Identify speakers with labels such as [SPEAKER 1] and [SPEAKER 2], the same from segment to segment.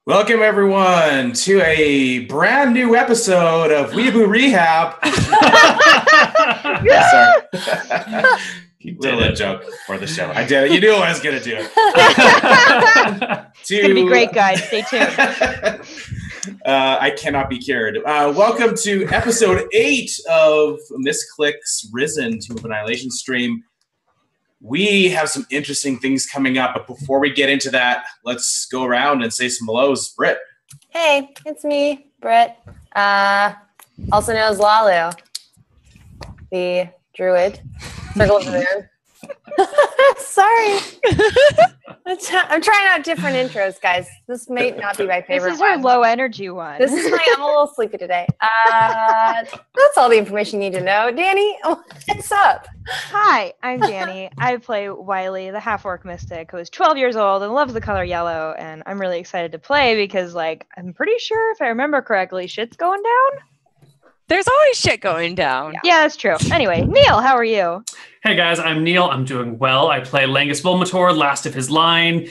[SPEAKER 1] Welcome, everyone, to a brand new episode of Weeaboo Rehab. Sorry. You did a joke for the show. I did it. You knew I was going to do it.
[SPEAKER 2] It's going to be great, guys. Stay tuned.
[SPEAKER 1] I cannot be cured. Welcome to episode 8 of Misscliks Risen to Annihilation stream. We have some interesting things coming up, but before we get into that, let's go around and say some hellos. Britt.
[SPEAKER 3] Hey, it's me, Britt. Also known as Lalu, the druid. Circle of the Moon. Sorry. I'm trying out different intros, guys. This may not be my favorite.
[SPEAKER 2] This is our low energy one.
[SPEAKER 3] I'm a little sleepy today. That's all the information you need to know. Danny, what's up?
[SPEAKER 2] Hi, I'm Danny. I play Wiley, the half-orc mystic, who is 12 years old and loves the color yellow, and I'm really excited to play because, I'm pretty sure, if I remember correctly, shit's going down?
[SPEAKER 4] There's always shit going down.
[SPEAKER 2] Yeah, that's true. Anyway, Neil, how are you?
[SPEAKER 5] Hey guys, I'm Neil. I'm doing well. I play Langus Volmator, last of his line,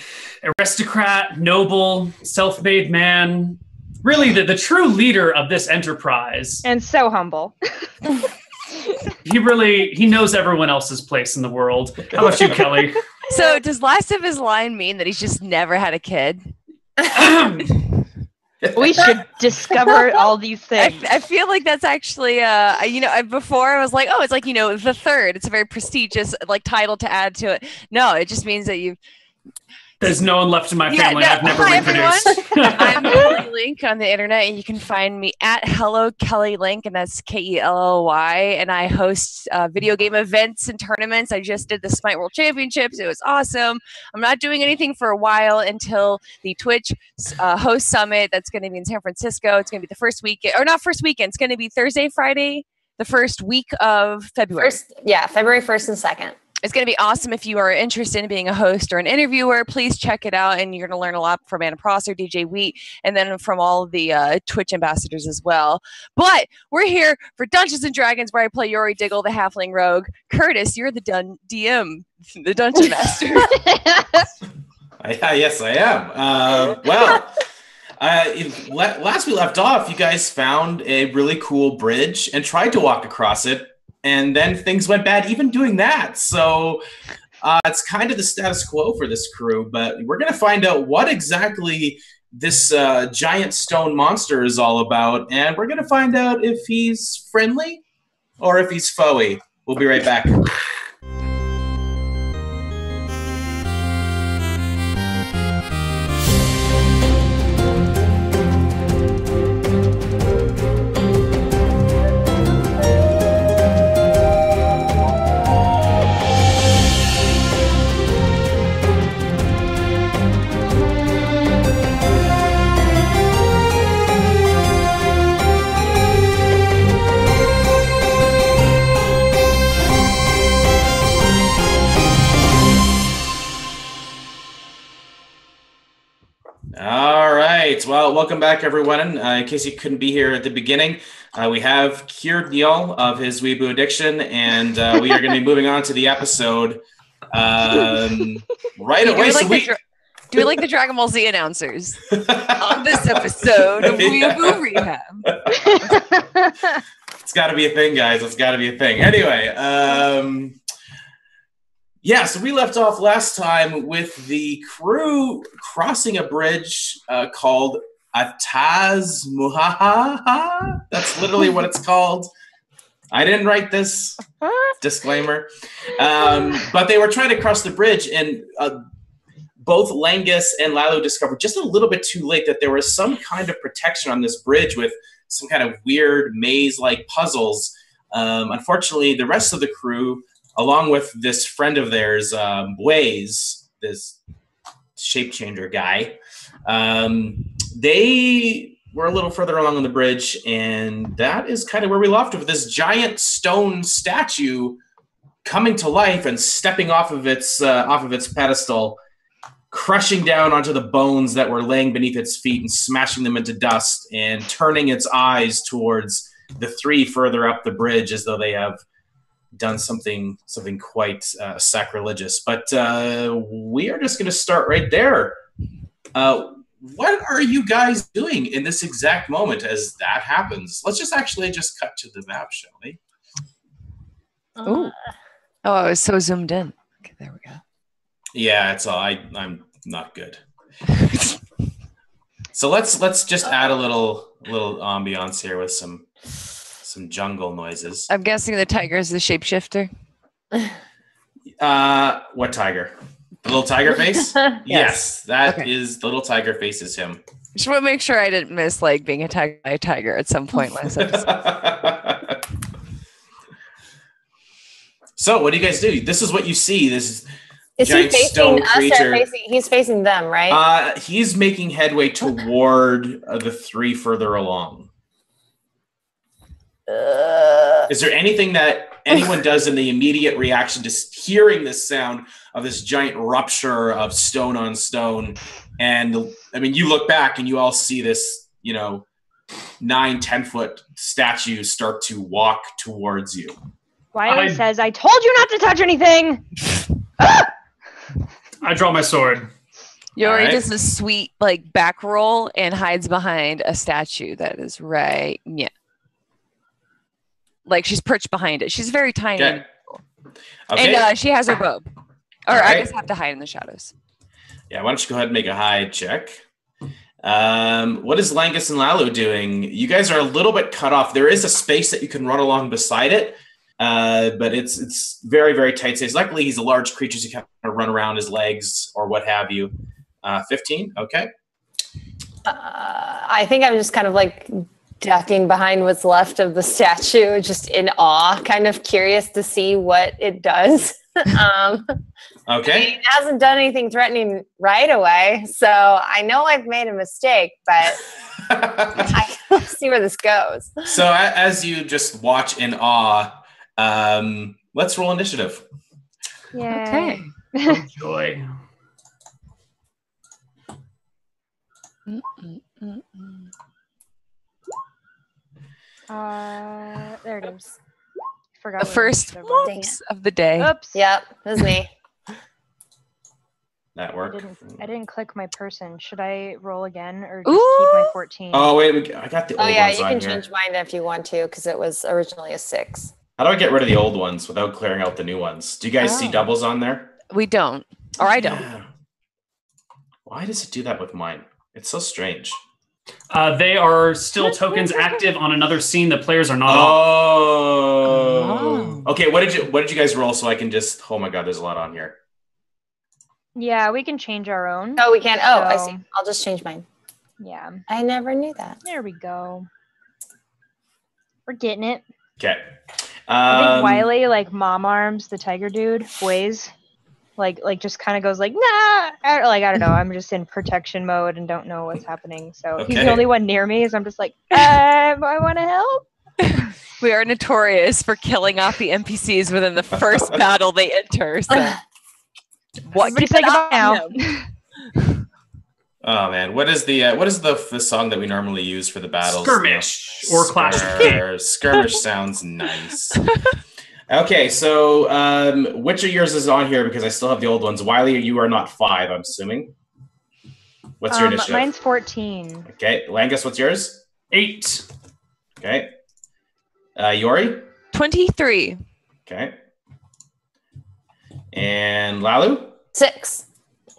[SPEAKER 5] aristocrat, noble, self-made man. Really, the true leader of this enterprise.
[SPEAKER 2] And so humble.
[SPEAKER 5] He knows everyone else's place in the world. How about you, Kelly?
[SPEAKER 4] So does last of his line mean that he's just never had a kid?
[SPEAKER 2] We should discover all these things.
[SPEAKER 4] I feel like that's actually, before I was like, oh, it's like, the third. It's a very prestigious title to add to it. No, it just means that
[SPEAKER 5] There's no one left in my family. I've never reproduced.
[SPEAKER 4] I'm Kelly Link on the internet, and you can find me at Hello Kelly Link, and that's Kelly, and I host video game events and tournaments. I just did the Smite World Championships. It was awesome. I'm not doing anything for a while until the Twitch host summit that's going to be in San Francisco. It's going to be the first weekend, or not first weekend. It's going to be Thursday, Friday, the first week of February.
[SPEAKER 3] February 1st and 2nd.
[SPEAKER 4] It's going to be awesome. If you are interested in being a host or an interviewer, please check it out. And you're going to learn a lot from Anna Prosser, DJ Wheat, and then from all the Twitch ambassadors as well. But we're here for Dungeons & Dragons, where I play Yori Diggle, the halfling rogue. Curtis, you're the DM, the Dungeon Master.
[SPEAKER 1] Yes, I am. Last we left off, you guys found a really cool bridge and tried to walk across it. And then things went bad even doing that. So it's kind of the status quo for this crew. But we're going to find out what exactly this giant stone monster is all about. And we're going to find out if he's friendly or if he's foey. We'll be right back. All right. Well, welcome back, everyone. In case you couldn't be here at the beginning, we have cured Neil of his weeaboo addiction, and we are going to be moving on to the episode right away.
[SPEAKER 4] Do it like the Dragon Ball Z announcers on this episode of Weeaboo Rehab.
[SPEAKER 1] It's got to be a thing, guys. It's got to be a thing. Anyway, so we left off last time with the crew crossing a bridge called Ataz Muhaha. That's literally what it's called. I didn't write this. Disclaimer. But they were trying to cross the bridge, and both Langus and Lalu discovered just a little bit too late that there was some kind of protection on this bridge with some kind of weird maze-like puzzles. Unfortunately, the rest of the crew, along with this friend of theirs, Blaze, this shape changer guy, they were a little further along on the bridge, and that is kind of where we left with this giant stone statue coming to life and stepping off of its pedestal, crushing down onto the bones that were laying beneath its feet and smashing them into dust, and turning its eyes towards the three further up the bridge as though they have done something quite sacrilegious. But we are just going to start right there. what are you guys doing in this exact moment as that happens? Let's just cut to the map, shall we?
[SPEAKER 4] Ooh. Oh, I was so zoomed in. Okay, there we go.
[SPEAKER 1] Yeah, it's all. I'm not good. So let's just add a little ambiance here with some jungle noises.
[SPEAKER 4] I'm guessing the tiger is the shapeshifter.
[SPEAKER 1] What tiger? The little tiger face? Yes, that is the little tiger face is him.
[SPEAKER 4] Just want to make sure I didn't miss like being attacked by a tiger at some point last episode.
[SPEAKER 1] So what do you guys do? This is what you see. This
[SPEAKER 3] is
[SPEAKER 1] giant
[SPEAKER 3] he facing
[SPEAKER 1] stone
[SPEAKER 3] us
[SPEAKER 1] creature.
[SPEAKER 3] or he's facing them, right?
[SPEAKER 1] He's making headway toward the three further along. Is there anything that anyone does in the immediate reaction to hearing this sound of this giant rupture of stone on stone? And I mean, you look back and you all see this, 9-10 foot statue start to walk towards you.
[SPEAKER 2] Wiley says, I told you not to touch anything.
[SPEAKER 5] I draw my sword.
[SPEAKER 4] Yori
[SPEAKER 1] All right.
[SPEAKER 4] does a sweet like back roll and hides behind a statue that is right. Yeah. Like she's perched behind it. She's very tiny.
[SPEAKER 1] Okay. Okay.
[SPEAKER 4] And she has her bow. Or
[SPEAKER 1] All
[SPEAKER 4] I
[SPEAKER 1] right.
[SPEAKER 4] just have to hide in the shadows.
[SPEAKER 1] Yeah, why don't you go ahead and make a hide check? What is Langus and Lalu doing? You guys are a little bit cut off. There is a space that you can run along beside it, but it's very, very tight space. Luckily, he's a large creature, so you kind of run around his legs or what have you. 15, okay.
[SPEAKER 3] I think I'm just kind of like ducking behind what's left of the statue, just in awe, kind of curious to see what it does.
[SPEAKER 1] Okay.
[SPEAKER 3] It hasn't done anything threatening right away, so I know I've made a mistake, but I don't see where this goes.
[SPEAKER 1] So as you just watch in awe, let's roll initiative.
[SPEAKER 2] Yeah.
[SPEAKER 5] Oh, joy.
[SPEAKER 2] There it is. Forgot
[SPEAKER 4] The
[SPEAKER 2] what
[SPEAKER 4] first
[SPEAKER 2] initiative was.
[SPEAKER 4] whoops of the day.
[SPEAKER 2] Oops.
[SPEAKER 3] Yep, it was me.
[SPEAKER 1] That
[SPEAKER 2] I
[SPEAKER 1] work?
[SPEAKER 2] didn't click my person. Should I roll again or just keep my 14?
[SPEAKER 1] Oh wait, I got the old
[SPEAKER 3] Oh yeah,
[SPEAKER 1] ones
[SPEAKER 3] you
[SPEAKER 1] on
[SPEAKER 3] can
[SPEAKER 1] here.
[SPEAKER 3] change mine if you want to, because it was originally a 6.
[SPEAKER 1] How do I get rid of the old ones without clearing out the new ones? Do you guys see
[SPEAKER 4] Oh.
[SPEAKER 1] doubles on there?
[SPEAKER 4] We don't. Or I don't.
[SPEAKER 1] Yeah. Why does it do that with mine? It's so strange.
[SPEAKER 5] They are still tokens active on another scene. The players are not on.
[SPEAKER 1] Oh. Okay, what did you guys roll so I can just oh my god, there's a lot on here.
[SPEAKER 2] Yeah, we can change our own.
[SPEAKER 3] Oh, we can. Oh, I
[SPEAKER 2] So-
[SPEAKER 3] see. I'll just change mine.
[SPEAKER 2] Yeah.
[SPEAKER 3] I never knew that.
[SPEAKER 2] There we go. We're getting it.
[SPEAKER 1] Okay.
[SPEAKER 2] I think Wiley, like mom arms the tiger dude, ways. Like just kind of goes like, nah. I don't know. I'm just in protection mode and don't know what's happening. So he's
[SPEAKER 1] Okay.
[SPEAKER 2] the only one near me. So I'm just like, I want to help.
[SPEAKER 4] We are notorious for killing off the NPCs within the first battle they enter. So what?
[SPEAKER 2] Everybody say goodbye now.
[SPEAKER 1] Oh man, what is the song that we normally use for the battles?
[SPEAKER 5] Skirmish or Clash of Kings.
[SPEAKER 1] Skirmish sounds nice. Okay, so which of yours is on here? Because I still have the old ones. Wiley, you are not 5, I'm assuming. What's your initiative?
[SPEAKER 2] Mine's 14.
[SPEAKER 1] Okay, Langus, what's yours?
[SPEAKER 5] 8.
[SPEAKER 1] Okay. Yori?
[SPEAKER 4] 23.
[SPEAKER 1] Okay. And Lalu?
[SPEAKER 3] 6.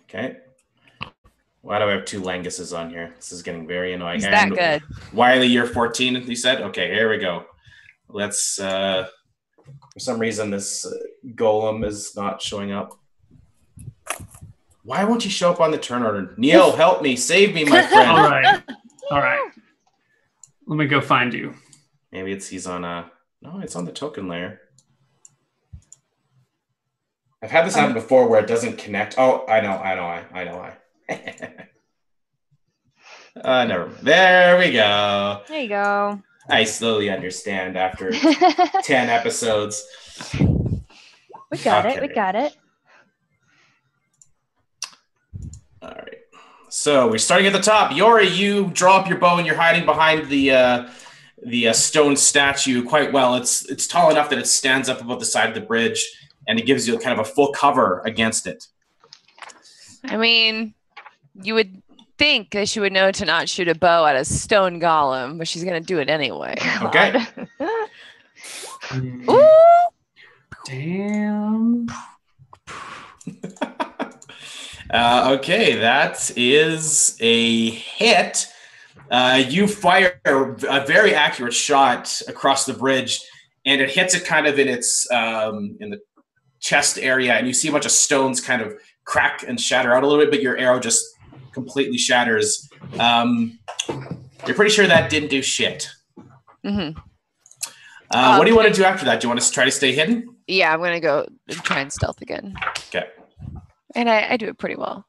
[SPEAKER 1] Okay. Why do I have 2 Languses on here? This is getting very annoying.
[SPEAKER 4] He's that
[SPEAKER 1] And
[SPEAKER 4] good.
[SPEAKER 1] Wiley, you're 14, you said? Okay, here we go. Let's, for some reason, this golem is not showing up. Why won't you show up on the turn order? Neil, help me. Save me, my friend.
[SPEAKER 5] All right. All right. Let me go find you.
[SPEAKER 1] Maybe he's on no, it's on the token layer. I've had this happen before where it doesn't connect. Oh, I know. Never mind. There we go.
[SPEAKER 2] There you go.
[SPEAKER 1] I slowly understand after 10 episodes.
[SPEAKER 2] We got it.
[SPEAKER 1] Okay.
[SPEAKER 2] We got it.
[SPEAKER 1] All right. So we're starting at the top. Yori, you draw up your bow and you're hiding behind the stone statue quite well. It's tall enough that it stands up above the side of the bridge, and it gives you kind of a full cover against it.
[SPEAKER 4] I mean, you would think that she would know to not shoot a bow at a stone golem, but she's gonna do it anyway.
[SPEAKER 1] Okay.
[SPEAKER 4] Ooh!
[SPEAKER 5] Damn.
[SPEAKER 1] Okay, that is a hit. You fire a very accurate shot across the bridge, and it hits it kind of in its in the chest area, and you see a bunch of stones kind of crack and shatter out a little bit, but your arrow just completely shatters. You're pretty sure that didn't do shit.
[SPEAKER 4] Mm-hmm.
[SPEAKER 1] What do you want to do after that? Do you want to try to stay hidden?
[SPEAKER 4] Yeah, I'm gonna go and try and stealth again.
[SPEAKER 1] Okay.
[SPEAKER 4] And I do it pretty well.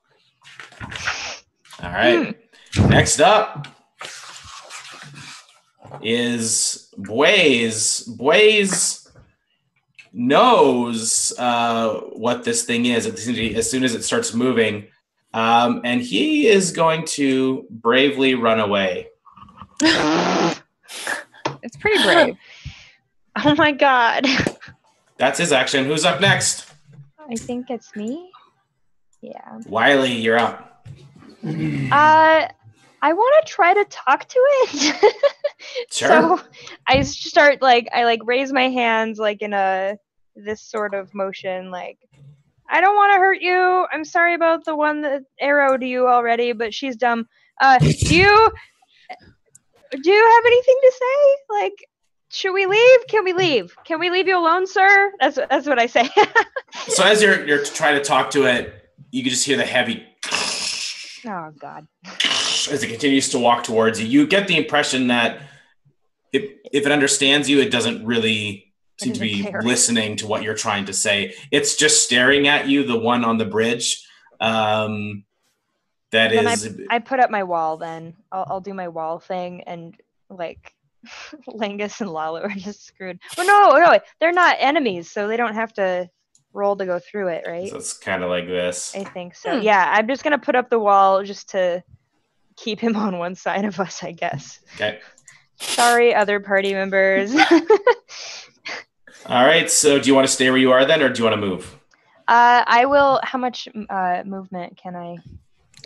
[SPEAKER 1] All right. Next up is Blaze. Blaze knows what this thing is as soon as it starts moving. And he is going to bravely run away.
[SPEAKER 4] It's pretty brave.
[SPEAKER 2] Oh my god.
[SPEAKER 1] That's his action. Who's up next?
[SPEAKER 2] I think it's me. Yeah.
[SPEAKER 1] Wiley, you're up.
[SPEAKER 2] I want to try to talk to it.
[SPEAKER 1] Sure.
[SPEAKER 2] So I start I raise my hands in this sort of motion, I don't want to hurt you. I'm sorry about the one that arrowed you already, but she's dumb. Do you have anything to say? Should we leave? Can we leave? Can we leave you alone, sir? That's what I say.
[SPEAKER 1] So as you're trying to talk to it, you can just hear the heavy
[SPEAKER 2] Oh god.
[SPEAKER 1] as it continues to walk towards you. You get the impression that if it understands you, it doesn't really seem to be listening to what you're trying to say. It's just staring at you, the one on the bridge. I
[SPEAKER 2] put up my wall then. I'll do my wall thing, and Langus and Lalo are just screwed. Well, no, they're not enemies, so they don't have to roll to go through it, right?
[SPEAKER 1] So it's kind of like this.
[SPEAKER 2] I think so. Yeah, I'm just gonna put up the wall just to keep him on one side of us, I guess.
[SPEAKER 1] Okay.
[SPEAKER 2] Sorry, other party members.
[SPEAKER 1] All right. So do you want to stay where you are then, or do you want to move?
[SPEAKER 2] I will. How much movement can I?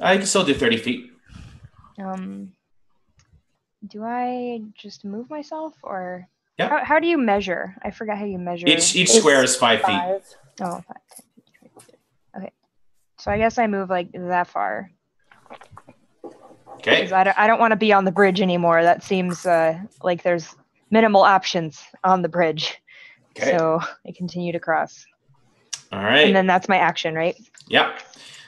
[SPEAKER 1] I can still do 30 feet.
[SPEAKER 2] Do I just move myself, or
[SPEAKER 1] Yeah.
[SPEAKER 2] how do you measure? I forgot how you measure.
[SPEAKER 1] Each square is 5 feet.
[SPEAKER 2] Oh, 5, 10, 15, 20. Okay. So I guess I move that far.
[SPEAKER 1] Okay.
[SPEAKER 2] Because I don't want to be on the bridge anymore. That seems like there's minimal options on the bridge.
[SPEAKER 1] Okay.
[SPEAKER 2] So I continue to cross.
[SPEAKER 1] All right.
[SPEAKER 2] And then that's my action, right?
[SPEAKER 1] Yep.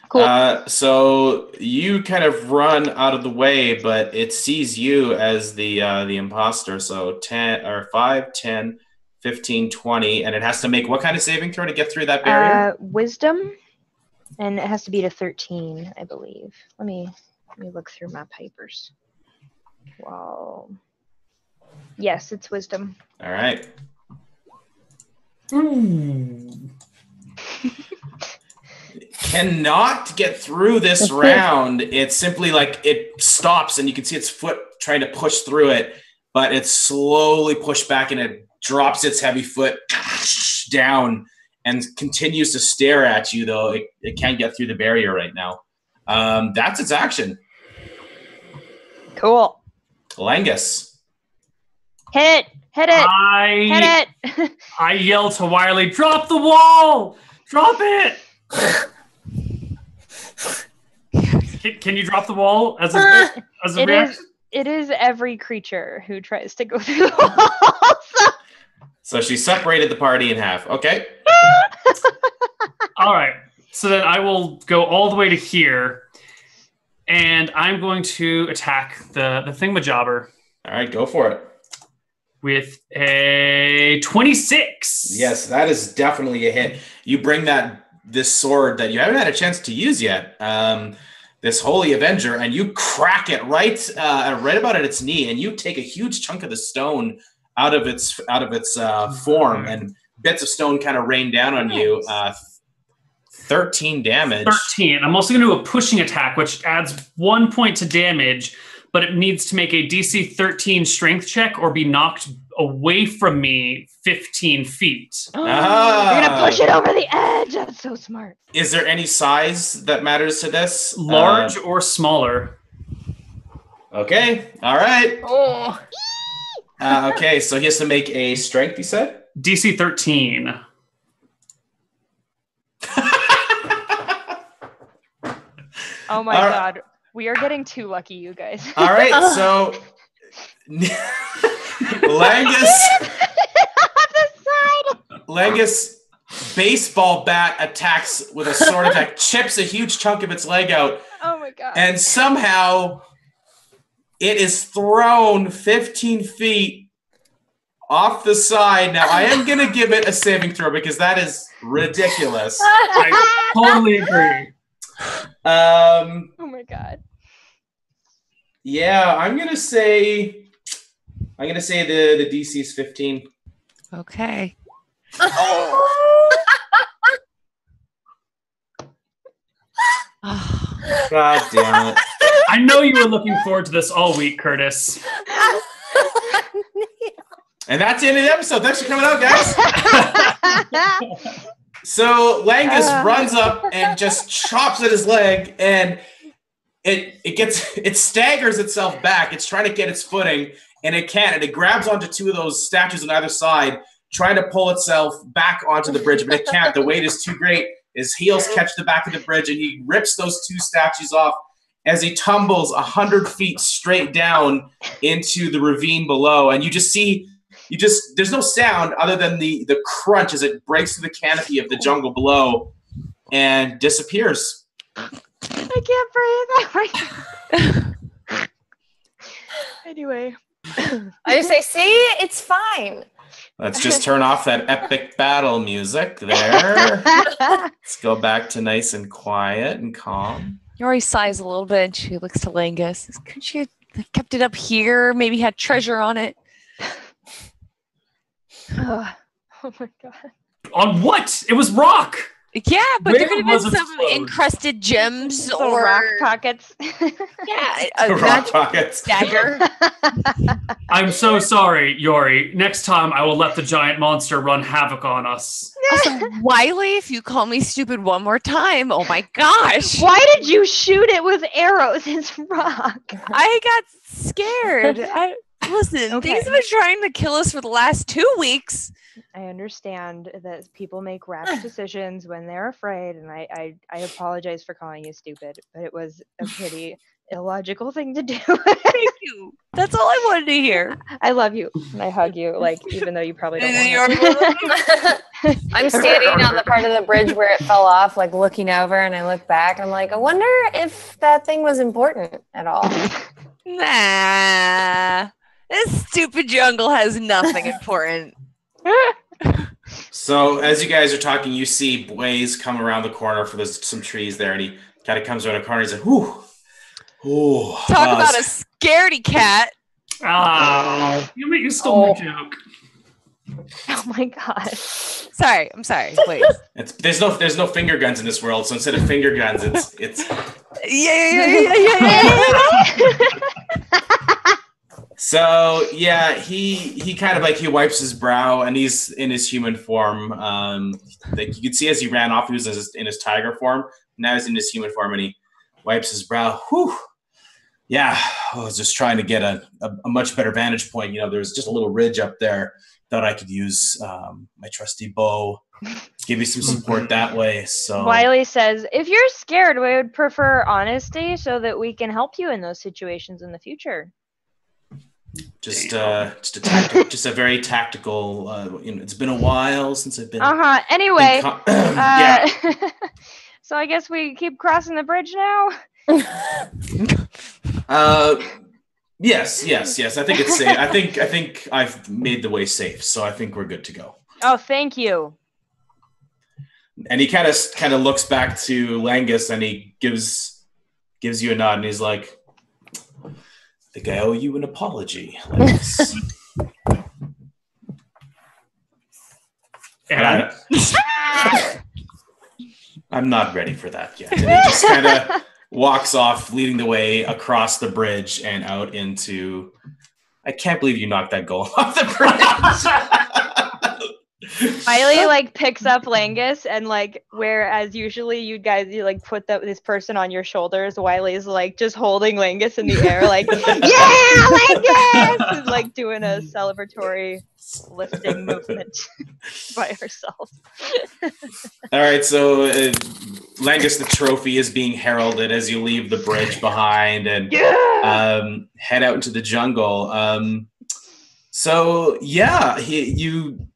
[SPEAKER 2] Cool.
[SPEAKER 1] So you kind of run out of the way, but it sees you as the imposter. So 10 or 5, 10, 15, 20, and it has to make what kind of saving throw to get through that barrier?
[SPEAKER 2] Wisdom, and it has to be to 13, I believe. Let me look through my papers. Wow. Yes, it's wisdom.
[SPEAKER 1] All right. Cannot get through this round. It's simply it stops, and you can see its foot trying to push through it, but it's slowly pushed back, and it drops its heavy foot down and continues to stare at you, though it can't get through the barrier right now. That's its action.
[SPEAKER 2] Cool.
[SPEAKER 1] Langus.
[SPEAKER 2] Hit it. Hit it.
[SPEAKER 5] I yell to Wiley, drop the wall! Drop it! Can you drop the wall as a reaction?
[SPEAKER 2] It is every creature who tries to go through the wall.
[SPEAKER 1] So she separated the party in half. Okay.
[SPEAKER 5] All right. So then I will go all the way to here, and I'm going to attack the thingamajobber.
[SPEAKER 1] All right, go for it.
[SPEAKER 5] With a 26.
[SPEAKER 1] Yes, that is definitely a hit. You bring this sword that you haven't had a chance to use yet, this Holy Avenger, and you crack it right about at its knee, and you take a huge chunk of the stone out of its form, and bits of stone kind of rain down on you. 13 damage.
[SPEAKER 5] 13. I'm also going to do a pushing attack, which adds 1 point to damage, but it needs to make a DC 13 strength check or be knocked away from me 15 feet.
[SPEAKER 2] You're gonna push it over the edge. That's so smart.
[SPEAKER 1] Is there any size that matters to this?
[SPEAKER 5] Large or smaller?
[SPEAKER 1] Okay. All right.
[SPEAKER 3] Oh.
[SPEAKER 1] Okay, so he has to make a strength, you said?
[SPEAKER 5] DC 13.
[SPEAKER 2] Oh my god. We are getting too lucky, you guys.
[SPEAKER 1] All right, so Langus baseball bat attacks with a sword attack, chips a huge chunk of its leg out,
[SPEAKER 2] Oh my god.
[SPEAKER 1] and somehow it is thrown 15 feet off the side. Now, I am going to give it a saving throw because that is ridiculous.
[SPEAKER 5] I totally agree.
[SPEAKER 2] Oh my god.
[SPEAKER 1] Yeah, I'm gonna say the DC is 15.
[SPEAKER 4] Okay.
[SPEAKER 1] God damn it!
[SPEAKER 5] I know you were looking forward to this all week, Curtis.
[SPEAKER 1] And that's the end of the episode. Thanks for coming out, guys. So Langus runs up and just chops at his leg, and it staggers itself back. It's trying to get its footing, and it can't. And it grabs onto two of those statues on either side, trying to pull itself back onto the bridge, but it can't. The weight is too great. His heels catch the back of the bridge, and he rips those two statues off as he tumbles 100 feet straight down into the ravine below. And you just see, there's no sound other than the crunch as it breaks through the canopy of the jungle below and disappears.
[SPEAKER 2] I can't breathe. Anyway.
[SPEAKER 3] I just say, see, it's fine.
[SPEAKER 1] Let's just turn off that epic battle music there. Let's go back to nice and quiet and calm.
[SPEAKER 4] Yori sighs a little bit and she looks to Langus. Couldn't you have kept it up here? Maybe had treasure on it.
[SPEAKER 2] Oh my god.
[SPEAKER 5] On what? It was rock.
[SPEAKER 4] Yeah, but
[SPEAKER 5] Maybe
[SPEAKER 4] there could
[SPEAKER 5] it
[SPEAKER 4] have been
[SPEAKER 5] wasn't
[SPEAKER 4] some
[SPEAKER 5] explode.
[SPEAKER 4] encrusted gems
[SPEAKER 2] Little
[SPEAKER 4] or
[SPEAKER 2] rock pockets.
[SPEAKER 4] yeah,
[SPEAKER 1] The
[SPEAKER 4] a
[SPEAKER 1] rock
[SPEAKER 4] magic
[SPEAKER 1] pockets.
[SPEAKER 4] dagger.
[SPEAKER 5] I'm so sorry, Yori. Next time I will let the giant monster run havoc on us.
[SPEAKER 4] Also, Wiley, if you call me stupid one more time, oh my gosh.
[SPEAKER 2] Why did you shoot it with arrows? It's rock.
[SPEAKER 4] I got scared. Listen,
[SPEAKER 2] Okay.
[SPEAKER 4] things have been trying to kill us for the last 2 weeks.
[SPEAKER 2] I understand that people make rash decisions when they're afraid, and I apologize for calling you stupid, but it was a pretty illogical thing to do.
[SPEAKER 4] Thank you. That's all I wanted to hear.
[SPEAKER 2] I love you, and I hug you, like, even though you probably don't want it.
[SPEAKER 3] I'm standing on the part of the bridge where it fell off, like looking over, and I look back. I'm like, I wonder if that thing was important at all.
[SPEAKER 4] Nah. This stupid jungle has nothing important.
[SPEAKER 1] So as you guys are talking, you see Blaze come around the corner for there's some trees there, and he kind of comes around the corner. He's like, "Whew,
[SPEAKER 4] Talk about a scaredy cat."
[SPEAKER 5] Oh, you stole my joke.
[SPEAKER 2] Oh my god.
[SPEAKER 4] Sorry, I'm sorry. Wait.
[SPEAKER 1] there's no finger guns in this world, so instead of finger guns, it's
[SPEAKER 4] Yeah.
[SPEAKER 1] So yeah, he kind of like he wipes his brow, and he's in his human form. Like you can see as he ran off, he was in his tiger form. Now he's in his human form, and he wipes his brow. Whew. Yeah, I was just trying to get a much better vantage point. You know, there's just a little ridge up there. Thought I could use my trusty bow, give you some support that way. So
[SPEAKER 2] Wiley says, if you're scared, we would prefer honesty so that we can help you in those situations in the future.
[SPEAKER 1] just a very tactical. It's been a while since I've been.
[SPEAKER 2] Anyway,
[SPEAKER 1] yeah.
[SPEAKER 2] so I guess we keep crossing the bridge now.
[SPEAKER 1] Yes. I think it's safe. I think I've made the way safe, so I think we're good to go.
[SPEAKER 2] Oh, thank you.
[SPEAKER 1] And he kind of looks back to Langus, and he gives you a nod, and he's like, "I think I owe you an apology, Langus."
[SPEAKER 5] And
[SPEAKER 1] I'm not ready for that yet. And he just kind of walks off, leading the way across the bridge and out into. I can't believe you knocked that goal off the bridge.
[SPEAKER 2] Miley like picks up Langus and like whereas usually you like put this person on your shoulders, Wiley's like just holding Langus in the air like yeah Langus and like doing a celebratory lifting movement by herself.
[SPEAKER 1] All right, so Langus the trophy is being heralded as you leave the bridge behind and head out into the jungle. You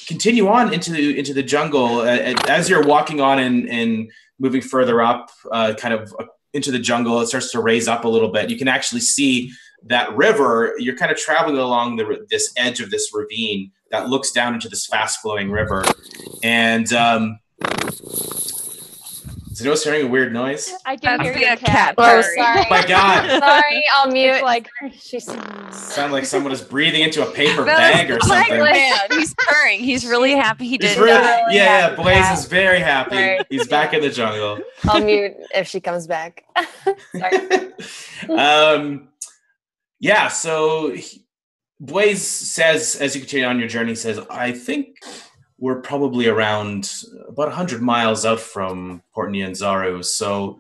[SPEAKER 1] continue on into the jungle. As you're walking on and moving further up, kind of into the jungle, it starts to raise up a little bit. You can actually see that river. You're kind of traveling along this edge of this ravine that looks down into this fast-flowing river. And is anyone hearing a weird noise?
[SPEAKER 2] I can hear your
[SPEAKER 4] cat.
[SPEAKER 3] Oh, sorry.
[SPEAKER 1] Oh my God.
[SPEAKER 3] Sorry, I'll mute.
[SPEAKER 2] It's like
[SPEAKER 1] Sound like someone is breathing into a paper bag or something.
[SPEAKER 4] Man, he's purring. He's really happy he did
[SPEAKER 1] He's really,
[SPEAKER 4] that.
[SPEAKER 1] yeah, Blaze is very happy.
[SPEAKER 3] Sorry.
[SPEAKER 1] He's back in the jungle.
[SPEAKER 3] I'll mute if she comes back. Sorry.
[SPEAKER 1] So Blaze says, as you continue on your journey, says, I think we're probably around about 100 miles out from Port Nyanzaru. So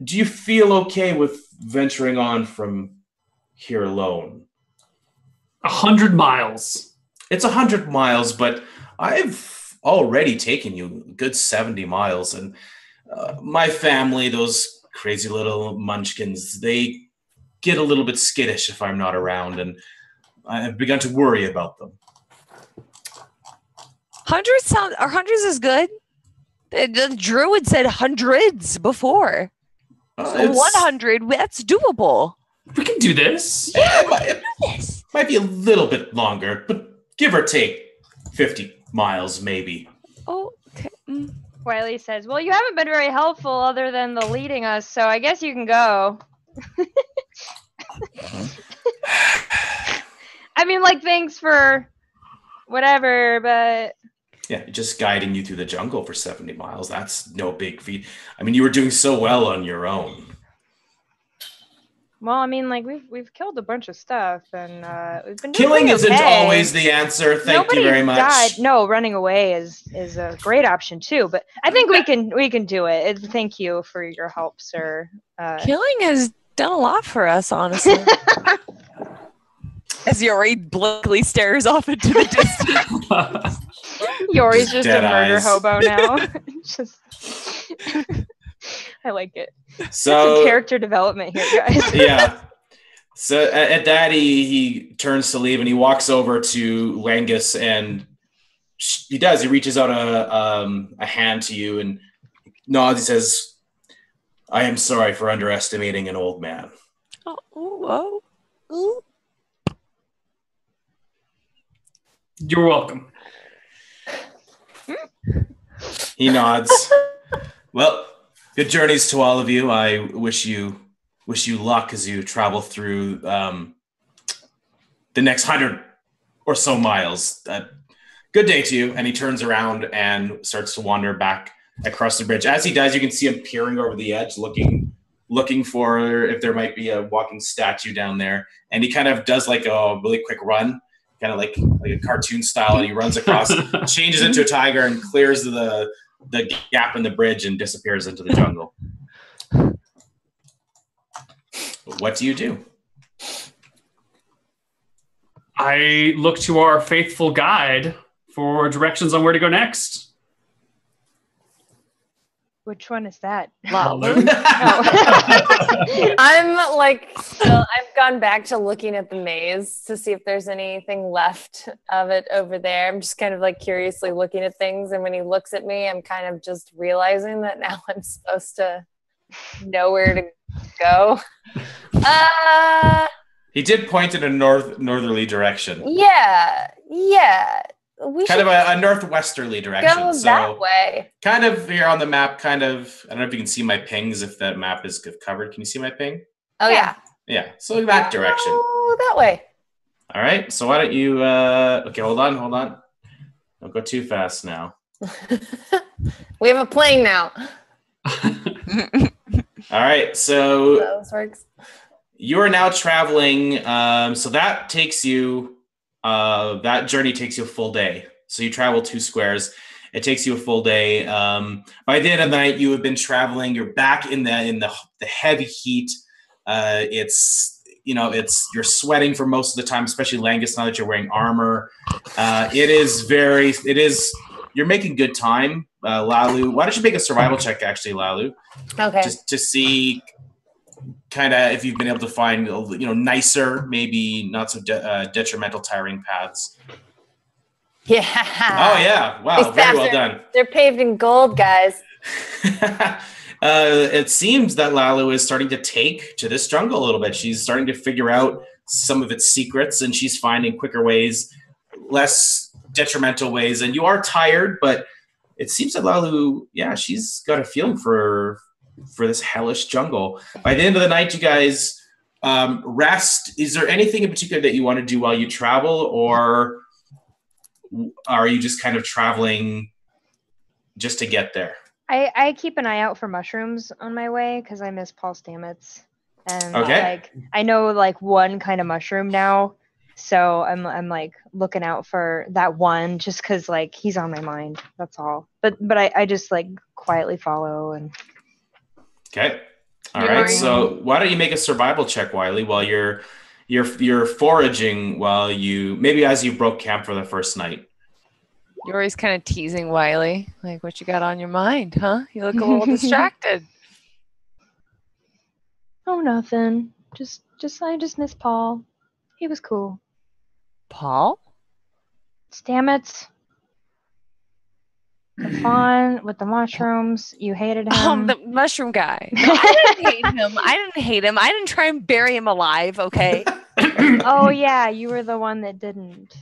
[SPEAKER 1] do you feel okay with venturing on from here alone?
[SPEAKER 5] 100 miles.
[SPEAKER 1] It's 100 miles, but I've already taken you a good 70 miles. And my family, those crazy little munchkins, they get a little bit skittish if I'm not around. And I've begun to worry about them.
[SPEAKER 4] Hundreds is good. The druid said hundreds before. So 100, that's doable.
[SPEAKER 5] We can do this.
[SPEAKER 1] Yeah, it might be a little bit longer, but give or take 50 miles maybe.
[SPEAKER 4] Oh, okay.
[SPEAKER 2] Wiley says, well, you haven't been very helpful other than the leading us, so I guess you can go. I mean, like, thanks for whatever, but...
[SPEAKER 1] Yeah, just guiding you through the jungle for 70 miles. That's no big feat. I mean, you were doing so well on your own.
[SPEAKER 2] Well, I mean, like, we've killed a bunch of stuff, and we've been doing
[SPEAKER 1] Killing isn't
[SPEAKER 2] okay.
[SPEAKER 1] always the answer. Thank you very much.
[SPEAKER 2] Died. No, running away is a great option too. But I think we can do it. Thank you for your help, sir.
[SPEAKER 4] Killing has done a lot for us, honestly. As Yori blankly stares off into the distance.
[SPEAKER 2] Yori's just a murder
[SPEAKER 1] eyes.
[SPEAKER 2] hobo now. Just, I like it.
[SPEAKER 1] So
[SPEAKER 2] some character development here, guys.
[SPEAKER 1] Yeah. So at that, he turns to leave and he walks over to Langus and he reaches out a hand to you and nods. He says, I am sorry for underestimating an old man.
[SPEAKER 4] Oh.
[SPEAKER 5] You're welcome.
[SPEAKER 1] He nods. Well, good journeys to all of you. I wish you luck as you travel through the next 100 or so miles. Good day to you. And he turns around and starts to wander back across the bridge. As he does, you can see him peering over the edge, looking for if there might be a walking statue down there. And he kind of does like a really quick run, kind of like a cartoon style, and he runs across, changes into a tiger, and clears the gap in the bridge and disappears into the jungle. What do you do?
[SPEAKER 5] I look to our faithful guide for directions on where to go next.
[SPEAKER 2] Which one is that?
[SPEAKER 5] Lalu.
[SPEAKER 3] I'm like, I've gone back to looking at the maze to see if there's anything left of it over there. I'm just kind of like curiously looking at things. And when he looks at me, I'm kind of just realizing that now I'm supposed to know where to go.
[SPEAKER 1] He did point in a northerly direction.
[SPEAKER 3] Yeah. We
[SPEAKER 1] kind of a northwesterly direction.
[SPEAKER 3] Go that way.
[SPEAKER 1] Kind of here on the map, I don't know if you can see my pings, if that map is covered. Can you see my ping?
[SPEAKER 3] Oh, yeah.
[SPEAKER 1] Yeah, so that direction.
[SPEAKER 3] Oh, that way.
[SPEAKER 1] All right, so why don't you, okay, hold on. Don't go too fast now.
[SPEAKER 3] We have a plane now.
[SPEAKER 1] All right, so
[SPEAKER 3] that works.
[SPEAKER 1] you are now traveling, so that takes you that journey takes you a full day. So you travel 2 squares. It takes you a full day. By the end of the night, you have been traveling. You're back in the heavy heat. You're sweating for most of the time, especially Langus now that you're wearing armor. You're making good time, Lalu. Why don't you make a survival check, actually, Lalu?
[SPEAKER 3] Okay.
[SPEAKER 1] Just to see kind of if you've been able to find, nicer, maybe not so detrimental, tiring paths.
[SPEAKER 3] Yeah.
[SPEAKER 1] Oh, yeah. Wow.
[SPEAKER 3] These
[SPEAKER 1] Very
[SPEAKER 3] paths
[SPEAKER 1] well done.
[SPEAKER 3] They're paved in gold, guys.
[SPEAKER 1] It seems that Lalu is starting to take to this jungle a little bit. She's starting to figure out some of its secrets, and she's finding quicker ways, less detrimental ways. And you are tired, but it seems that Lalu, she's got a feeling for this hellish jungle. By the end of the night, you guys rest. Is there anything in particular that you want to do while you travel, or are you just kind of traveling just to get there?
[SPEAKER 2] I keep an eye out for mushrooms on my way because I miss Paul Stamets, and I know one kind of mushroom now, so I'm looking out for that one just because he's on my mind. That's all. But I just quietly follow and.
[SPEAKER 1] Okay. All right. So why don't you make a survival check, Wiley, while you're foraging maybe as you broke camp for the first night.
[SPEAKER 4] You're always kind of teasing Wiley, what you got on your mind, huh? You look a little distracted.
[SPEAKER 2] Oh, nothing. I just miss Paul. He was cool.
[SPEAKER 4] Paul?
[SPEAKER 2] Stamets. The fawn with the mushrooms. You hated him.
[SPEAKER 4] The mushroom guy. No, I didn't hate him. I didn't try and bury him alive, okay?
[SPEAKER 2] Oh, yeah. You were the one that didn't.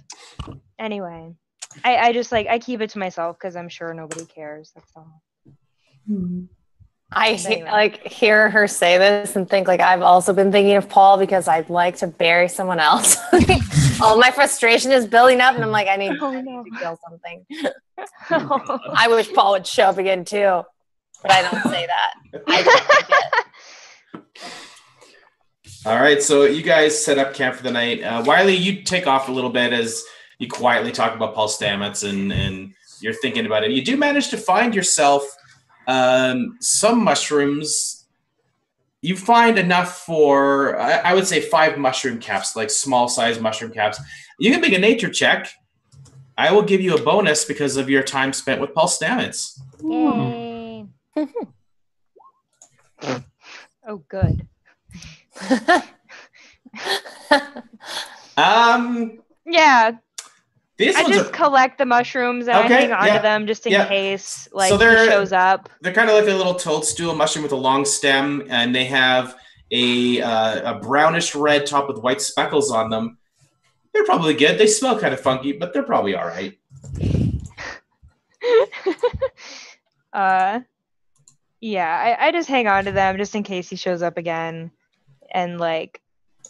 [SPEAKER 2] Anyway. I just I keep it to myself because I'm sure nobody cares. That's all.
[SPEAKER 3] I hear her say this and think I've also been thinking of Paul because I'd like to bury someone else. All my frustration is building up, and I'm I need to kill something. I wish Paul would show up again too, but I don't say that. I don't forget.
[SPEAKER 1] All right, so you guys set up camp for the night. Wiley, you take off a little bit as you quietly talk about Paul Stamets and you're thinking about it. You do manage to find yourself some mushrooms. You find enough for, I would say, 5 mushroom caps, small size mushroom caps. You can make a nature check. I will give you a bonus because of your time spent with Paul Stamets.
[SPEAKER 2] Yay. Oh, good. Yeah. I just collect the mushrooms and I hang on to them just in case he shows up.
[SPEAKER 1] They're kind of like a little toadstool mushroom with a long stem, and they have a brownish red top with white speckles on them. They're probably good. They smell kind of funky, but they're probably all right.
[SPEAKER 2] I just hang on to them just in case he shows up again, and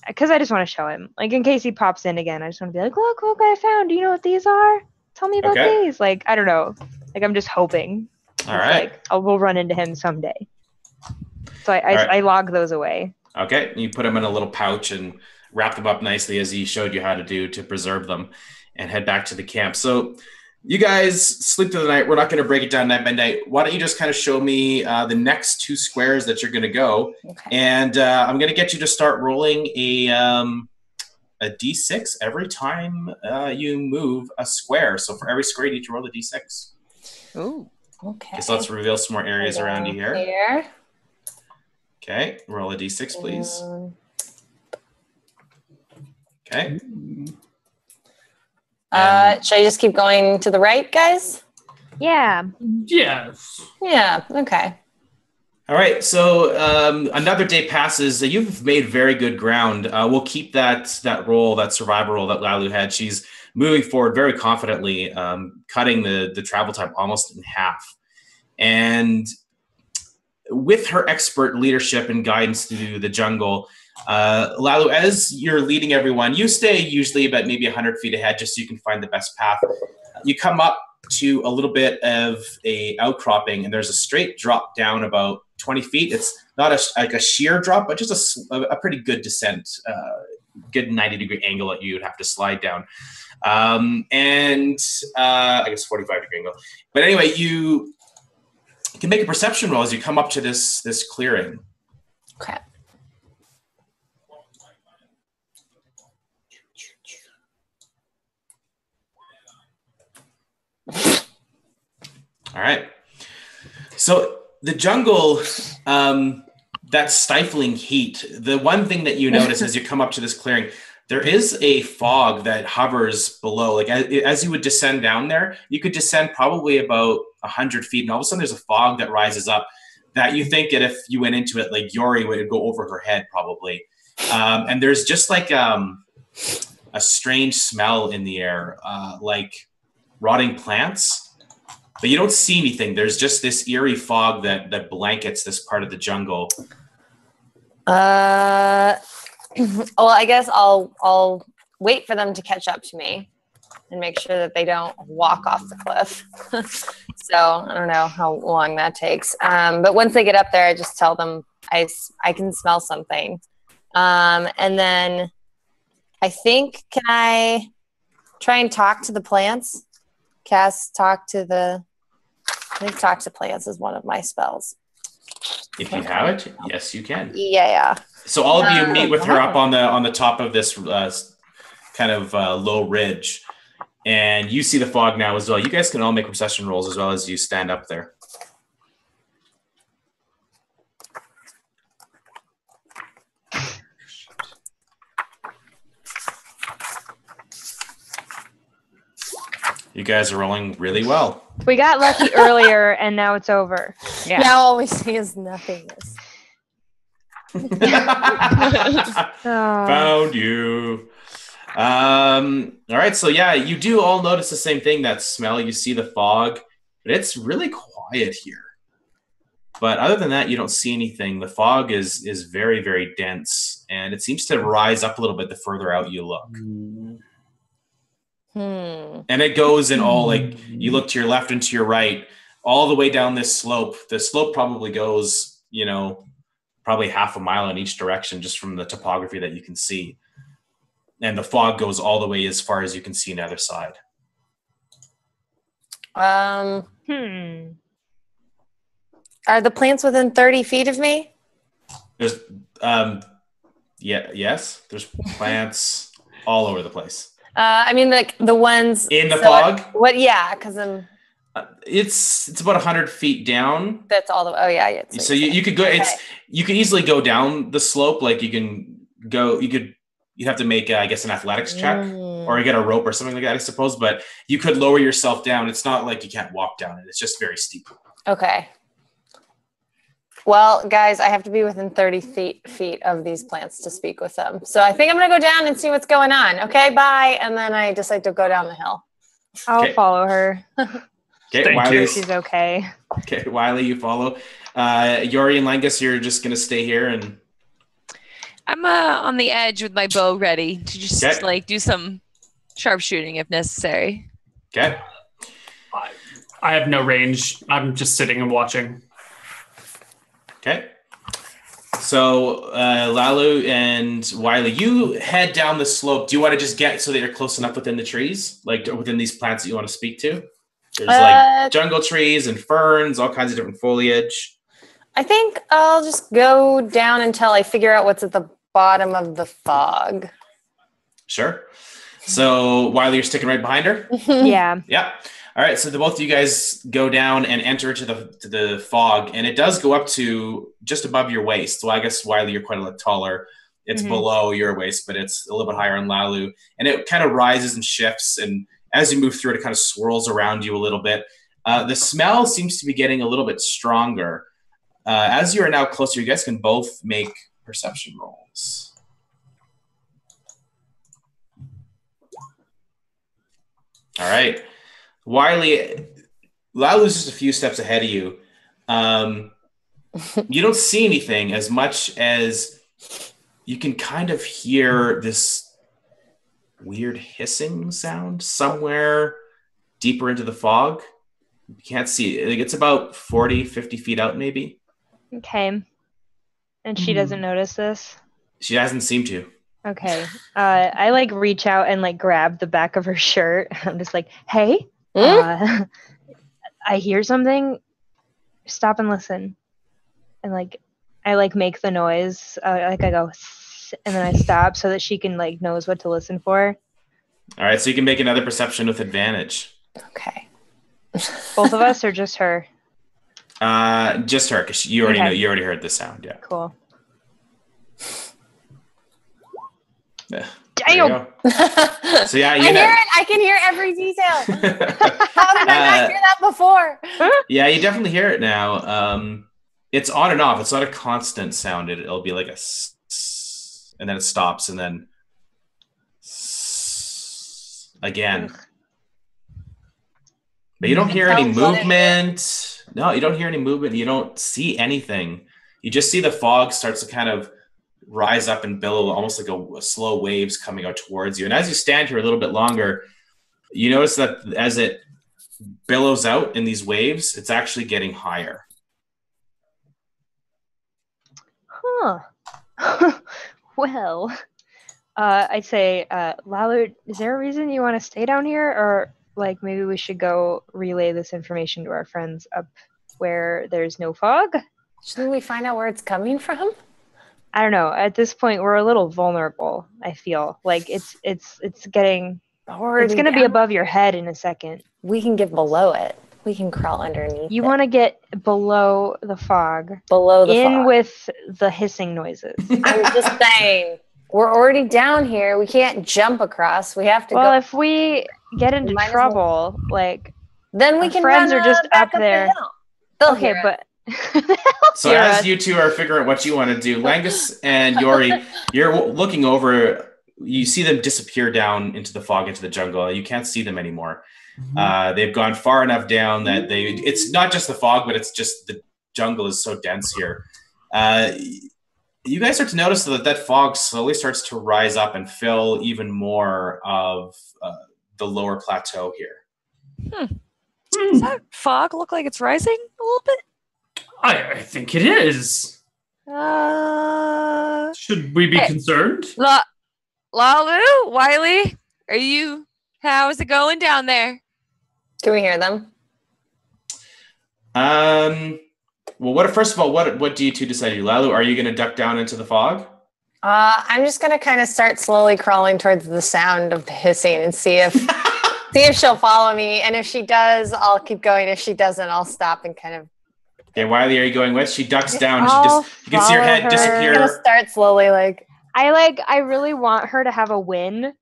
[SPEAKER 2] because I just want to show him. In case he pops in again, I just want to be look what I found. Do you know what these are? Tell me about these. I don't know. I'm just hoping.
[SPEAKER 1] All right.
[SPEAKER 2] We'll run into him someday. So I log those away.
[SPEAKER 1] Okay. You put them in a little pouch and wrap them up nicely as he showed you how to do to preserve them and head back to the camp. So you guys sleep through the night. We're not going to break it down night by night. Why don't you just kind of show me the next 2 squares that you're going to go. Okay. And I'm going to get you to start rolling a D6 every time you move a square. So for every square, you need to roll a D6.
[SPEAKER 3] Ooh, okay.
[SPEAKER 1] So let's reveal some more areas around you here. Okay, roll a D6, please. Okay.
[SPEAKER 3] Should I just keep going to the right, guys?
[SPEAKER 2] Yeah.
[SPEAKER 5] Yes.
[SPEAKER 3] Yeah, okay.
[SPEAKER 1] All right, so another day passes. You've made very good ground. We'll keep that survival roll that Lalu had. She's moving forward very confidently, cutting the travel time almost in half. And with her expert leadership and guidance through the jungle, Lalu, as you're leading everyone, you stay usually about maybe 100 feet ahead just so you can find the best path. You come up to a little bit of a outcropping, and there's a straight drop down about 20 feet. It's not a sheer drop, but just a pretty good descent good 90-degree angle that you'd have to slide down. And I guess 45-degree angle. But anyway, you can make a perception roll as you come up to this clearing.
[SPEAKER 3] Okay.
[SPEAKER 1] All right. So the jungle, that stifling heat, the one thing that you notice as you come up to this clearing, there is a fog that hovers below. Like as you would descend down there, you could descend probably about 100 feet, and all of a sudden there's a fog that rises up that you think that if you went into it, like Yori would go over her head probably. And there's just like a strange smell in the air, like rotting plants. But you don't see anything. There's just this eerie fog that blankets this part of the jungle.
[SPEAKER 3] Well, I guess I'll wait for them to catch up to me and make sure that they don't walk off the cliff. So I don't know how long that takes. But once they get up there, I just tell them I can smell something. And then I think, can I try and talk to the plants? I think talk to plants is one of my spells.
[SPEAKER 1] If you have it, yes, you can.
[SPEAKER 3] Yeah.
[SPEAKER 1] So all of you meet with her up on the top of this kind of low ridge, and you see the fog now as well. You guys can all make perception rolls as well as you stand up there. You guys are rolling really well.
[SPEAKER 2] We got lucky earlier, and now it's over.
[SPEAKER 4] Yeah.
[SPEAKER 3] Now all we see is nothingness.
[SPEAKER 1] Found you. All right, so yeah, you do all notice the same thing, that smell. You see the fog, but it's really quiet here. But other than that, you don't see anything. The fog is very, very dense, and it seems to rise up a little bit the further out you look. And it goes in all, like, you look to your left and to your right, all the way down this slope. The slope probably goes, probably half a mile in each direction just from the topography that you can see. And the fog goes all the way as far as you can see on the other side.
[SPEAKER 3] Are the plants within 30 feet of me?
[SPEAKER 1] There's, yes, there's plants all over the place.
[SPEAKER 3] I mean, like the ones
[SPEAKER 1] in the fog.
[SPEAKER 3] What? Yeah, because I'm.
[SPEAKER 1] It's about 100 feet down.
[SPEAKER 3] That's all the. Oh yeah.
[SPEAKER 1] So you could go. Okay. You could easily go down the slope. Like you can go. You'd have to make, I guess, an athletics check, or you get a rope or something like that, I suppose. But you could lower yourself down. It's not like you can't walk down it. It's just very steep.
[SPEAKER 3] Okay. Well, guys, I have to be within 30 feet of these plants to speak with them. So I think I'm going to go down and see what's going on. Okay, bye. And then I decide to go down the hill.
[SPEAKER 2] I'll follow her.
[SPEAKER 1] Okay,
[SPEAKER 2] Wiley, she's okay.
[SPEAKER 1] Okay, Wiley, you follow. Yori and Langus, you're just going to stay here and...
[SPEAKER 4] I'm on the edge with my bow ready to just do some sharpshooting if necessary.
[SPEAKER 1] Okay.
[SPEAKER 5] I have no range. I'm just sitting and watching.
[SPEAKER 1] Okay. So, Lalu and Wiley, you head down the slope. Do you want to just get so that you're close enough within the trees? Like within these plants that you want to speak to? There's like jungle trees and ferns, all kinds of different foliage.
[SPEAKER 3] I think I'll just go down until I figure out what's at the bottom of the fog.
[SPEAKER 1] Sure. So, Wiley, you're sticking right behind her?
[SPEAKER 2] Yeah.
[SPEAKER 1] Yeah. All right, so the both of you guys go down and enter to the fog, and it does go up to just above your waist. So I guess, Wiley, you're quite a lot taller. It's below your waist, but it's a little bit higher on Lalu. And it kind of rises and shifts, and as you move through it, it kind of swirls around you a little bit. The smell seems to be getting a little bit stronger. As you are now closer, you guys can both make perception rolls. All right. Wiley, Lalu's just a few steps ahead of you. You don't see anything as much as you can kind of hear this weird hissing sound somewhere deeper into the fog. You can't see it. It's about 40, 50 feet out maybe.
[SPEAKER 2] Okay. And she doesn't notice this?
[SPEAKER 1] She doesn't seem to.
[SPEAKER 2] Okay. I like reach out and like grab the back of her shirt. I'm just like, hey, I hear something. Stop and listen. And like, I like make the noise. Like I go, and then I stop so that she can like knows what to listen for.
[SPEAKER 1] All right, so you can make another perception with advantage.
[SPEAKER 3] Okay.
[SPEAKER 2] Both of us or just her?
[SPEAKER 1] Just her, because you already
[SPEAKER 2] Okay.
[SPEAKER 1] know. You already heard the sound. Yeah.
[SPEAKER 2] Cool.
[SPEAKER 1] There
[SPEAKER 2] Damn.
[SPEAKER 1] you go. So yeah,
[SPEAKER 3] I hear it. I can hear every detail. How did I not hear that before?
[SPEAKER 1] Yeah, you definitely hear it now. It's on and off. It's not a constant sound. It'll be like a and then it stops, and then again. But you don't hear any movement. No, you don't hear any movement. You don't see anything. You just see the fog starts to kind of rise up and billow, almost like a slow waves coming out towards you. And as you stand here a little bit longer, you notice that as it billows out in these waves, it's actually getting higher.
[SPEAKER 2] Huh. Well, I'd say, Lalo, is there a reason you want to stay down here? Or like maybe we should go relay this information to our friends up where there's no fog?
[SPEAKER 3] Shouldn't we find out where it's coming from?
[SPEAKER 2] I don't know. At this point, we're a little vulnerable. I feel like it's getting. It's going to be above your head in a second.
[SPEAKER 3] We can get below it. We can crawl underneath.
[SPEAKER 2] You want to get below the fog.
[SPEAKER 3] Below the
[SPEAKER 2] in
[SPEAKER 3] fog.
[SPEAKER 2] with the hissing noises.
[SPEAKER 3] I'm just saying. We're already down here. We can't jump across. We have to
[SPEAKER 2] Well,
[SPEAKER 3] go.
[SPEAKER 2] if we get into trouble, like
[SPEAKER 3] then we
[SPEAKER 2] our
[SPEAKER 3] can
[SPEAKER 2] friends
[SPEAKER 3] run,
[SPEAKER 2] are just
[SPEAKER 3] back
[SPEAKER 2] up there.
[SPEAKER 3] the hill. They'll
[SPEAKER 2] Okay,
[SPEAKER 3] hear it.
[SPEAKER 2] but
[SPEAKER 1] So as you two are figuring out what you want to do, Langus and Yori, you're looking over. You see them disappear down into the fog, into the jungle. You can't see them anymore. They've gone far enough down that it's not just the fog, but it's just the jungle is so dense here. You guys start to notice that fog slowly starts to rise up and fill even more of the lower plateau here.
[SPEAKER 4] Does that fog look like it's rising a little bit?
[SPEAKER 5] I think it is. Should we be concerned?
[SPEAKER 4] Lalu, Wiley, how's it going down there?
[SPEAKER 3] Can we hear them?
[SPEAKER 1] Well, first of all, what do you two decide to do? Lalu, are you going to duck down into the fog?
[SPEAKER 3] I'm just gonna kind of start slowly crawling towards the sound of the hissing and see if she'll follow me. And if she does, I'll keep going. If she doesn't, I'll stop and kind of.
[SPEAKER 1] Okay, Wiley, are you going with? She ducks down. You can see her
[SPEAKER 2] follow
[SPEAKER 1] head
[SPEAKER 2] her.
[SPEAKER 1] disappear.
[SPEAKER 3] I'm gonna start slowly, like.
[SPEAKER 2] I really want her to have a win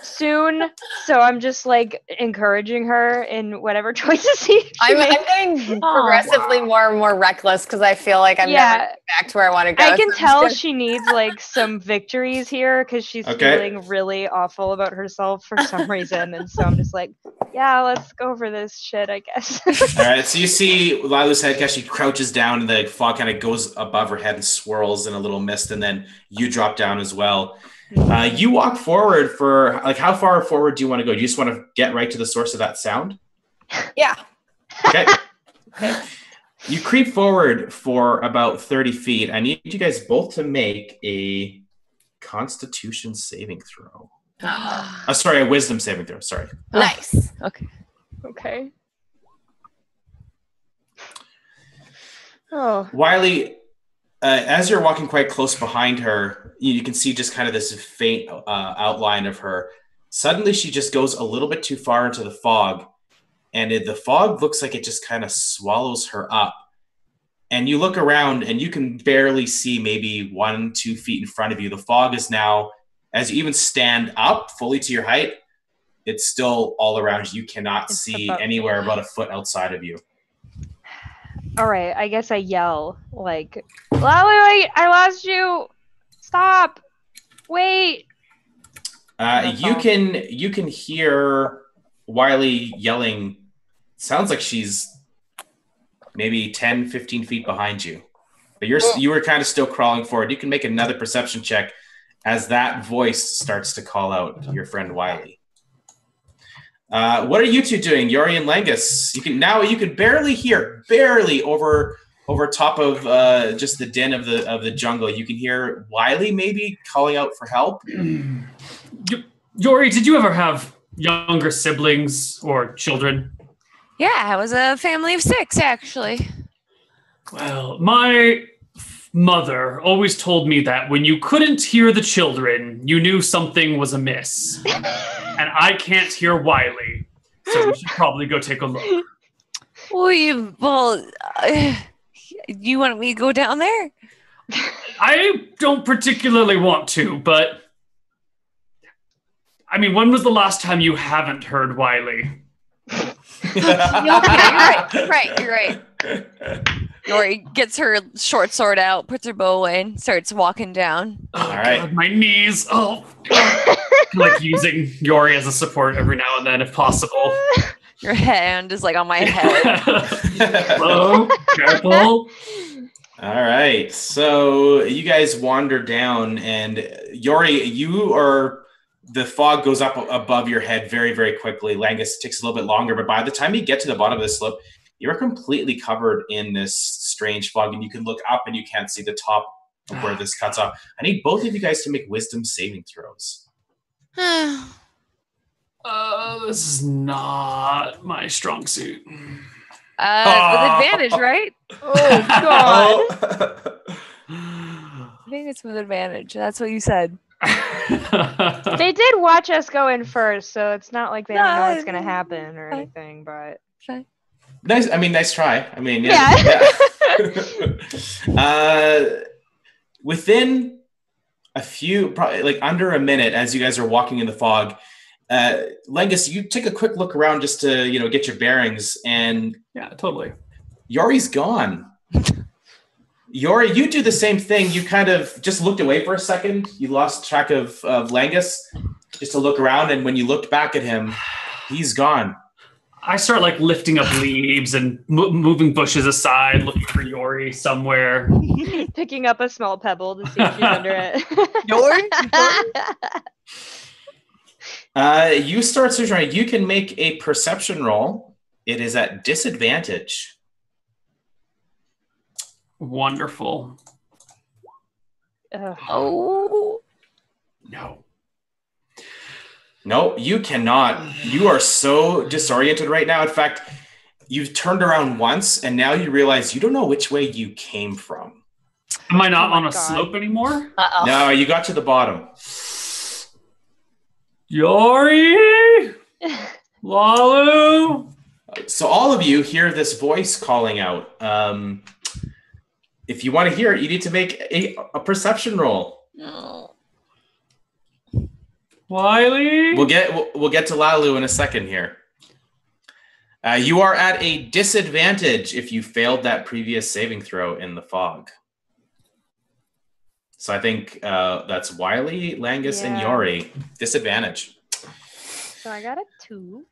[SPEAKER 2] soon, so I'm just like encouraging her in whatever choices she
[SPEAKER 3] I'm
[SPEAKER 2] makes.
[SPEAKER 3] getting progressively more and more reckless because I feel like I'm never getting back to where I want to go.
[SPEAKER 2] I can tell she needs like some victories here because she's
[SPEAKER 1] Okay.
[SPEAKER 2] feeling really awful about herself for some reason, and so I'm just like, yeah, let's go for this shit, I guess.
[SPEAKER 1] All right, so you see Lila's head as she crouches down, and the fog kind of goes above her head and swirls in a little mist, and then you drop down as well. You walk forward for, like, how far forward do you want to go? Do you just want to get right to the source of that sound?
[SPEAKER 3] Yeah.
[SPEAKER 1] Okay. You creep forward for about 30 feet. I need you guys both to make a Constitution saving throw. Sorry, a Wisdom saving throw. Sorry.
[SPEAKER 3] Nice.
[SPEAKER 2] Okay. Oh.
[SPEAKER 1] Wiley, as you're walking quite close behind her, you can see just kind of this faint outline of her. Suddenly, she just goes a little bit too far into the fog, and the fog looks like it just kind of swallows her up. And you look around, and you can barely see maybe 1-2 feet in front of you. The fog is now, as you even stand up fully to your height, it's still all around you. You cannot see anywhere about a foot outside of you.
[SPEAKER 2] All right, I guess I yell like, "Lally, I lost you! Stop! Wait!"
[SPEAKER 1] You can hear Wiley yelling. Sounds like she's maybe 10, 15 feet behind you, but you were kind of still crawling forward. You can make another perception check as that voice starts to call out your friend Wiley. What are you two doing, Yori and Langus? You can barely hear, over over top of just the din of the jungle, you can hear Wiley maybe calling out for help.
[SPEAKER 5] Yori, did you ever have younger siblings or children?
[SPEAKER 4] Yeah, it was a family of 6, actually.
[SPEAKER 5] Well, my mother always told me that when you couldn't hear the children, you knew something was amiss. And I can't hear Wiley, so we should probably go take a look.
[SPEAKER 4] You want me to go down there?
[SPEAKER 5] I don't particularly want to, but I mean, when was the last time you haven't heard Wiley?
[SPEAKER 4] You're right. Yori gets her short sword out, puts her bow away, and starts walking down.
[SPEAKER 5] Oh, all right. God, my knees. Oh, like using Yori as a support every now and then, if possible.
[SPEAKER 4] Your hand is like on my head.
[SPEAKER 5] Hello, careful.
[SPEAKER 1] All right, so you guys wander down, and Yori, the fog goes up above your head very, very quickly. Langus takes a little bit longer, but by the time you get to the bottom of the slope, you're completely covered in this strange fog, and you can look up and you can't see the top of where this cuts off. I need both of you guys to make wisdom saving throws.
[SPEAKER 5] This is not my strong suit.
[SPEAKER 4] With advantage, right?
[SPEAKER 2] Oh, God.
[SPEAKER 4] I think it's with advantage. That's what you said.
[SPEAKER 2] They did watch us go in first, so it's not like they don't know what's going to happen or anything, but...
[SPEAKER 4] Fine.
[SPEAKER 1] Nice try. I mean, yeah. Within a few, probably like under a minute, as you guys are walking in the fog, Langus, you take a quick look around just to, get your bearings, and
[SPEAKER 5] yeah, totally.
[SPEAKER 1] Yori's gone. Yori, you do the same thing. You kind of just looked away for a second. You lost track of Langus just to look around, and when you looked back at him, he's gone.
[SPEAKER 5] I start like lifting up leaves and moving bushes aside, looking for Yori somewhere.
[SPEAKER 2] Picking up a small pebble to see if she's under it.
[SPEAKER 1] Yori? You start searching around. You can make a perception roll. It is at disadvantage.
[SPEAKER 5] Wonderful.
[SPEAKER 4] Oh.
[SPEAKER 1] No, you cannot. You are so disoriented right now. In fact, you've turned around once, and now you realize you don't know which way you came from.
[SPEAKER 5] Am I not on a slope anymore?
[SPEAKER 3] Uh-oh.
[SPEAKER 1] No, you got to the bottom.
[SPEAKER 5] Yori! Lalu!
[SPEAKER 1] So all of you hear this voice calling out. If you want to hear it, you need to make a perception roll.
[SPEAKER 4] No.
[SPEAKER 5] Wiley?
[SPEAKER 1] We'll get to Lalu in a second here. You are at a disadvantage if you failed that previous saving throw in the fog. So I think that's Wiley, Langus, and Yori. Disadvantage.
[SPEAKER 2] So I got a 2.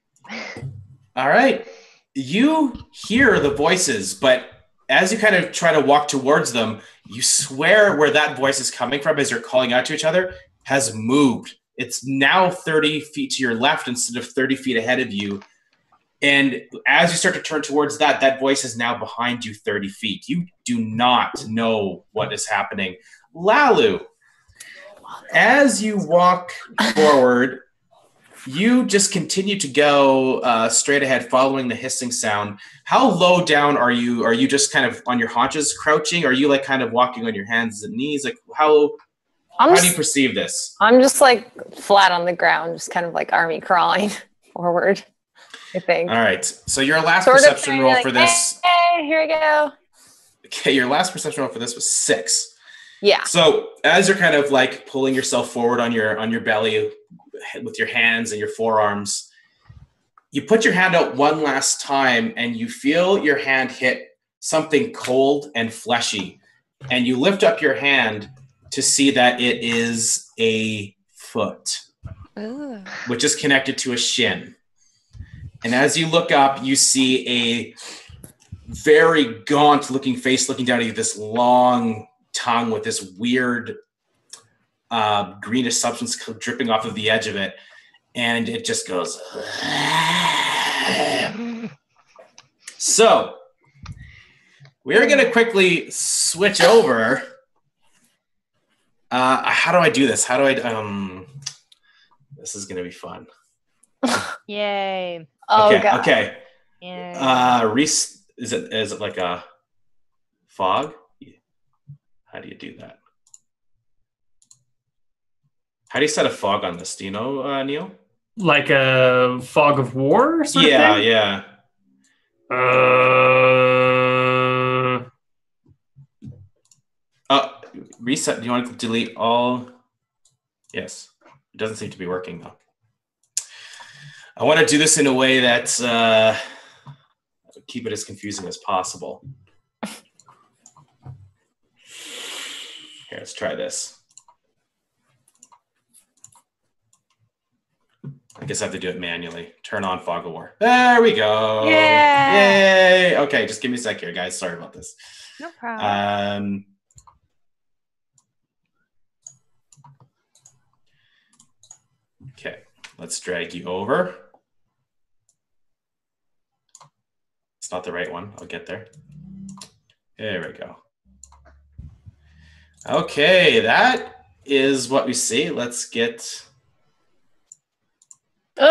[SPEAKER 1] All right. You hear the voices, but as you kind of try to walk towards them, you swear where that voice is coming from as you're calling out to each other has moved. It's now 30 feet to your left instead of 30 feet ahead of you. And as you start to turn towards that voice is now behind you 30 feet. You do not know what is happening. Lalu, as you walk forward, you just continue to go straight ahead, following the hissing sound. How low down are you? Are you just kind of on your haunches crouching? Are you like kind of walking on your hands and knees? Like how do you perceive this? I'm
[SPEAKER 3] just like flat on the ground, just kind of like army crawling forward, I think.
[SPEAKER 1] All right. So your last perception roll for this.
[SPEAKER 3] Hey, here we go.
[SPEAKER 1] Okay, your last perception roll for this was 6.
[SPEAKER 3] Yeah.
[SPEAKER 1] So as you're kind of like pulling yourself forward on your belly with your hands and your forearms, you put your hand out one last time and you feel your hand hit something cold and fleshy. And you lift up your hand to see that it is a foot, which is connected to a shin. And as you look up, you see a very gaunt looking face looking down at you, this long tongue with this weird greenish substance dripping off of the edge of it. And it just goes. So We're going to quickly switch over. How do I do this? How do I... This is going to be fun.
[SPEAKER 2] Yay.
[SPEAKER 3] Oh,
[SPEAKER 1] okay,
[SPEAKER 3] God.
[SPEAKER 1] okay.
[SPEAKER 2] Yay.
[SPEAKER 1] Reese, is it like a fog? How do you do that? How do you set a fog on this? Do you know, Neil?
[SPEAKER 5] Like a fog of war sort of thing?
[SPEAKER 1] Yeah. Reset. Do you want to delete all? Yes. It doesn't seem to be working though. I want to do this in a way that keep it as confusing as possible. Here, let's try this. I guess I have to do it manually. Turn on Fog of War. There we go.
[SPEAKER 2] Yeah.
[SPEAKER 1] Yay. Okay, just give me a sec here, guys. Sorry about this.
[SPEAKER 2] No problem.
[SPEAKER 1] Okay, let's drag you over. It's not the right one. I'll get there. There we go. Okay, that is what we see. Let's get...
[SPEAKER 3] Do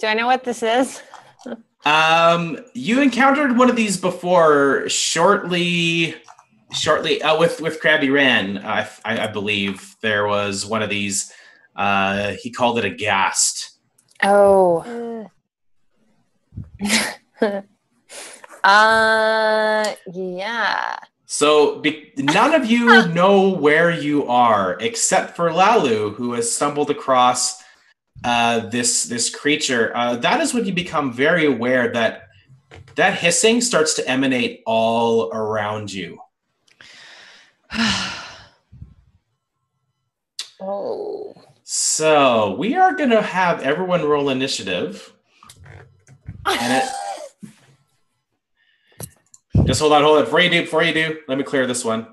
[SPEAKER 3] I know what this is?
[SPEAKER 1] You encountered one of these before shortly with Krabby Ran. I believe there was one of these. He called it a ghast.
[SPEAKER 3] Oh. Yeah.
[SPEAKER 1] So none of you know where you are except for Lalu, who has stumbled across this creature. That is when you become very aware that hissing starts to emanate all around you.
[SPEAKER 3] Oh.
[SPEAKER 1] So we are going to have everyone roll initiative. And just hold on. Before you do, let me clear this one.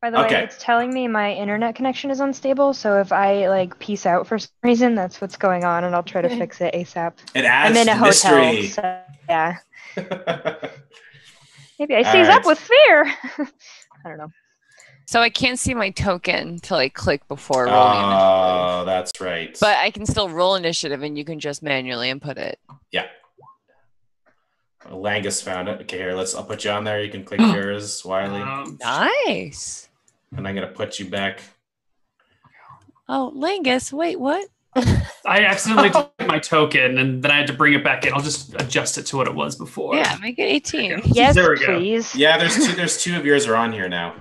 [SPEAKER 2] By the way, it's telling me my internet connection is unstable, so if I peace out for some reason, that's what's going on, and I'll try to fix it ASAP.
[SPEAKER 1] It adds
[SPEAKER 2] I'm in a
[SPEAKER 1] to
[SPEAKER 2] hotel,
[SPEAKER 1] mystery.
[SPEAKER 2] so yeah. Maybe I seize up with fear. I don't know.
[SPEAKER 4] So I can't see my token until I click before rolling initiative.
[SPEAKER 1] Oh, that's right.
[SPEAKER 4] But I can still roll initiative, and you can just manually input it.
[SPEAKER 1] Yeah. Langus found it. Okay, here, I'll put you on there. You can click yours, Wiley.
[SPEAKER 4] Nice.
[SPEAKER 1] And I'm going to put you back.
[SPEAKER 4] Oh, Langus, wait, what?
[SPEAKER 5] I accidentally took my token, and then I had to bring it back in. I'll just adjust it to what it was before.
[SPEAKER 4] Yeah, make it 18.
[SPEAKER 2] Yes,
[SPEAKER 5] There we go.
[SPEAKER 2] please.
[SPEAKER 1] Yeah, there's two of yours are on here now.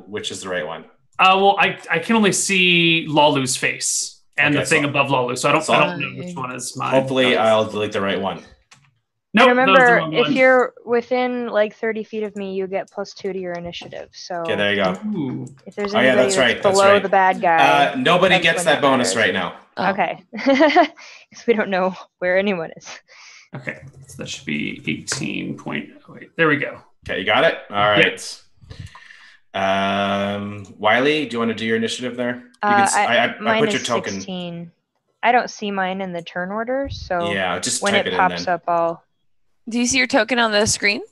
[SPEAKER 1] Which is the right one?
[SPEAKER 5] Well, I can only see Lalu's face and
[SPEAKER 1] Okay,
[SPEAKER 5] the thing
[SPEAKER 1] so-
[SPEAKER 5] above Lalu, so I don't
[SPEAKER 1] so-
[SPEAKER 5] know which one is mine.
[SPEAKER 1] Hopefully, I'll delete the right one.
[SPEAKER 5] Nope,
[SPEAKER 2] And
[SPEAKER 5] that was the
[SPEAKER 2] remember,
[SPEAKER 5] wrong
[SPEAKER 2] if
[SPEAKER 5] one.
[SPEAKER 2] you're within 30 feet of me, you get +2 to your initiative. So
[SPEAKER 1] Okay, there you go.
[SPEAKER 5] Ooh.
[SPEAKER 2] if there's
[SPEAKER 1] Oh, yeah,
[SPEAKER 2] anybody
[SPEAKER 1] that's right,
[SPEAKER 2] that's
[SPEAKER 1] that's
[SPEAKER 2] below
[SPEAKER 1] right.
[SPEAKER 2] the bad guy,
[SPEAKER 1] Nobody
[SPEAKER 2] that's
[SPEAKER 1] gets
[SPEAKER 2] when
[SPEAKER 1] that bonus
[SPEAKER 2] matters.
[SPEAKER 1] right now.
[SPEAKER 4] Oh.
[SPEAKER 2] Okay. Because we don't know where anyone is.
[SPEAKER 5] Okay, so that should be 18.08. There we go.
[SPEAKER 1] Okay, you got it? All right. Wiley, do you want to do your initiative there? I
[SPEAKER 2] Mine
[SPEAKER 1] put
[SPEAKER 2] is
[SPEAKER 1] your token.
[SPEAKER 2] 16. I don't see mine in the turn order, so
[SPEAKER 1] Yeah, just
[SPEAKER 2] when
[SPEAKER 1] type
[SPEAKER 2] it
[SPEAKER 1] it
[SPEAKER 2] pops
[SPEAKER 1] in then.
[SPEAKER 2] up, I'll...
[SPEAKER 4] Do you see your token on the screen?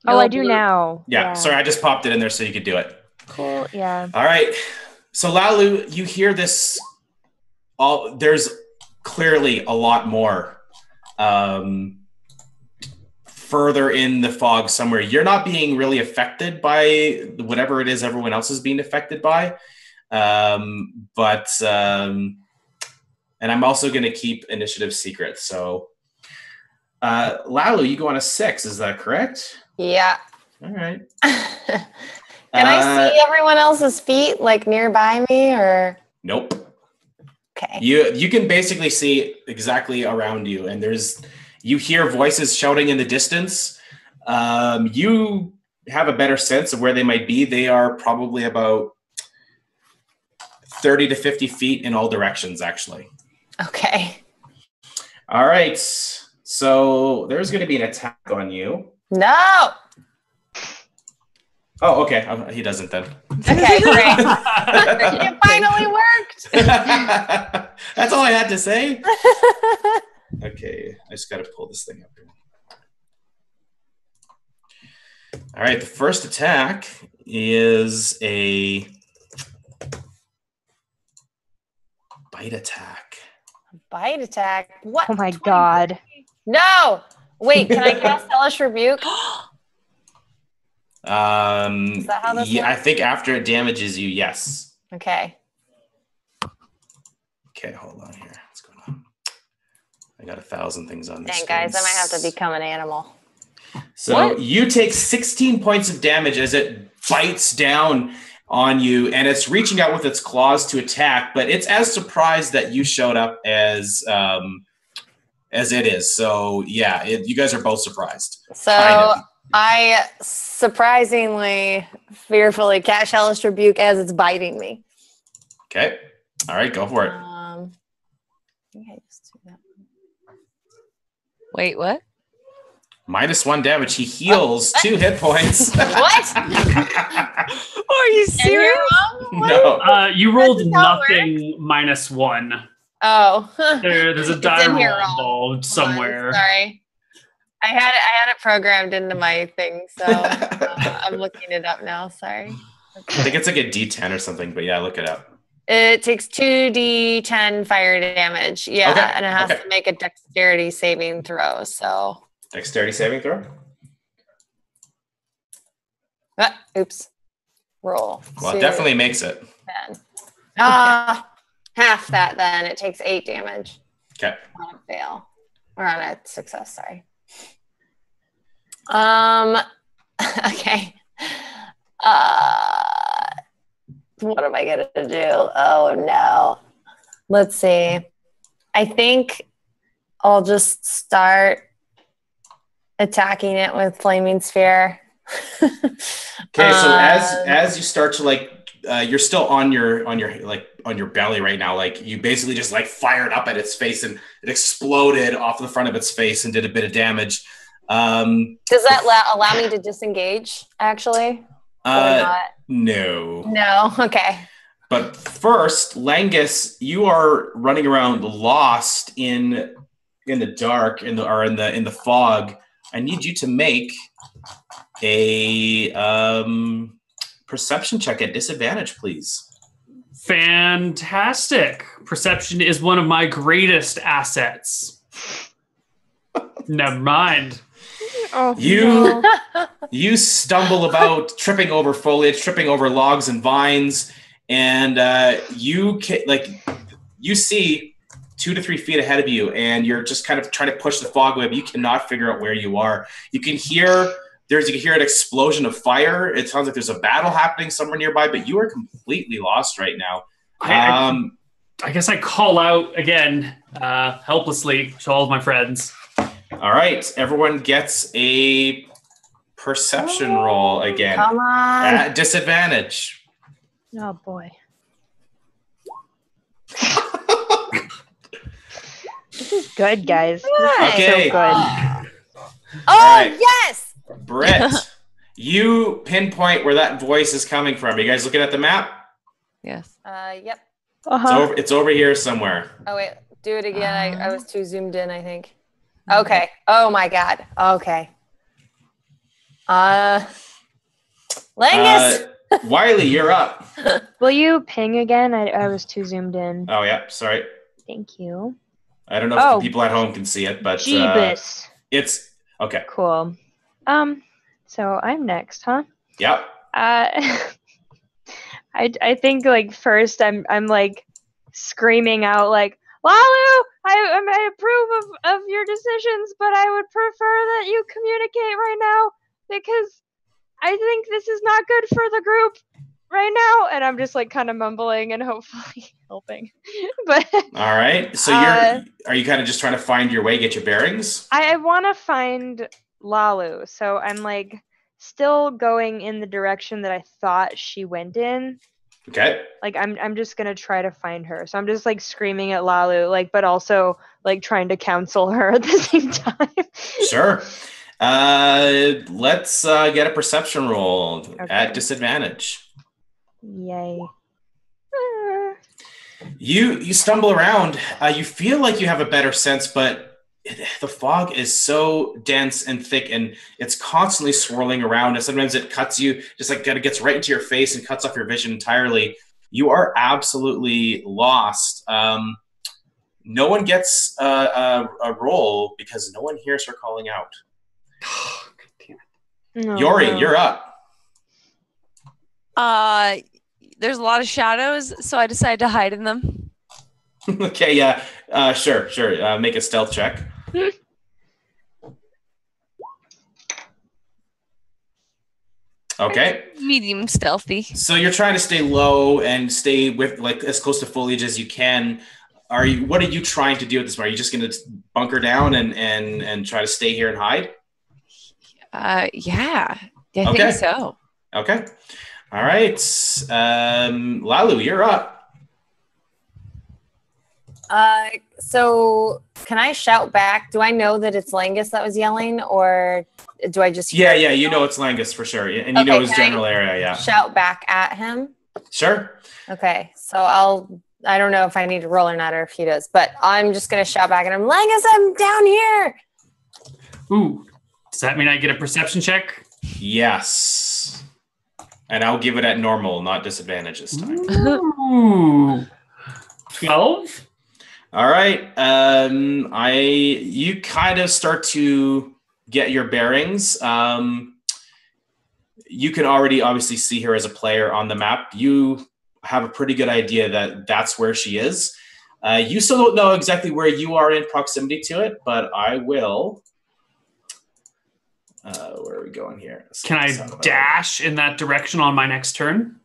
[SPEAKER 2] Oh, I do
[SPEAKER 4] blue?
[SPEAKER 2] now.
[SPEAKER 1] Yeah, sorry, I just popped it in there so you could do it.
[SPEAKER 2] Cool, yeah.
[SPEAKER 1] All right. So Lalu, you hear this. There's clearly a lot more further in the fog somewhere. You're not being really affected by whatever it is everyone else is being affected by. And I'm also going to keep initiative secret. So Lalu, you go on a 6. Is that correct?
[SPEAKER 3] Yeah.
[SPEAKER 1] All right.
[SPEAKER 3] Can I see everyone else's feet nearby me or?
[SPEAKER 1] Nope.
[SPEAKER 3] Okay.
[SPEAKER 1] You can basically see exactly around you, and you hear voices shouting in the distance. You have a better sense of where they might be. They are probably about 30 to 50 feet in all directions, actually.
[SPEAKER 3] Okay.
[SPEAKER 1] All right. So there's going to be an attack on you.
[SPEAKER 3] No.
[SPEAKER 1] Oh, okay. He doesn't then.
[SPEAKER 3] Okay, great. It finally worked.
[SPEAKER 1] That's all I had to say. Okay, I just got to pull this thing up here. All right, the first attack is a bite attack.
[SPEAKER 3] Bite attack. What?
[SPEAKER 2] Oh my
[SPEAKER 3] 20?
[SPEAKER 2] god.
[SPEAKER 3] No. Wait, can I cast Hellish Rebuke? Is that how this
[SPEAKER 1] Yeah, I
[SPEAKER 3] works?
[SPEAKER 1] think after it damages you, yes.
[SPEAKER 3] Okay.
[SPEAKER 1] Okay, hold on here. What's going on? I got 1,000 things on this.
[SPEAKER 3] Dang, guys, I might have to become an animal.
[SPEAKER 1] So you take 16 points of damage as it bites down on you, and it's reaching out with its claws to attack, but it's as surprised that you showed up as it is. So yeah, you guys are both surprised.
[SPEAKER 3] So
[SPEAKER 1] kind of.
[SPEAKER 3] I surprisingly, fearfully cast Hellish Rebuke as it's biting me.
[SPEAKER 1] Okay. All right, go for it.
[SPEAKER 3] I think I just do that.
[SPEAKER 4] Wait, what?
[SPEAKER 1] -1 damage. He heals 2 hit points.
[SPEAKER 3] What?
[SPEAKER 4] Are you serious?
[SPEAKER 1] No.
[SPEAKER 5] You rolled
[SPEAKER 3] That's how it
[SPEAKER 5] nothing -1.
[SPEAKER 3] Oh.
[SPEAKER 5] There's a
[SPEAKER 3] It's
[SPEAKER 5] die
[SPEAKER 3] in here
[SPEAKER 5] roll
[SPEAKER 3] wrong.
[SPEAKER 5] involved
[SPEAKER 3] Hold on,
[SPEAKER 5] somewhere.
[SPEAKER 3] sorry. I had it programmed into my thing, so I'm looking it up now. Sorry.
[SPEAKER 1] I think it's like a D10 or something, but yeah, look it up.
[SPEAKER 3] It takes 2d10 fire damage. Yeah,
[SPEAKER 1] Okay,
[SPEAKER 3] and it has
[SPEAKER 1] okay.
[SPEAKER 3] to make a dexterity saving throw. So,
[SPEAKER 1] Dexterity saving throw.
[SPEAKER 3] oops. Roll.
[SPEAKER 1] Well, it definitely makes it.
[SPEAKER 3] 10. Half that then. It takes 8 damage
[SPEAKER 1] Okay.
[SPEAKER 3] on a fail. Or on a success, sorry. Okay. What am I gonna do? Oh no. Let's see. I think I'll just start attacking it with Flaming Sphere.
[SPEAKER 1] Okay, so as you start to you're still on your belly right now. Like you basically just like fired up at its face and it exploded off the front of its face and did a bit of damage.
[SPEAKER 3] Does that allow me to disengage? Actually, or not?
[SPEAKER 1] No.
[SPEAKER 3] No. Okay.
[SPEAKER 1] But first, Langus, you are running around lost in the dark in the fog. I need you to make a perception check at disadvantage, please.
[SPEAKER 5] Fantastic. Perception is one of my greatest assets. Never mind.
[SPEAKER 2] Oh,
[SPEAKER 1] You stumble about, tripping over foliage, tripping over logs and vines, and you see 2 to 3 feet ahead of you, and you're just kind of trying to push the fog away, but you cannot figure out where you are. You can hear an explosion of fire. It sounds like there's a battle happening somewhere nearby, but you are completely lost right now.
[SPEAKER 5] I guess I call out again, helplessly to all of my friends.
[SPEAKER 1] All right, everyone gets a perception roll again.
[SPEAKER 3] Come on.
[SPEAKER 1] At disadvantage.
[SPEAKER 2] oh boy. This is good, guys. This is
[SPEAKER 1] Okay.
[SPEAKER 2] so good.
[SPEAKER 3] Oh,
[SPEAKER 1] right.
[SPEAKER 3] yes.
[SPEAKER 1] Britt, you pinpoint where that voice is coming from. Are you guys looking at the map?
[SPEAKER 4] Yes.
[SPEAKER 3] Yep.
[SPEAKER 2] Uh-huh.
[SPEAKER 1] It's over here somewhere.
[SPEAKER 3] Oh, wait. Do it again. I was too zoomed in, I think. Okay. Oh, my God. Okay. Langus.
[SPEAKER 1] Wiley, you're up.
[SPEAKER 2] Will you ping again? I was too zoomed in.
[SPEAKER 1] Oh, yeah. Sorry.
[SPEAKER 2] Thank you.
[SPEAKER 1] I don't know if the people at home can see it, but
[SPEAKER 2] Jeebus.
[SPEAKER 1] it's okay.
[SPEAKER 2] Cool. So I'm next, huh?
[SPEAKER 1] Yep.
[SPEAKER 2] I think like first I'm like screaming out like, Lalu, I approve of your decisions, but I would prefer that you communicate right now because I think this is not good for the group right now. And I'm just like kind of mumbling and hopefully helping. But
[SPEAKER 1] all right. So are you kind of just trying to find your way, get your bearings?
[SPEAKER 2] I want to find Lalu, so I'm like still going in the direction that I thought she went in.
[SPEAKER 1] Okay.
[SPEAKER 2] Like I'm just gonna try to find her. So I'm just like screaming at Lalu, like, but also like trying to counsel her at the same time.
[SPEAKER 1] Sure. Let's get a perception roll at disadvantage.
[SPEAKER 2] Yay.
[SPEAKER 1] You stumble around. You feel like you have a better sense, but the fog is so dense and thick, and it's constantly swirling around. And sometimes it cuts you, just like kind of gets right into your face and cuts off your vision entirely. You are absolutely lost. No one gets a roll because no one hears her calling out. Yori, you're up.
[SPEAKER 4] There's a lot of shadows, so I decided to hide in them.
[SPEAKER 1] Okay, yeah. Sure. Make a stealth check. Okay.
[SPEAKER 4] Medium stealthy.
[SPEAKER 1] So you're trying to stay low and stay with like as close to foliage as you can. What are you trying to do at this point? Are you just going to bunker down and try to stay here and hide?
[SPEAKER 4] Yeah. I think so.
[SPEAKER 1] Okay. All right. Lalu, you're up.
[SPEAKER 3] So can I shout back? Do I know that it's Langus that was yelling, or do I just
[SPEAKER 1] Yeah, you know it's Langus for sure. And you know his general area, yeah.
[SPEAKER 3] Shout back at him?
[SPEAKER 1] Sure.
[SPEAKER 3] Okay. So I don't know if I need to roll or not, or if he does, but I'm just gonna shout back at him, Langus, I'm down here.
[SPEAKER 5] Ooh. Does that mean I get a perception check?
[SPEAKER 1] Yes. And I'll give it at normal, not disadvantage this time.
[SPEAKER 5] Ooh. 12?
[SPEAKER 1] All right. You kind of start to get your bearings. You can already obviously see her as a player on the map. You have a pretty good idea that that's where she is. You still don't know exactly where you are in proximity to it, but I will. Where are we going here?
[SPEAKER 5] Can I dash in that direction on my next turn?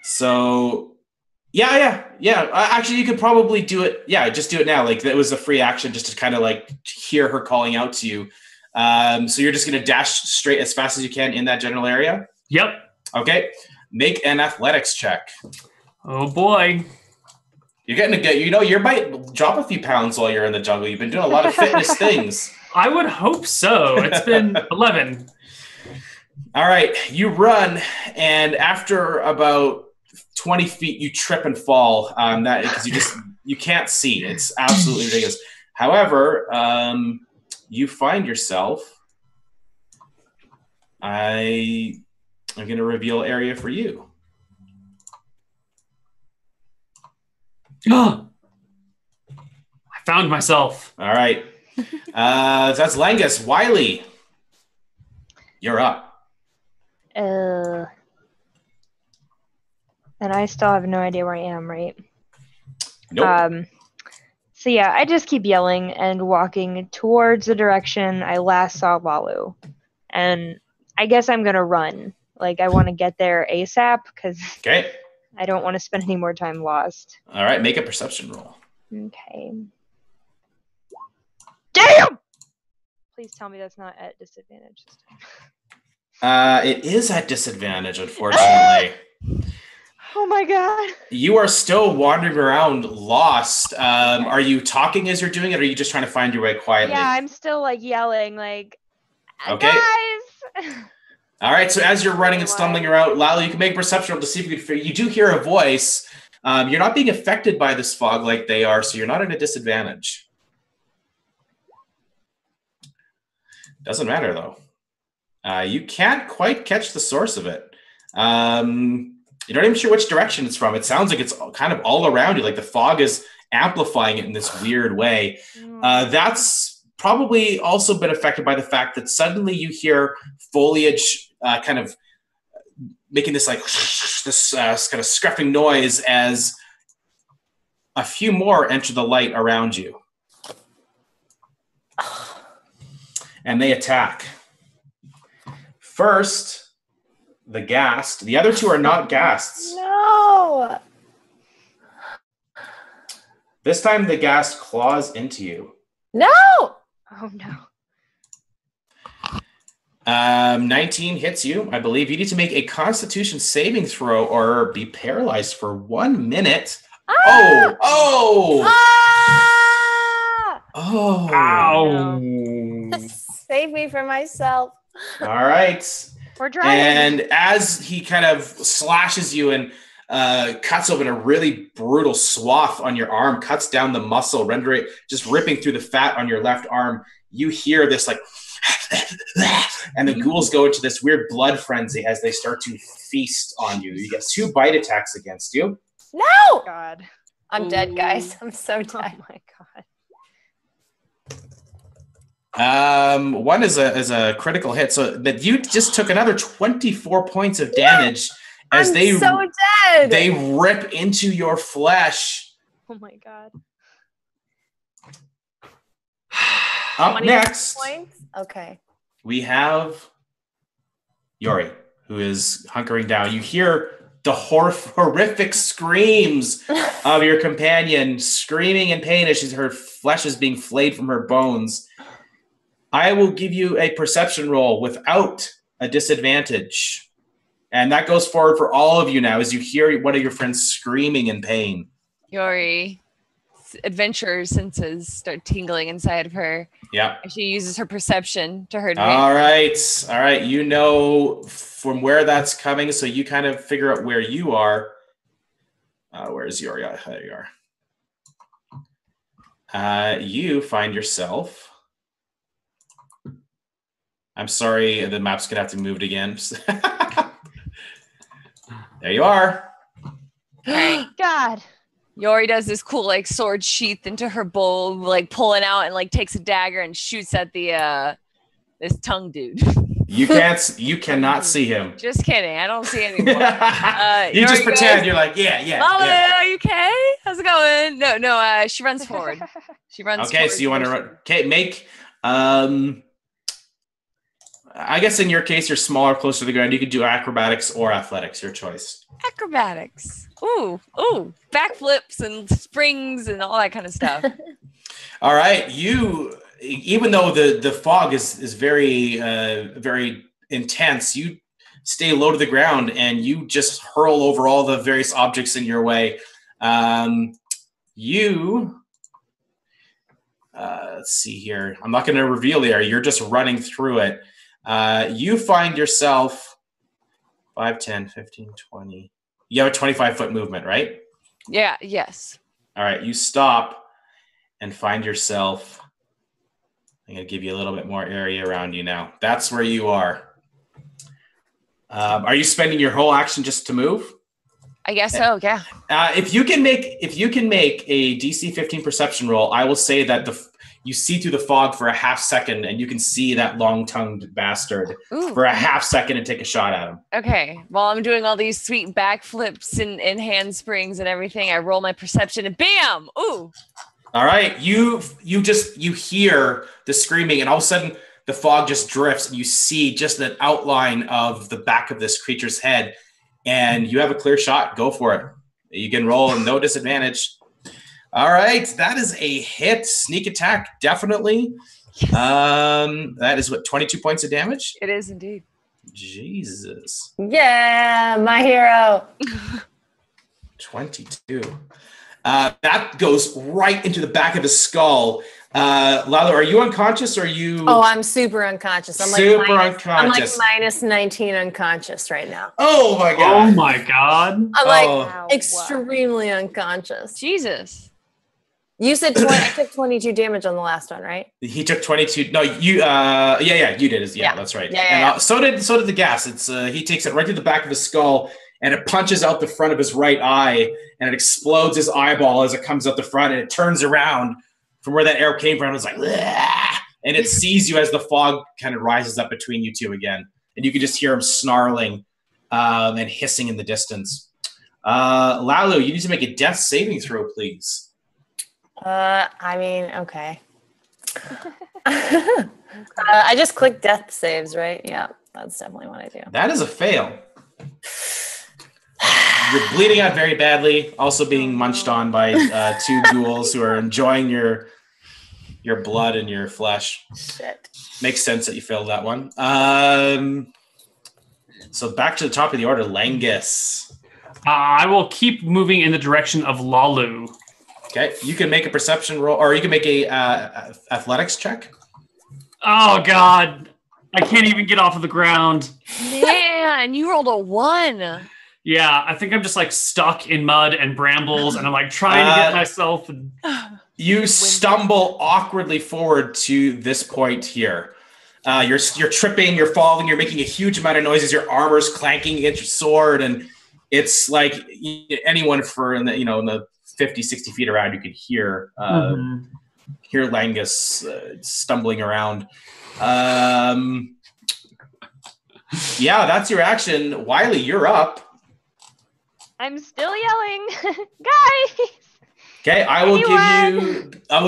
[SPEAKER 1] So... Yeah. Actually, you could probably do it. Yeah, just do it now. Like, that was a free action just to kind of like hear her calling out to you. So you're just going to dash straight as fast as you can in that general area?
[SPEAKER 5] Yep.
[SPEAKER 1] Okay. Make an athletics check.
[SPEAKER 5] Oh, boy.
[SPEAKER 1] You're getting you might drop a few pounds while you're in the jungle. You've been doing a lot of fitness things.
[SPEAKER 5] I would hope so. It's been 11.
[SPEAKER 1] All right. You run, and after about 20 feet, you trip and fall. That because you can't see. It's absolutely ridiculous. However, you find yourself. I'm going to reveal area for you.
[SPEAKER 5] I found myself.
[SPEAKER 1] All right. That's Langus. Wiley, you're up.
[SPEAKER 2] And I still have no idea where I am, right?
[SPEAKER 1] Nope.
[SPEAKER 2] So yeah, I just keep yelling and walking towards the direction I last saw Lalu. And I guess I'm going to run. Like, I want to get there ASAP because I don't want to spend any more time lost.
[SPEAKER 1] All right, make a perception roll.
[SPEAKER 2] Okay. Damn! Please tell me that's not at disadvantage this time.
[SPEAKER 1] It is at disadvantage, unfortunately.
[SPEAKER 2] Oh my god.
[SPEAKER 1] You are still wandering around lost. Are you talking as you're doing it, or are you just trying to find your way quietly?
[SPEAKER 2] Yeah, I'm still like yelling, like,
[SPEAKER 1] okay.
[SPEAKER 2] Guys!
[SPEAKER 1] All right, so as you're running and stumbling around, Lalo, you can make a perception roll to see if you can. You do hear a voice. You're not being affected by this fog like they are, so you're not at a disadvantage. Doesn't matter, though. You can't quite catch the source of it. You're not even sure which direction it's from. It sounds like it's kind of all around you, like the fog is amplifying it in this weird way. That's probably also been affected by the fact that suddenly you hear foliage kind of making this like this kind of scruffing noise as a few more enter the light around you. And they attack. First, the ghast. The other two are not ghasts.
[SPEAKER 3] No!
[SPEAKER 1] This time the ghast claws into you.
[SPEAKER 3] No!
[SPEAKER 2] Oh no.
[SPEAKER 1] 19 hits you, I believe. You need to make a Constitution saving throw or be paralyzed for 1 minute.
[SPEAKER 3] Ah!
[SPEAKER 1] Oh!
[SPEAKER 3] Ah!
[SPEAKER 1] Oh!
[SPEAKER 5] Ow!
[SPEAKER 3] Save me from myself.
[SPEAKER 1] All right.
[SPEAKER 2] We're driving.
[SPEAKER 1] And as he kind of slashes you, and cuts open a really brutal swath on your arm, cuts down the muscle, render it just ripping through the fat on your left arm. You hear this like, and the ghouls go into this weird blood frenzy as they start to feast on you. You get 2 bite attacks against you.
[SPEAKER 3] No!
[SPEAKER 2] God.
[SPEAKER 3] I'm dead, guys. I'm so dead.
[SPEAKER 2] Oh my God.
[SPEAKER 1] One is a critical hit, so that you just took another 24 points of damage as
[SPEAKER 3] I'm so dead.
[SPEAKER 1] they rip into your flesh.
[SPEAKER 2] Oh my God.
[SPEAKER 1] Up
[SPEAKER 3] 20
[SPEAKER 1] next,
[SPEAKER 3] points? Okay.
[SPEAKER 1] we have Yori, who is hunkering down. You hear the horrific screams of your companion screaming in pain as her flesh is being flayed from her bones. I will give you a perception roll without a disadvantage. And that goes forward for all of you now as you hear one of your friends screaming in pain.
[SPEAKER 4] Yori, adventurer senses start tingling inside of her.
[SPEAKER 1] Yeah.
[SPEAKER 4] She uses her perception to her
[SPEAKER 1] All
[SPEAKER 4] advantage.
[SPEAKER 1] right. You know from where that's coming, so you kind of figure out where you are. Where's Yori? There you are. You find yourself. I'm sorry, the map's gonna have to move it again. There you are.
[SPEAKER 2] God.
[SPEAKER 4] Yori does this cool like sword sheath into her bow, like pulling out and like takes a dagger and shoots at the this tongue dude.
[SPEAKER 1] You cannot see him.
[SPEAKER 4] Just kidding. I don't see anyone.
[SPEAKER 1] You
[SPEAKER 4] Yori
[SPEAKER 1] just pretend
[SPEAKER 4] goes,
[SPEAKER 1] you're like, yeah.
[SPEAKER 4] Mama,
[SPEAKER 1] yeah.
[SPEAKER 4] are you okay? How's it going? No, she runs forward. She runs
[SPEAKER 1] Okay, so you want to run. Okay, make I guess in your case, you're smaller, closer to the ground. You could do acrobatics or athletics, your choice.
[SPEAKER 4] Acrobatics. Ooh, backflips and springs and all that kind of stuff.
[SPEAKER 1] All right, you. Even though the fog is very very intense, you stay low to the ground and you just hurl over all the various objects in your way. Let's see here. I'm not going to reveal the area. You're just running through it. You find yourself 5, 10, 15, 20. You have a 25-foot movement, right?
[SPEAKER 4] Yeah, yes.
[SPEAKER 1] All right, you stop and find yourself. I'm going to give you a little bit more area around you now. That's where you are. Are you spending your whole action just to move?
[SPEAKER 4] I guess so, yeah.
[SPEAKER 1] If you can make a DC 15 perception roll, I will say that you see through the fog for a half second and you can see that long-tongued bastard for a half second and take a shot at him.
[SPEAKER 4] Okay. While I'm doing all these sweet backflips and handsprings and everything, I roll my perception and bam! Ooh.
[SPEAKER 1] All right. You hear the screaming and all of a sudden the fog just drifts and you see just an outline of the back of this creature's head and you have a clear shot. Go for it. You can roll and no disadvantage. All right, that is a hit. Sneak attack, definitely. Yes. That is what, 22 points of damage?
[SPEAKER 4] It is indeed.
[SPEAKER 1] Jesus.
[SPEAKER 3] Yeah, my hero.
[SPEAKER 1] 22. That goes right into the back of his skull. Lalo, are you unconscious or are you?
[SPEAKER 3] Oh, I'm super unconscious. I'm
[SPEAKER 1] unconscious.
[SPEAKER 3] I'm like minus 19 unconscious right now.
[SPEAKER 1] Oh my god.
[SPEAKER 5] Oh my god.
[SPEAKER 3] I'm like extremely unconscious.
[SPEAKER 4] Jesus.
[SPEAKER 3] You said 20. I took 22 damage on the last one, right?
[SPEAKER 1] He took 22. No, you. Yeah, you did. Yeah, that's right.
[SPEAKER 3] Yeah.
[SPEAKER 1] And so did the gas. It's he takes it right through the back of his skull, and it punches out the front of his right eye, and it explodes his eyeball as it comes out the front, and it turns around from where that arrow came from. It's like, and it sees you as the fog kind of rises up between you two again, and you can just hear him snarling and hissing in the distance. Lalo, you need to make a death saving throw, please.
[SPEAKER 3] I mean, okay. I just clicked death saves, right? Yeah, that's definitely what I do.
[SPEAKER 1] That is a fail. You're bleeding out very badly, also being munched on by two ghouls who are enjoying your blood and your flesh.
[SPEAKER 3] Shit.
[SPEAKER 1] Makes sense that you failed that one. So back to the top of the order, Langus.
[SPEAKER 5] I will keep moving in the direction of Lalu.
[SPEAKER 1] Okay, you can make a perception roll, or you can make a athletics check.
[SPEAKER 5] Oh God, I can't even get off of the ground.
[SPEAKER 4] Man, you rolled a 1.
[SPEAKER 5] Yeah, I think I'm just like stuck in mud and brambles, and I'm like trying to get myself.
[SPEAKER 1] You stumble awkwardly forward to this point here. You're tripping, you're falling, you're making a huge amount of noises. Your armor's clanking against your sword, and it's like anyone in the 50, 60 feet around, you could hear Langus stumbling around. Yeah, that's your action. Wiley, you're up.
[SPEAKER 2] I'm still yelling, guys.
[SPEAKER 1] Okay, I will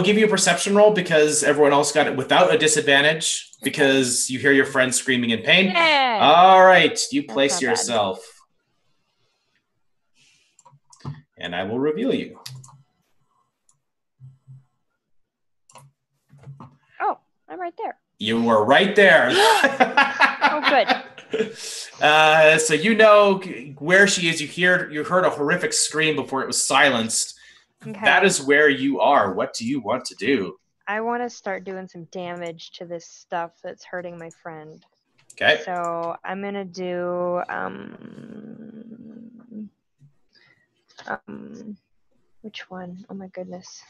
[SPEAKER 1] give you a perception roll because everyone else got it without a disadvantage because you hear your friend screaming in pain.
[SPEAKER 2] Yeah.
[SPEAKER 1] All right, you place yourself. And I will reveal you.
[SPEAKER 2] Oh, I'm right there.
[SPEAKER 1] You were right there.
[SPEAKER 2] Oh, good.
[SPEAKER 1] So you know where she is. You heard a horrific scream before it was silenced.
[SPEAKER 2] Okay.
[SPEAKER 1] That is where you are. What do you want to do?
[SPEAKER 2] I want to start doing some damage to this stuff that's hurting my friend.
[SPEAKER 1] Okay.
[SPEAKER 2] So I'm gonna do which one? Oh my goodness.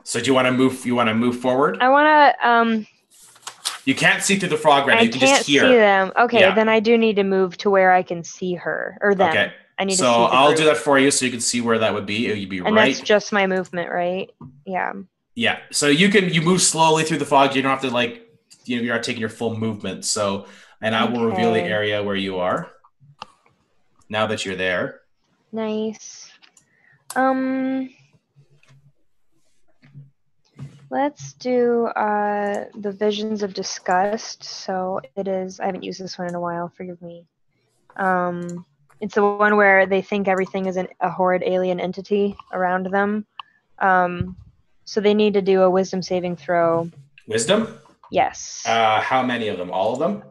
[SPEAKER 1] So do you want to move? You want to move forward?
[SPEAKER 2] I want to
[SPEAKER 1] You can't see through the fog right now.
[SPEAKER 2] I
[SPEAKER 1] You can
[SPEAKER 2] can't
[SPEAKER 1] just hear.
[SPEAKER 2] see them. Okay,
[SPEAKER 1] Yeah.
[SPEAKER 2] then I do need to move to where I can see her or them.
[SPEAKER 1] Okay.
[SPEAKER 2] I need to
[SPEAKER 1] So
[SPEAKER 2] see the
[SPEAKER 1] I'll
[SPEAKER 2] group.
[SPEAKER 1] do that for you so you can see where that would be. You'd be
[SPEAKER 2] And
[SPEAKER 1] right.
[SPEAKER 2] that's just my movement, right? Yeah.
[SPEAKER 1] Yeah. So you move slowly through the fog. You don't have to you're not taking your full movement. So, and I will reveal the
[SPEAKER 2] Okay.
[SPEAKER 1] area where you are. Now that you're there.
[SPEAKER 2] Nice. Let's do the Visions of Disgust. So it is, I haven't used this one in a while, forgive me. It's the one where they think everything is a horrid alien entity around them. So they need to do a wisdom saving throw.
[SPEAKER 1] Wisdom?
[SPEAKER 2] Yes.
[SPEAKER 1] How many of them? All of them?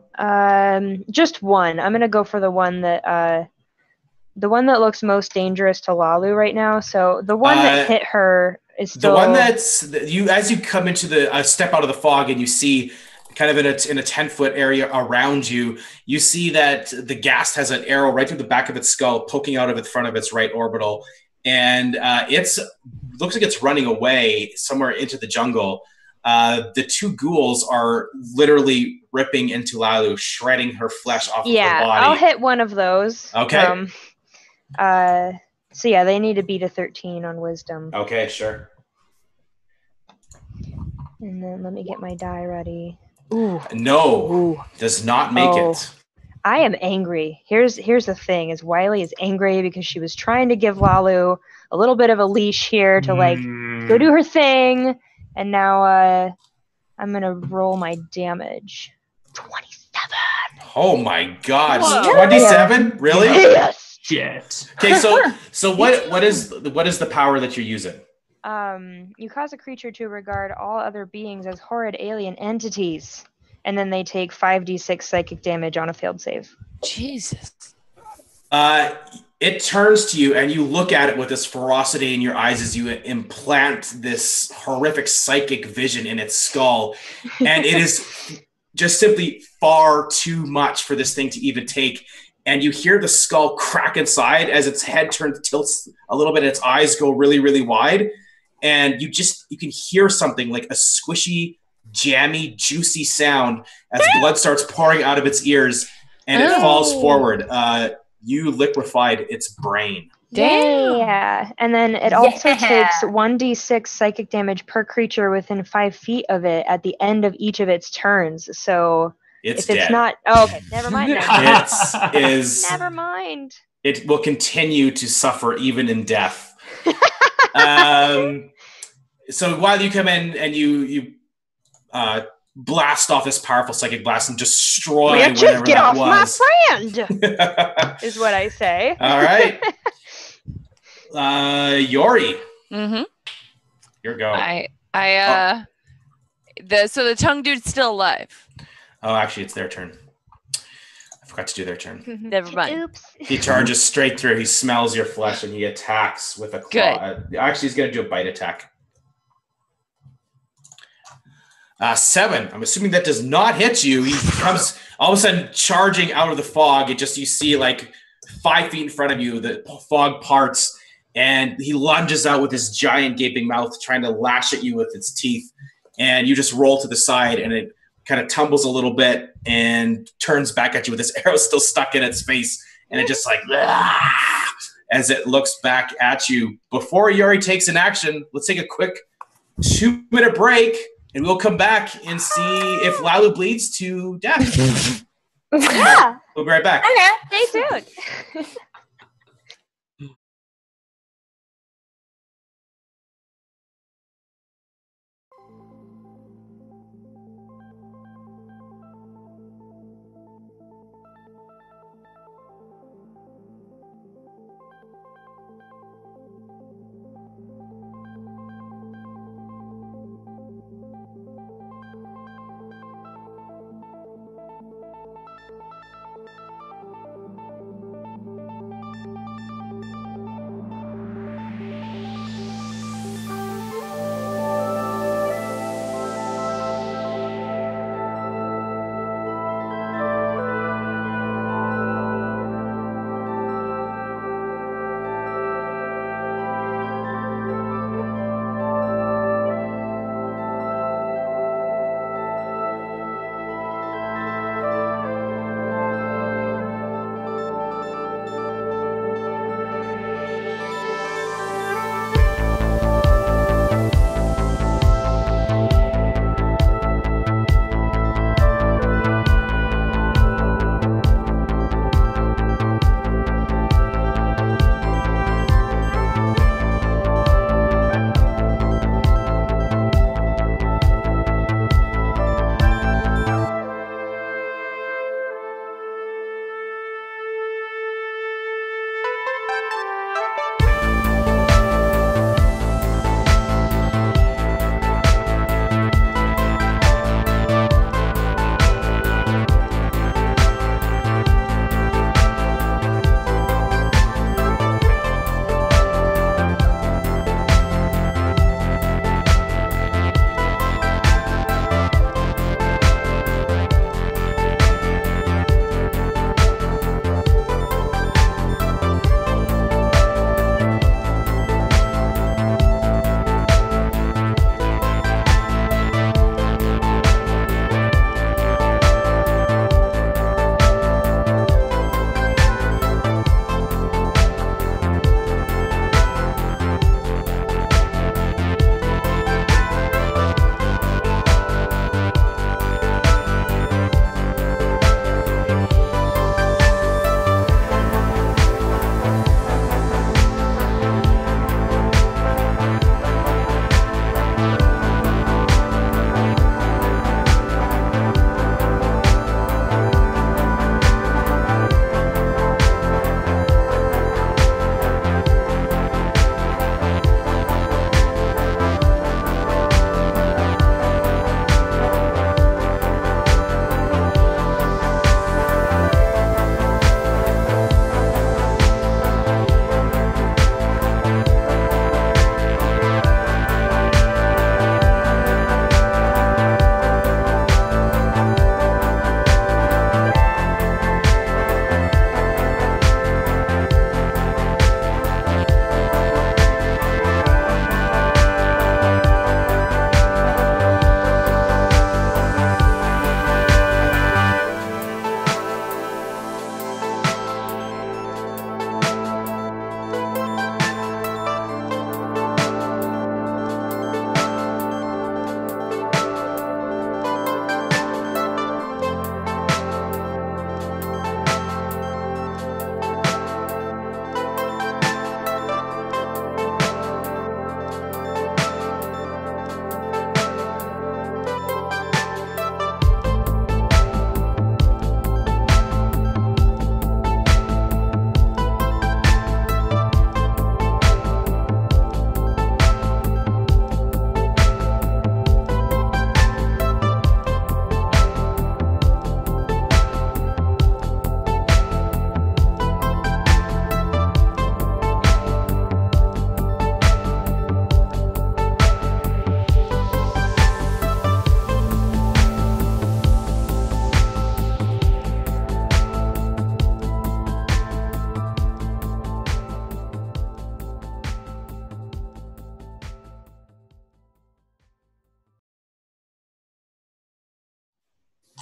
[SPEAKER 2] Just one. I'm gonna go for the one that looks most dangerous to Lalu right now. So the one that hit her is still
[SPEAKER 1] the one that's you as you come into the step out of the fog and you see kind of in a 10-foot area around you, you see that the ghast has an arrow right through the back of its skull poking out of the front of its right orbital, and it's looks like it's running away somewhere into the jungle. The two ghouls are literally ripping into Lalu, shredding her flesh off of her body.
[SPEAKER 2] I'll hit one of those.
[SPEAKER 1] Okay.
[SPEAKER 2] So yeah, they need to beat a 13 on wisdom.
[SPEAKER 1] Okay, sure.
[SPEAKER 2] And then let me get my die ready. Ooh.
[SPEAKER 1] No,
[SPEAKER 2] Ooh.
[SPEAKER 1] does not make it.
[SPEAKER 2] I am angry. Here's the thing: is Wiley is angry because she was trying to give Lalu a little bit of a leash here to go do her thing, and now I'm gonna roll my damage. 27.
[SPEAKER 1] Oh my God,
[SPEAKER 2] Whoa.
[SPEAKER 1] 27? Really?
[SPEAKER 2] Yes.
[SPEAKER 5] Shit.
[SPEAKER 1] Okay, so what is the power that you're using?
[SPEAKER 2] You cause a creature to regard all other beings as horrid alien entities, and then they take 5d6 psychic damage on a failed save.
[SPEAKER 4] Jesus.
[SPEAKER 1] It turns to you and you look at it with this ferocity in your eyes as you implant this horrific psychic vision in its skull, and it is just simply far too much for this thing to even take. And you hear the skull crack inside as its head tilts a little bit, and its eyes go really, really wide. And you can hear something like a squishy, jammy, juicy sound as blood starts pouring out of its ears, and it falls forward. You liquefied its brain.
[SPEAKER 4] Damn.
[SPEAKER 2] Yeah, and then it also takes 1d6 psychic damage per creature within 5 feet of it at the end of each of its turns. So
[SPEAKER 1] It's
[SPEAKER 2] if
[SPEAKER 1] dead.
[SPEAKER 2] it's not, okay, never mind. Never mind.
[SPEAKER 1] It will continue to suffer even in death. So while you come in and you blast off this powerful psychic blast and destroy whatever
[SPEAKER 2] just get
[SPEAKER 1] that
[SPEAKER 2] off
[SPEAKER 1] was.
[SPEAKER 2] my friend, is what I say.
[SPEAKER 1] All right. Yori.
[SPEAKER 4] Mm-hmm.
[SPEAKER 1] Your go.
[SPEAKER 4] So the tongue dude's still alive.
[SPEAKER 1] Oh, actually, it's their turn. I forgot to do their turn.
[SPEAKER 4] Never mind.
[SPEAKER 2] Oops.
[SPEAKER 1] He charges straight through. He smells your flesh and he attacks with a claw. Actually, he's going to do a bite attack. 7. I'm assuming that does not hit you. He comes all of a sudden charging out of the fog. You see like 5 feet in front of you, the fog parts, and he lunges out with his giant gaping mouth, trying to lash at you with its teeth. And you just roll to the side, and it kind of tumbles a little bit and turns back at you with this arrow still stuck in its face. And it just like, as it looks back at you. Before Yuri takes an action, let's take a quick 2-minute break, and we'll come back and see if Lalu bleeds to death.
[SPEAKER 2] Yeah.
[SPEAKER 1] We'll be right back.
[SPEAKER 2] Okay. Stay tuned.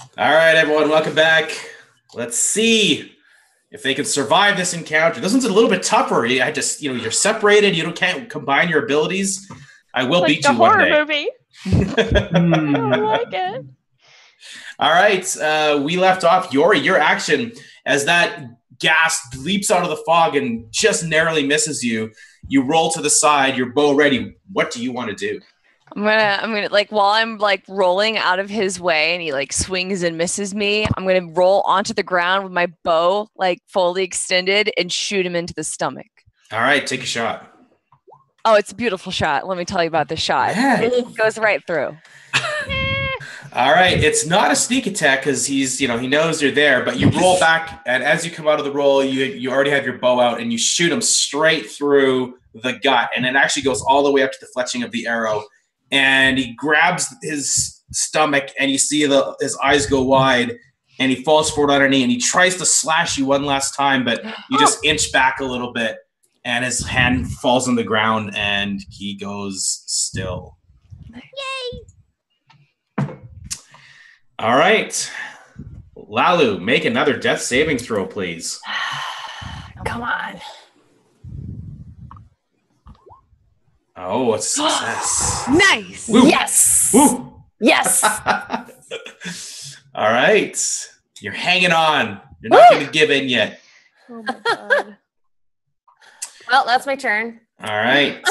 [SPEAKER 1] All right, everyone, welcome back. Let's see if they can survive this encounter. This one's a little bit tougher. You're separated. Can't combine your abilities. I will beat you one day.
[SPEAKER 2] Like a horror movie. I don't like it.
[SPEAKER 1] All right, we left off. Yori, your action as that gas leaps out of the fog and just narrowly misses you. You roll to the side, your bow ready. What do you want to do?
[SPEAKER 4] I'm gonna like while I'm like rolling out of his way and he like swings and misses me, I'm gonna roll onto the ground with my bow like fully extended and shoot him into the stomach.
[SPEAKER 1] All right, take a shot.
[SPEAKER 4] Oh, it's a beautiful shot. Let me tell you about this shot.
[SPEAKER 1] Yeah.
[SPEAKER 4] It goes right through.
[SPEAKER 1] All right, it's not a sneak attack because he knows you're there, but you roll back, and as you come out of the roll, you already have your bow out, and you shoot him straight through the gut, and it actually goes all the way up to the fletching of the arrow, and he grabs his stomach, and you see his eyes go wide, and he falls forward on a knee, and he tries to slash you one last time, but you just inch back a little bit, and his hand falls on the ground, and he goes still.
[SPEAKER 4] Yay!
[SPEAKER 1] All right. Lalu, make another death saving throw, please.
[SPEAKER 3] Come on.
[SPEAKER 1] Oh, it's a success.
[SPEAKER 4] Nice.
[SPEAKER 1] Woo.
[SPEAKER 3] Yes.
[SPEAKER 1] Woo.
[SPEAKER 3] Yes.
[SPEAKER 1] All right. You're hanging on. You're not going to give in yet.
[SPEAKER 2] Oh my god.
[SPEAKER 3] Well, that's my turn.
[SPEAKER 1] All right.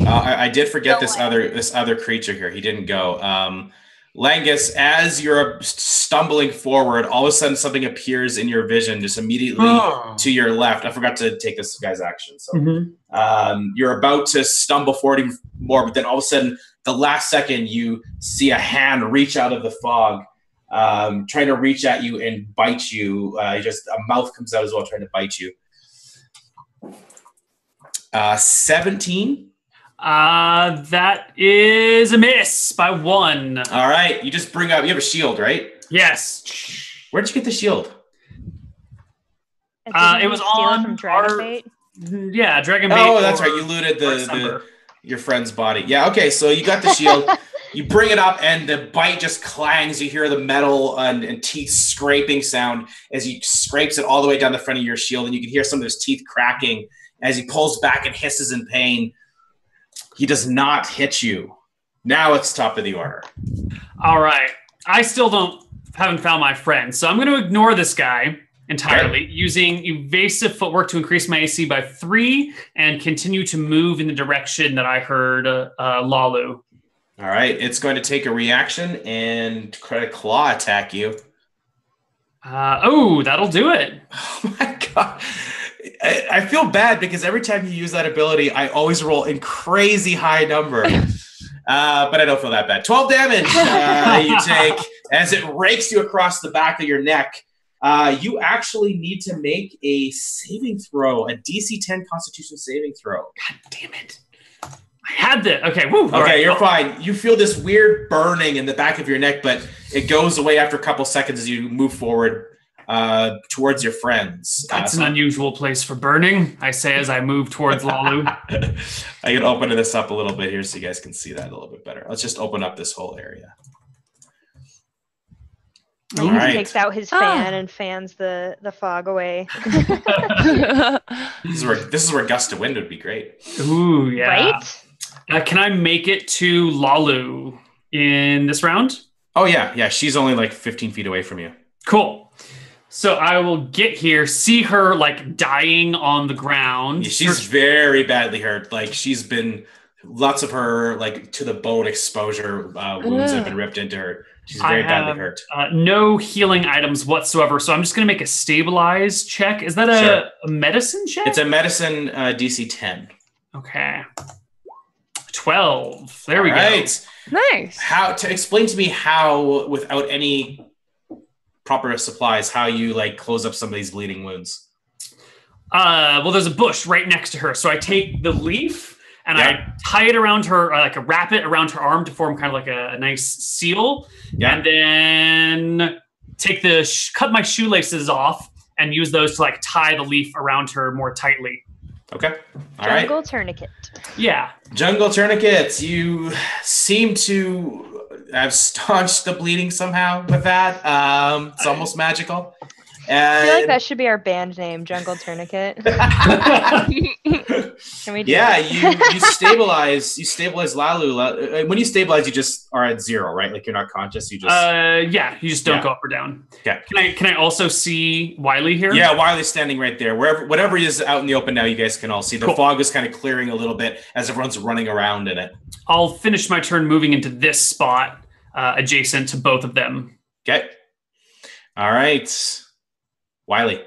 [SPEAKER 1] I did forget this other creature here. He didn't go. Langus, as you're stumbling forward, all of a sudden something appears in your vision just immediately to your left. I forgot to take this guy's action. So you're about to stumble forward even more, but then all of a sudden, the last second, you see a hand reach out of the fog, trying to reach at you and bite you. Just a mouth comes out as well, trying to bite you. 17.
[SPEAKER 5] That is a miss by 1.
[SPEAKER 1] All right, you just bring up. You have a shield, right?
[SPEAKER 5] Yes.
[SPEAKER 1] Where'd you get the shield?
[SPEAKER 5] It was on
[SPEAKER 2] from Dragon Bait.
[SPEAKER 5] Yeah, Dragon Bait.
[SPEAKER 1] Oh, that's right. You looted your friend's body. Yeah. Okay, so you got the shield. You bring it up, and the bite just clangs. You hear the metal and teeth scraping sound as he scrapes it all the way down the front of your shield, and you can hear some of his teeth cracking as he pulls back and hisses in pain. He does not hit you. Now it's top of the order.
[SPEAKER 5] All right. I still haven't found my friend, so I'm going to ignore this guy entirely, using evasive footwork to increase my AC by 3 and continue to move in the direction that I heard Lalu.
[SPEAKER 1] All right. It's going to take a reaction and try to claw attack you.
[SPEAKER 5] That'll do it.
[SPEAKER 1] Oh, my God. I feel bad because every time you use that ability, I always roll in crazy high number. But I don't feel that bad. 12 damage you take as it rakes you across the back of your neck. You actually need to make a saving throw, a DC 10 Constitution saving throw.
[SPEAKER 5] God damn it. I had that. Okay, woo.
[SPEAKER 1] Okay, right, you're fine. You feel this weird burning in the back of your neck, but it goes away after a couple seconds as you move forward towards your friends.
[SPEAKER 5] That's an unusual place for burning, I say as I move towards Lalu.
[SPEAKER 1] I can open this up a little bit here so you guys can see that a little bit better. Let's just open up this whole area.
[SPEAKER 2] He takes out his fan and fans the fog away.
[SPEAKER 1] This is where gust of wind would be great.
[SPEAKER 5] Ooh, yeah.
[SPEAKER 2] Right?
[SPEAKER 5] Can I make it to Lalu in this round?
[SPEAKER 1] Oh, yeah. Yeah, she's only like 15 feet away from you.
[SPEAKER 5] Cool. So I will get here, see her like dying on the ground.
[SPEAKER 1] Yeah, she's very badly hurt. Like she's been, lots of her like to the bone exposure wounds have been ripped into her. She's very badly hurt.
[SPEAKER 5] No healing items whatsoever. So I'm just going to make a stabilize check. Is that a medicine check?
[SPEAKER 1] It's a medicine DC 10.
[SPEAKER 5] Okay. 12. There we go.
[SPEAKER 4] Nice.
[SPEAKER 1] How to explain to me how, without any proper supplies, how you like close up some of these bleeding wounds?
[SPEAKER 5] Well, there's a bush right next to her. So I take the leaf and I tie it around her, like wrap it around her arm to form kind of like a nice seal. Yeah. And then take cut my shoelaces off and use those to like tie the leaf around her more tightly.
[SPEAKER 1] Okay. All right.
[SPEAKER 2] Jungle tourniquet.
[SPEAKER 5] Yeah.
[SPEAKER 1] Jungle tourniquets. You seem to I've staunched the bleeding somehow with that. It's almost magical.
[SPEAKER 2] I feel like that should be our band name, Jungle Tourniquet. Can we do
[SPEAKER 1] Yeah,
[SPEAKER 2] that?
[SPEAKER 1] you stabilize Lalu. When you stabilize, you just are at 0, right? Like you're not conscious. You just
[SPEAKER 5] yeah, you just don't go up or down.
[SPEAKER 1] Okay.
[SPEAKER 5] Can I also see Wiley here?
[SPEAKER 1] Yeah, Wiley's standing right there. Whatever he is out in the open now, you guys can all see. The fog is kind of clearing a little bit as everyone's running around in it.
[SPEAKER 5] I'll finish my turn moving into this spot adjacent to both of them.
[SPEAKER 1] Okay. All right. Wiley.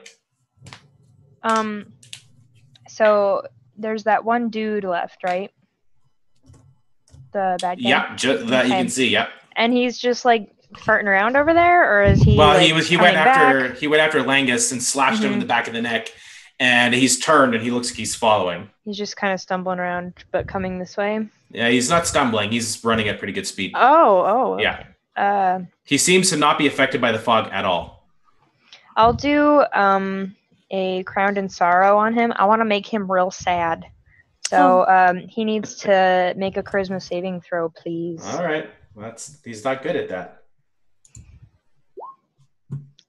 [SPEAKER 2] So there's that one dude left, right? The bad guy.
[SPEAKER 1] Yeah, that you can see. Yeah.
[SPEAKER 2] And he's just like farting around over there, or is he?
[SPEAKER 1] Well,
[SPEAKER 2] like,
[SPEAKER 1] he went after
[SPEAKER 2] back?
[SPEAKER 1] he went after Langus and slashed him in the back of the neck, and he's turned and he looks like he's following.
[SPEAKER 2] He's just kind of stumbling around, but coming this way.
[SPEAKER 1] Yeah, he's not stumbling. He's running at pretty good speed.
[SPEAKER 2] Oh.
[SPEAKER 1] Yeah. He seems to not be affected by the fog at all.
[SPEAKER 2] I'll do a Crowned in Sorrow on him. I want to make him real sad. So he needs to make a charisma saving throw, please.
[SPEAKER 1] All right. He's not good at that.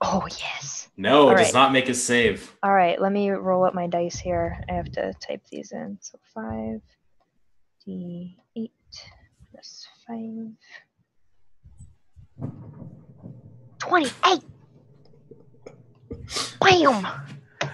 [SPEAKER 2] Oh, yes.
[SPEAKER 1] No,
[SPEAKER 2] All
[SPEAKER 1] does
[SPEAKER 2] right.
[SPEAKER 1] not make a save.
[SPEAKER 2] All right, let me roll up my dice here. I have to type these in. So 5d8 plus 5. 28! Bam!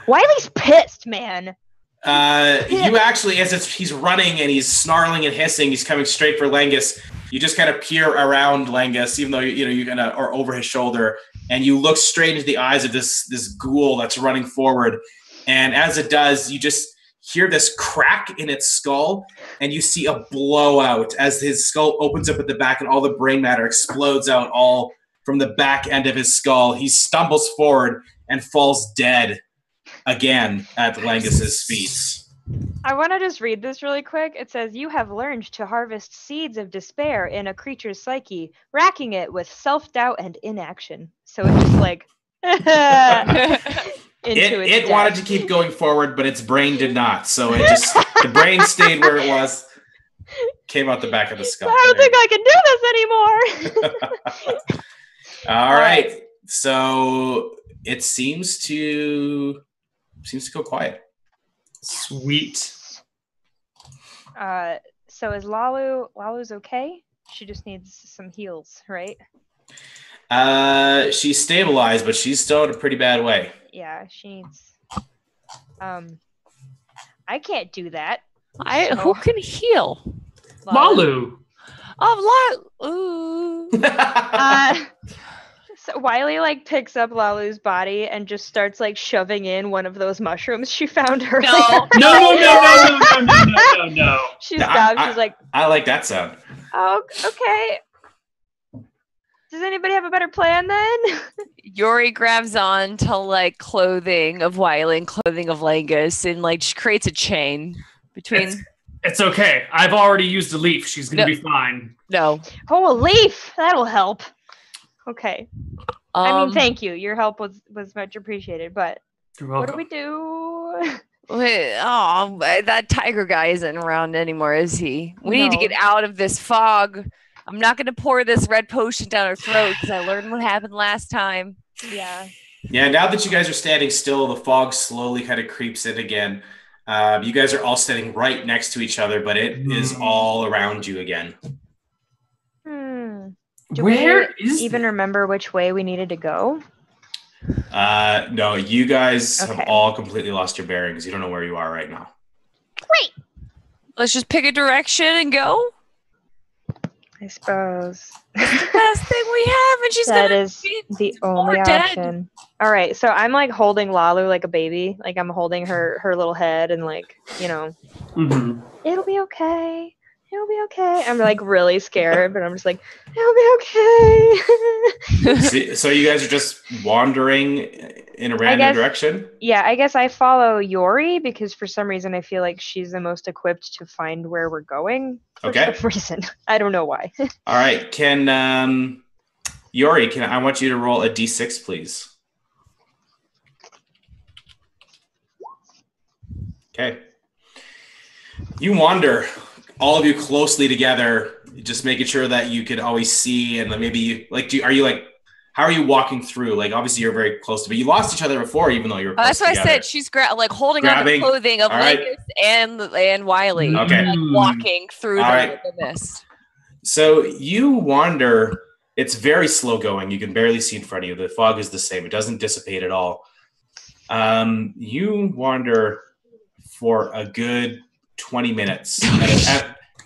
[SPEAKER 2] Wiley's pissed, man.
[SPEAKER 1] You actually, as he's running and he's snarling and hissing, he's coming straight for Langus. You just kind of peer around Langus, even though you kind of are over his shoulder, and you look straight into the eyes of this ghoul that's running forward. And as it does, you just hear this crack in its skull, and you see a blowout as his skull opens up at the back, and all the brain matter explodes out all from the back end of his skull. He stumbles forward and falls dead again at Langus's feet.
[SPEAKER 2] I want to just read this really quick. It says, you have learned to harvest seeds of despair in a creature's psyche, racking it with self-doubt and inaction. So it's just like...
[SPEAKER 1] It wanted to keep going forward, but its brain did not. So the brain stayed where it was, came out the back of the skull.
[SPEAKER 2] I don't think I can do this anymore.
[SPEAKER 1] All right. So it seems to go quiet.
[SPEAKER 5] Sweet.
[SPEAKER 2] So is Lalu's okay? She just needs some heals, right?
[SPEAKER 1] She's stabilized, but she's still in a pretty bad way.
[SPEAKER 2] Yeah, she needs. I can't do that.
[SPEAKER 4] Who can heal?
[SPEAKER 5] Lalu.
[SPEAKER 4] Ooh.
[SPEAKER 2] So Wiley like picks up Lalu's body and just starts like shoving in one of those mushrooms she found earlier.
[SPEAKER 5] No.
[SPEAKER 2] She stops. She's like,
[SPEAKER 1] I like that sound.
[SPEAKER 2] "Oh, okay. Does anybody have a better plan then?"
[SPEAKER 4] Yori grabs on to like clothing of Wiley and clothing of Langus and like she creates a chain between.
[SPEAKER 5] It's okay. I've already used a leaf. She's gonna be fine.
[SPEAKER 4] No.
[SPEAKER 2] Oh, a leaf. That'll help. Okay. I mean, thank you. Your help was much appreciated. But
[SPEAKER 5] You're
[SPEAKER 2] what
[SPEAKER 5] welcome.
[SPEAKER 2] do we do?
[SPEAKER 4] Wait, that tiger guy isn't around anymore, is he? We need to
[SPEAKER 2] No.
[SPEAKER 4] get out of this fog. I'm not going to pour this red potion down her throat because I learned what happened last time.
[SPEAKER 2] Yeah.
[SPEAKER 1] Yeah, now that you guys are standing still, the fog slowly kind of creeps in again. You guys are all standing right next to each other, but it is all around you again.
[SPEAKER 2] Do
[SPEAKER 5] Where
[SPEAKER 2] we
[SPEAKER 5] is
[SPEAKER 2] even remember which way we needed to go?
[SPEAKER 1] No, you guys
[SPEAKER 2] Okay.
[SPEAKER 1] have all completely lost your bearings. You don't know where you are right now.
[SPEAKER 2] Great.
[SPEAKER 4] Let's just pick a direction and go.
[SPEAKER 2] I suppose.
[SPEAKER 4] Best thing we have, and she's
[SPEAKER 2] That
[SPEAKER 4] gonna
[SPEAKER 2] is
[SPEAKER 4] be
[SPEAKER 2] the
[SPEAKER 4] more
[SPEAKER 2] only
[SPEAKER 4] dead.
[SPEAKER 2] option. All right, so I'm like holding Lalu like a baby. Like I'm holding her little head and like,
[SPEAKER 5] Mm-hmm.
[SPEAKER 2] it'll be okay. It'll be okay. I'm like really scared, but I'm just like, it'll be okay.
[SPEAKER 1] So you guys are just wandering in a random direction?
[SPEAKER 2] Yeah, I guess I follow Yori because for some reason I feel like she's the most equipped to find where we're going. For
[SPEAKER 1] Okay.
[SPEAKER 2] some reason. I don't know why.
[SPEAKER 1] All right. Can Yori, I want you to roll a d6, please. Okay. You wander, all of you closely together. just making sure that you could always see, and then maybe are you like, how are you walking through? Like, obviously you're very close to, but you lost each other before, even though you were close
[SPEAKER 4] That's what
[SPEAKER 1] together.
[SPEAKER 4] I said. She's like holding on to
[SPEAKER 1] Grabbing.
[SPEAKER 4] the clothing of
[SPEAKER 1] All right.
[SPEAKER 4] Lingus and Wiley.
[SPEAKER 1] Okay.
[SPEAKER 4] Like walking through
[SPEAKER 1] All right.
[SPEAKER 4] the mist.
[SPEAKER 1] So you wander. It's very slow going. You can barely see in front of you. The fog is the same. It doesn't dissipate at all. You wander for a good 20 minutes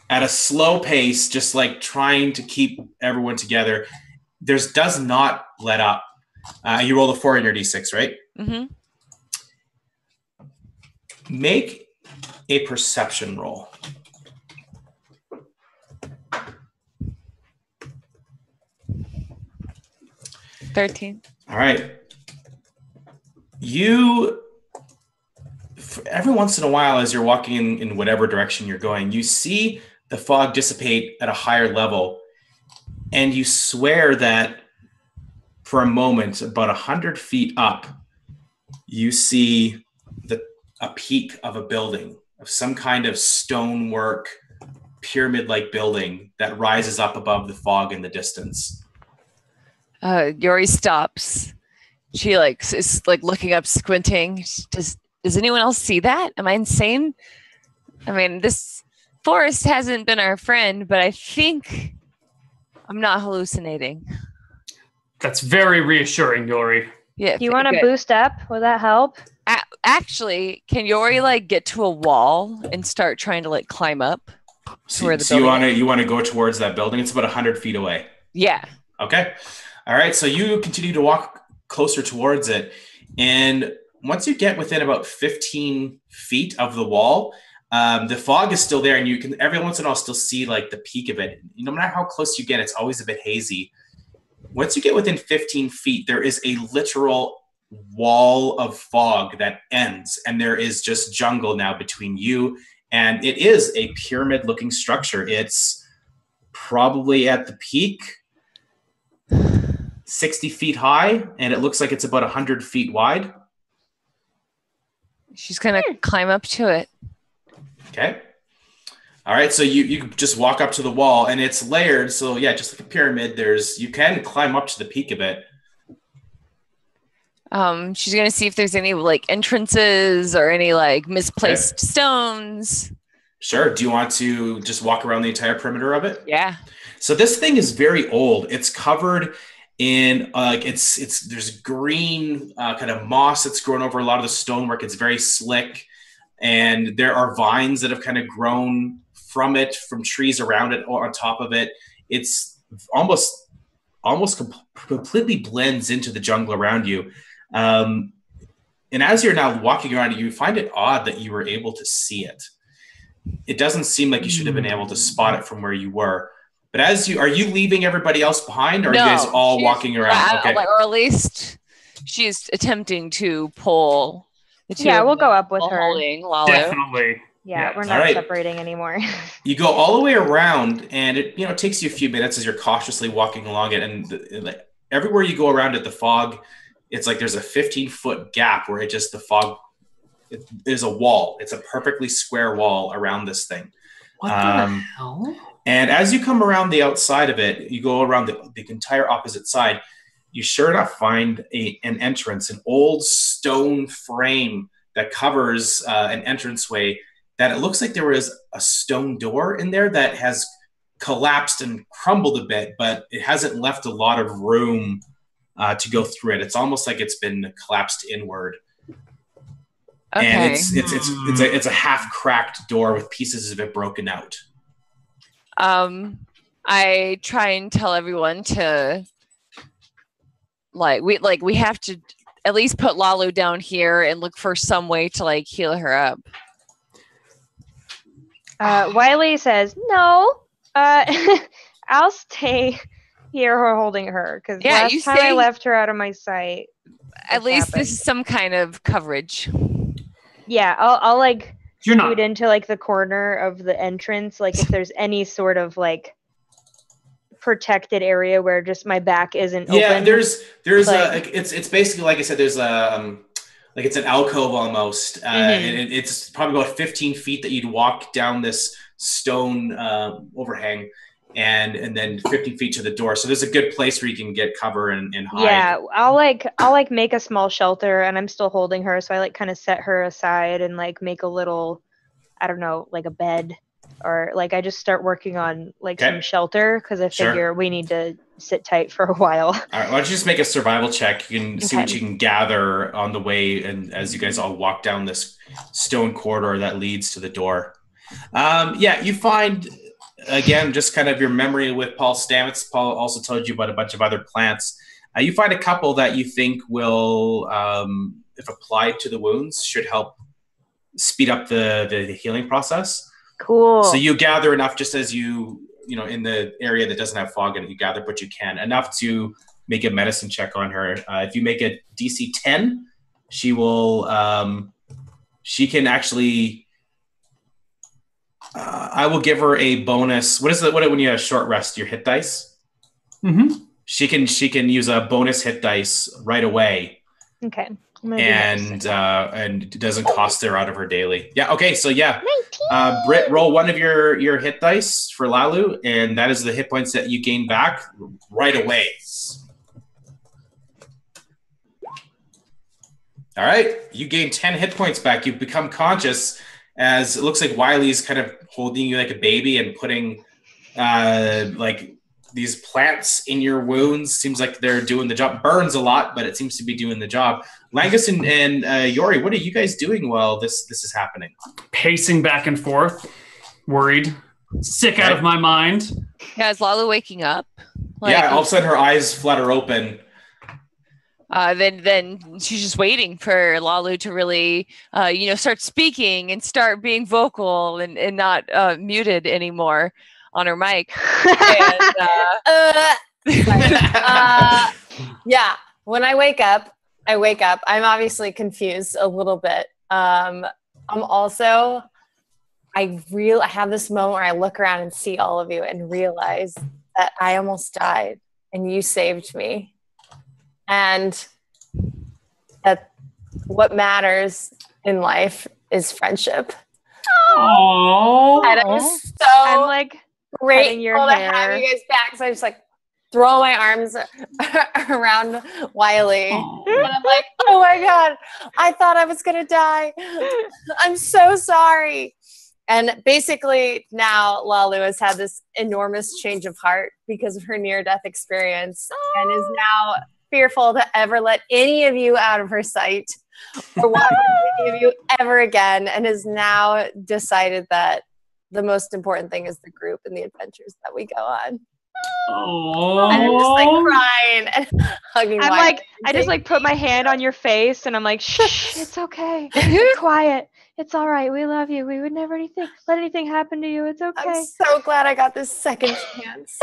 [SPEAKER 1] at a slow pace, just like trying to keep everyone together. Does not let up. You roll a 4 in your d6, right?
[SPEAKER 4] Mm-hmm.
[SPEAKER 1] Make a perception roll.
[SPEAKER 4] $13.
[SPEAKER 1] All right. You, every once in a while, as you're walking in whatever direction you're going, you see the fog dissipate at a higher level, and you swear that for a moment, about 100 feet up, you see a peak of a building, of some kind of stonework, pyramid-like building that rises up above the fog in the distance.
[SPEAKER 4] Yuri stops. She is looking up, squinting. Does anyone else see that? Am I insane? I mean, this forest hasn't been our friend, but I think I'm not hallucinating.
[SPEAKER 5] That's very reassuring, Yori.
[SPEAKER 2] Yeah. Do you want to boost up? Will that help?
[SPEAKER 4] Actually, can Yori get to a wall and start trying to climb up to where the
[SPEAKER 1] building
[SPEAKER 4] is?
[SPEAKER 1] You want to go towards that building? It's about 100 feet away.
[SPEAKER 4] Yeah.
[SPEAKER 1] Okay. All right. So you continue to walk closer towards it, and once you get within about 15 feet of the wall, the fog is still there, and you can every once in a while still see the peak of it. No matter how close you get, it's always a bit hazy. Once you get within 15 feet, there is a literal wall of fog that ends, and there is just jungle now between you, and it is a pyramid-looking structure. It's probably at the peak 60 feet high, and it looks like it's about 100 feet wide.
[SPEAKER 4] She's gonna climb up to it.
[SPEAKER 1] Okay. All right, so you just walk up to the wall, and it's layered. So yeah, just like a pyramid, you can climb up to the peak of it.
[SPEAKER 4] She's gonna see if there's any entrances or any misplaced stones.
[SPEAKER 1] Sure. Do you want to just walk around the entire perimeter of it?
[SPEAKER 4] Yeah.
[SPEAKER 1] So this thing is very old. It's covered in there's green kind of moss that's grown over a lot of the stonework. It's very slick, and there are vines that have kind of grown from trees around it or on top of it. It's almost completely blends into the jungle around you. And as you're now walking around it, you find it odd that you were able to see it. It doesn't seem like you should have been able to spot it from where you were. But are you leaving everybody else behind, or are you guys all walking around? Okay.
[SPEAKER 4] Or at least she's attempting to pull the two.
[SPEAKER 2] Yeah, we'll go up with her.
[SPEAKER 5] Definitely.
[SPEAKER 2] Yeah, we're not separating anymore.
[SPEAKER 1] You go all the way around, and it takes you a few minutes as you're cautiously walking along it. And everywhere you go around it, the fog, it's like there's a 15-foot gap where the fog is a wall. It's a perfectly square wall around this thing.
[SPEAKER 5] What the hell?
[SPEAKER 1] And as you come around the outside of it, you go around the entire opposite side, you sure enough find an entrance, an old stone frame that covers an entranceway that it looks like there was a stone door in there that has collapsed and crumbled a bit, but it hasn't left a lot of room to go through it. It's almost like it's been collapsed inward. Okay. And it's a half-cracked door with pieces of it broken out.
[SPEAKER 4] I try and tell everyone to we have to at least put Lalu down here and look for some way to heal her up.
[SPEAKER 2] Wiley says, no, I'll stay here holding her, because last time I left her out of my sight.
[SPEAKER 4] At least this is some kind of coverage.
[SPEAKER 2] Yeah, I'll scoot into the corner of the entrance, if there's any sort of protected area where just my back isn't open.
[SPEAKER 1] Yeah, there's it's basically, like I said, there's it's an alcove almost, and it's probably about 15 feet that you'd walk down this stone overhang, and then 50 feet to the door. So there's a good place where you can get cover and hide.
[SPEAKER 2] Yeah, I'll like make a small shelter, and I'm still holding her, so I like kind of set her aside and like make a little, I don't know, like a bed, or like I just start working on like some shelter because I figure we need to sit tight for a while.
[SPEAKER 1] All right, why don't you just make a survival check? You can see what you can gather on the way, and as you guys all walk down this stone corridor that leads to the door. You find, again, just kind of your memory with Paul Stamets. Paul also told you about a bunch of other plants. You find a couple that you think will, if applied to the wounds, should help speed up the healing process.
[SPEAKER 2] Cool.
[SPEAKER 1] So you gather enough, just as you in the area that doesn't have fog in it, you gather what you can, enough to make a medicine check on her. If you make a DC 10, she will, she can actually, I will give her a bonus. What is it when you have short rest, your hit dice?
[SPEAKER 5] Mm-hmm.
[SPEAKER 1] She can use a bonus hit dice right away.
[SPEAKER 2] Okay.
[SPEAKER 1] And it doesn't cost her out of her daily. Yeah. Okay. So Britt, roll one of your hit dice for Lalu, and that is the hit points that you gain back right away. All right. You gain 10 hit points back. You become conscious as it looks like Wiley's kind of holding you like a baby and putting like these plants in your wounds. Seems like they're doing the job. Burns a lot, but it seems to be doing the job. Langus and Yori, what are you guys doing while this is happening?
[SPEAKER 5] Pacing back and forth, worried, sick out of my mind.
[SPEAKER 4] Yeah, is Lala waking up?
[SPEAKER 1] All of a sudden her eyes flutter open.
[SPEAKER 4] Then she's just waiting for Lalu to really, start speaking and start being vocal and not muted anymore on her mic.
[SPEAKER 3] When I wake up. I'm obviously confused a little bit. I have this moment where I look around and see all of you and realize that I almost died and you saved me. And that what matters in life is friendship.
[SPEAKER 5] Aww.
[SPEAKER 3] And I'm like grateful to have you guys back. So I just like throw my arms around Wiley.
[SPEAKER 5] Aww.
[SPEAKER 3] And I'm like, oh my God, I thought I was going to die. I'm so sorry. And basically now Lalu has had this enormous change of heart because of her near-death experience and is now fearful to ever let any of you out of her sight or watch any of you ever again, and has now decided that the most important thing is the group and the adventures that we go on.
[SPEAKER 5] Aww.
[SPEAKER 3] And I'm just like crying and hugging.
[SPEAKER 2] I just like put my hand on your face and I'm like, shh, it's okay. Be quiet. It's all right. We love you. We would never let anything happen to you. It's okay.
[SPEAKER 3] I'm so glad I got this second chance.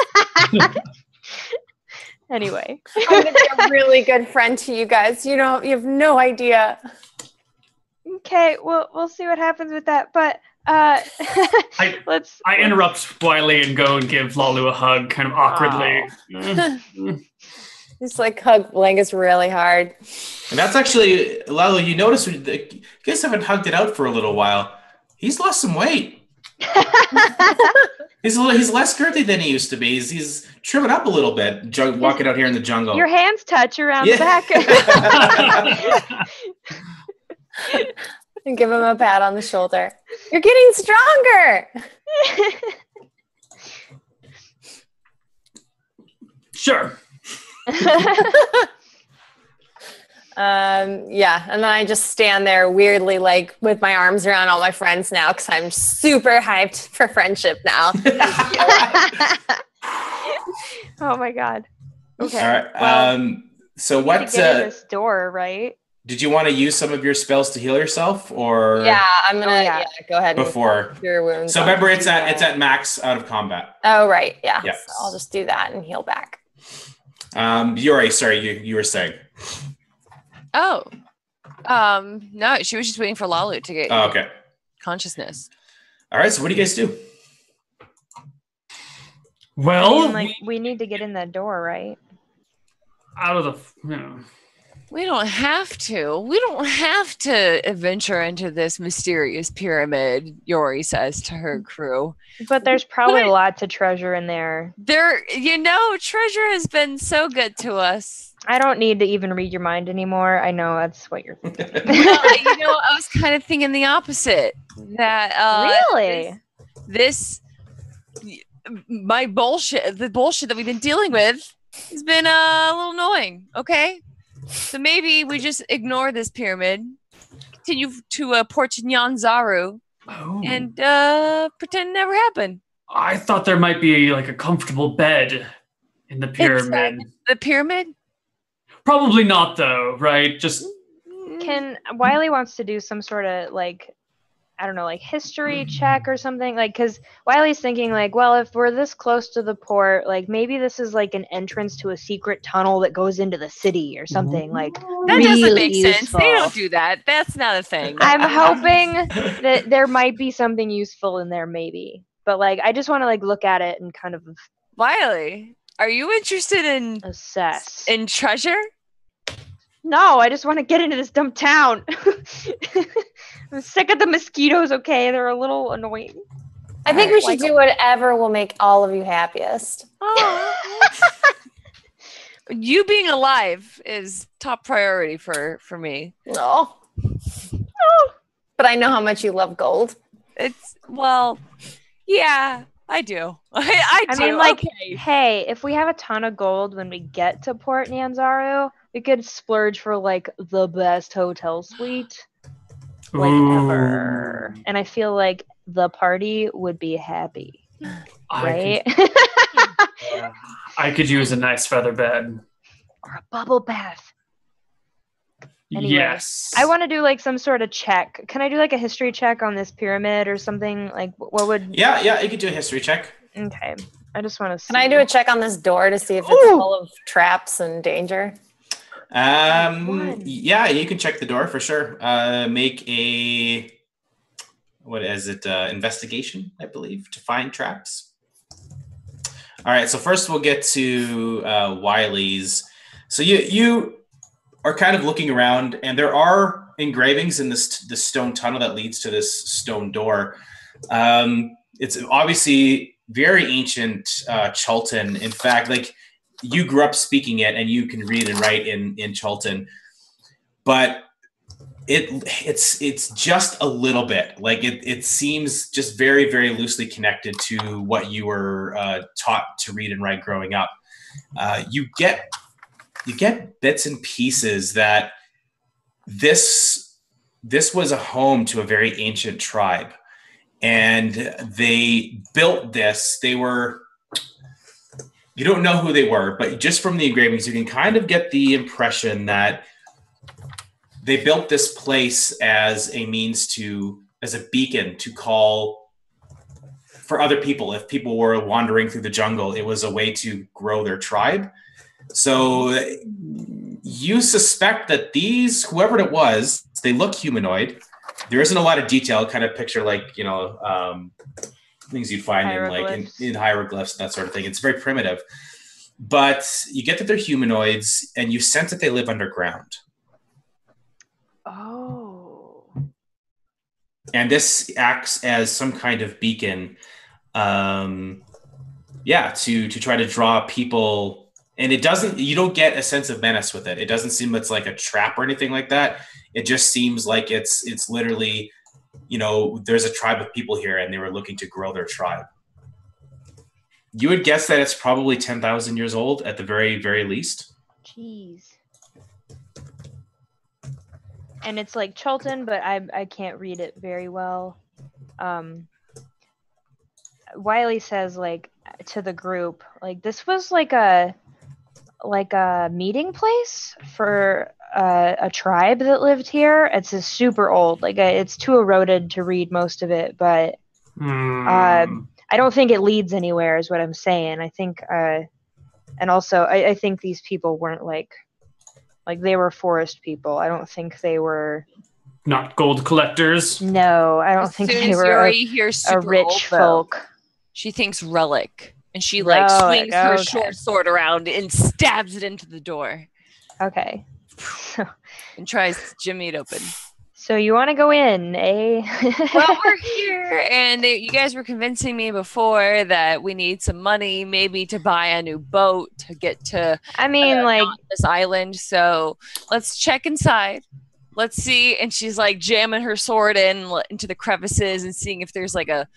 [SPEAKER 2] Anyway.
[SPEAKER 3] I'm going to be a really good friend to you guys. You have no idea.
[SPEAKER 2] Okay, we'll see what happens with that. But
[SPEAKER 5] I interrupt Wiley and go and give Lalu a hug, kind of awkwardly.
[SPEAKER 3] Just like hug Langus really hard.
[SPEAKER 1] And that's actually, Lalu, you notice you guys haven't hugged it out for a little while. He's lost some weight. He's less girthy than he used to be. He's trimming up a little bit, walking out here in the jungle.
[SPEAKER 2] Your hands touch around the back.
[SPEAKER 3] And give him a pat on the shoulder. You're getting stronger.
[SPEAKER 5] Sure.
[SPEAKER 3] And then I just stand there weirdly, like with my arms around all my friends now because I'm super hyped for friendship now.
[SPEAKER 2] Oh my God. Okay.
[SPEAKER 1] All right.
[SPEAKER 2] Well,
[SPEAKER 1] so what?
[SPEAKER 2] Get in this door, right?
[SPEAKER 1] Did you want to use some of your spells to heal yourself, or
[SPEAKER 3] I'm gonna go ahead
[SPEAKER 1] before
[SPEAKER 3] your wounds.
[SPEAKER 1] So remember, it's at max out of combat.
[SPEAKER 3] Oh right, yeah.
[SPEAKER 1] Yes.
[SPEAKER 3] So I'll just do that and heal back.
[SPEAKER 1] Yuri, sorry, you were saying.
[SPEAKER 4] Oh, no, she was just waiting for Lalu to get consciousness.
[SPEAKER 1] All right, so what do you guys do?
[SPEAKER 5] Well,
[SPEAKER 2] we need to get in that door, right?
[SPEAKER 5] Out of the,
[SPEAKER 4] We don't have to. We don't have to venture into this mysterious pyramid, Yori says to her crew.
[SPEAKER 2] But there's probably a lot to treasure in there.
[SPEAKER 4] Treasure has been so good to us.
[SPEAKER 2] I don't need to even read your mind anymore. I know that's what you're thinking.
[SPEAKER 4] Well, I was kind of thinking the opposite. That
[SPEAKER 2] really?
[SPEAKER 4] My bullshit, the bullshit that we've been dealing with has been a little annoying, okay? So maybe we just ignore this pyramid, continue to Port Nyanzaru, and pretend it never happened.
[SPEAKER 5] I thought there might be like a comfortable bed in the pyramid.
[SPEAKER 4] Inside the pyramid?
[SPEAKER 5] Probably not, though, right? Just
[SPEAKER 2] Wiley wants to do some sort of like, I don't know, like history check or something, like, because Wiley's thinking like, well, if we're this close to the port, like maybe this is like an entrance to a secret tunnel that goes into the city or something. Like
[SPEAKER 4] that
[SPEAKER 2] really
[SPEAKER 4] doesn't make
[SPEAKER 2] useful.
[SPEAKER 4] sense. They don't do that. That's not a thing.
[SPEAKER 2] I'm hoping that there might be something useful in there, maybe. But like, I just want to like look at it and kind of
[SPEAKER 4] Wiley, are you interested in
[SPEAKER 2] assess
[SPEAKER 4] treasure?
[SPEAKER 2] No, I just want to get into this dumb town. I'm sick of the mosquitoes, okay? They're a little annoying.
[SPEAKER 3] I think we should do whatever will make all of you happiest.
[SPEAKER 4] You being alive is top priority for me.
[SPEAKER 3] No. But I know how much you love gold.
[SPEAKER 4] Yeah, I do. I do.
[SPEAKER 2] mean, like,
[SPEAKER 4] okay.
[SPEAKER 2] Hey, if we have a ton of gold when we get to Port Nyanzaru, we could splurge for like the best hotel suite like ever. And I feel like the party would be happy. Right?
[SPEAKER 5] I could use a nice feather bed.
[SPEAKER 2] Or a bubble bath. Anyway,
[SPEAKER 5] yes.
[SPEAKER 2] I want to do like some sort of check. Can I do like a history check on this pyramid or something? Like what would
[SPEAKER 1] Yeah, you could do a history check.
[SPEAKER 2] Okay. I just want to see.
[SPEAKER 3] Can I do a check on this door to see if it's full of traps and danger?
[SPEAKER 1] Yeah, you can check the door for sure. Make a investigation, I believe, to find traps. All right, so first we'll get to Wiley's. So you are kind of looking around, and there are engravings in this stone tunnel that leads to this stone door. It's obviously very ancient Chultan. In fact, like, you grew up speaking it and you can read and write in Chultan, but it's just a little bit like it seems just very, very loosely connected to what you were taught to read and write growing up. You get bits and pieces that this was a home to a very ancient tribe, and they built this. You don't know who they were, but just from the engravings, you can kind of get the impression that they built this place as a beacon to call for other people. If people were wandering through the jungle, it was a way to grow their tribe. So you suspect that whoever it was, they look humanoid. There isn't a lot of detail, kind of picture like, things you'd find in hieroglyphs, that sort of thing. It's very primitive, but you get that they're humanoids, and you sense that they live underground.
[SPEAKER 2] Oh.
[SPEAKER 1] And this acts as some kind of beacon, to try to draw people. And you don't get a sense of menace with it. It doesn't seem it's like a trap or anything like that. It just seems like it's literally, there's a tribe of people here and they were looking to grow their tribe. You would guess that it's probably 10,000 years old at the very, very least.
[SPEAKER 2] Jeez. And it's like Chultan, but I can't read it very well. Wiley says like to the group, like, this was like a meeting place for a tribe that lived here. It's a super old, like it's too eroded to read most of it, but I don't think it leads anywhere is what I'm saying. I think and also I think these people weren't like they were forest people. I don't think they were
[SPEAKER 5] not gold collectors.
[SPEAKER 2] No, I don't think they were a rich folk.
[SPEAKER 4] She thinks relic. And she swings her short sword around and stabs it into the door.
[SPEAKER 2] Okay.
[SPEAKER 4] and tries to jimmy it open.
[SPEAKER 2] So you want to go in, eh?
[SPEAKER 4] Well, we're here, and you guys were convincing me before that we need some money, maybe to buy a new boat to get to
[SPEAKER 2] I mean, like,
[SPEAKER 4] this island. So let's check inside. Let's see. And she's like jamming her sword into the crevices and seeing if there's like a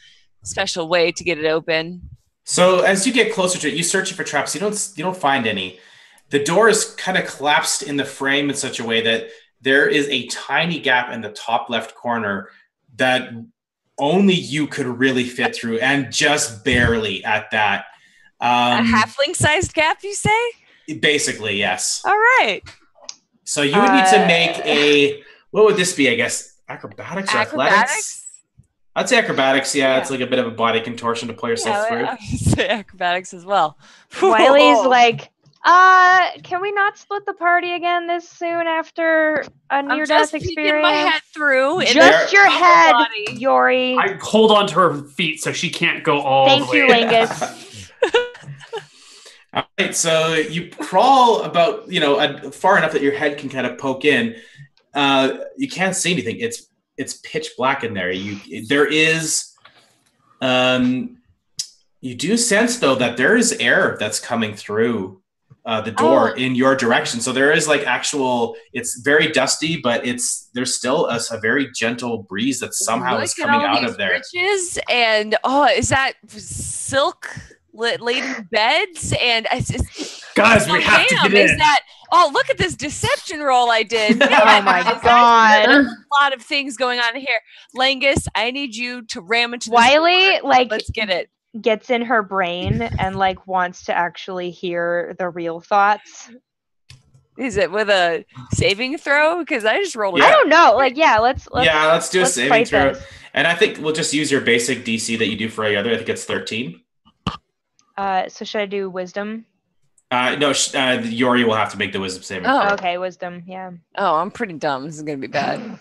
[SPEAKER 4] special way to get it open.
[SPEAKER 1] So as you get closer to it, you search for traps. You don't find any. The door is kind of collapsed in the frame in such a way that there is a tiny gap in the top left corner that only you could really fit through, and just barely at that.
[SPEAKER 4] A halfling-sized gap, you say?
[SPEAKER 1] Basically, yes.
[SPEAKER 4] All right.
[SPEAKER 1] So you would need to make a, what would this be, I guess? Acrobatics or athletics? I'd say acrobatics, yeah. It's like a bit of a body contortion to pull yourself through.
[SPEAKER 4] I would say acrobatics as well.
[SPEAKER 2] Wiley's like, can we not split the party again this soon after a near-death experience?
[SPEAKER 4] Peeking my head through.
[SPEAKER 2] Just your head, Yori.
[SPEAKER 5] I hold on to her feet so she can't go all the way.
[SPEAKER 2] Thank you, Lingus.
[SPEAKER 1] All right, so you crawl about, far enough that your head can kind of poke in. You can't see anything. It's pitch black in there. You do sense though that there is air that's coming through the door in your direction. So there is like it's very dusty, but there's still a very gentle breeze that somehow is coming out of there.
[SPEAKER 4] Bridges and is that silk laden beds? And
[SPEAKER 5] guys, we have to get in.
[SPEAKER 4] Look at this deception roll I did.
[SPEAKER 2] Oh my god.
[SPEAKER 4] There's a lot of things going on here. Langus, I need you to ram into this
[SPEAKER 2] Wiley,
[SPEAKER 4] door. Let's get it.
[SPEAKER 2] Gets in her brain and like wants to actually hear the real thoughts.
[SPEAKER 4] Is it with a saving throw? Because I just rolled it.
[SPEAKER 2] I don't know. Like, let's
[SPEAKER 1] do a saving throw.
[SPEAKER 2] This.
[SPEAKER 1] And I think we'll just use your basic DC that you do for any other. I think it's 13.
[SPEAKER 2] So should I do wisdom?
[SPEAKER 1] No, Yori will have to make the wisdom saving throw.
[SPEAKER 2] Oh, okay, wisdom, yeah.
[SPEAKER 4] Oh, I'm pretty dumb. This is gonna be bad.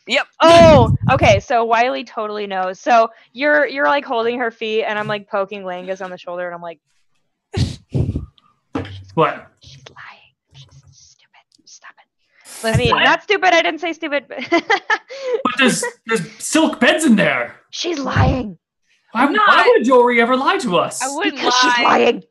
[SPEAKER 4] Yep.
[SPEAKER 2] Oh, okay. So Wiley totally knows. So you're like holding her feet, and I'm like poking Langus on the shoulder, and I'm like,
[SPEAKER 5] what?
[SPEAKER 2] She's lying. She's stupid. Stop it. Listen, I mean, not stupid. I didn't say stupid. But
[SPEAKER 5] there's silk beds in there.
[SPEAKER 2] She's lying.
[SPEAKER 5] Why would Yori ever lie to us?
[SPEAKER 4] I wouldn't
[SPEAKER 2] because she's lying.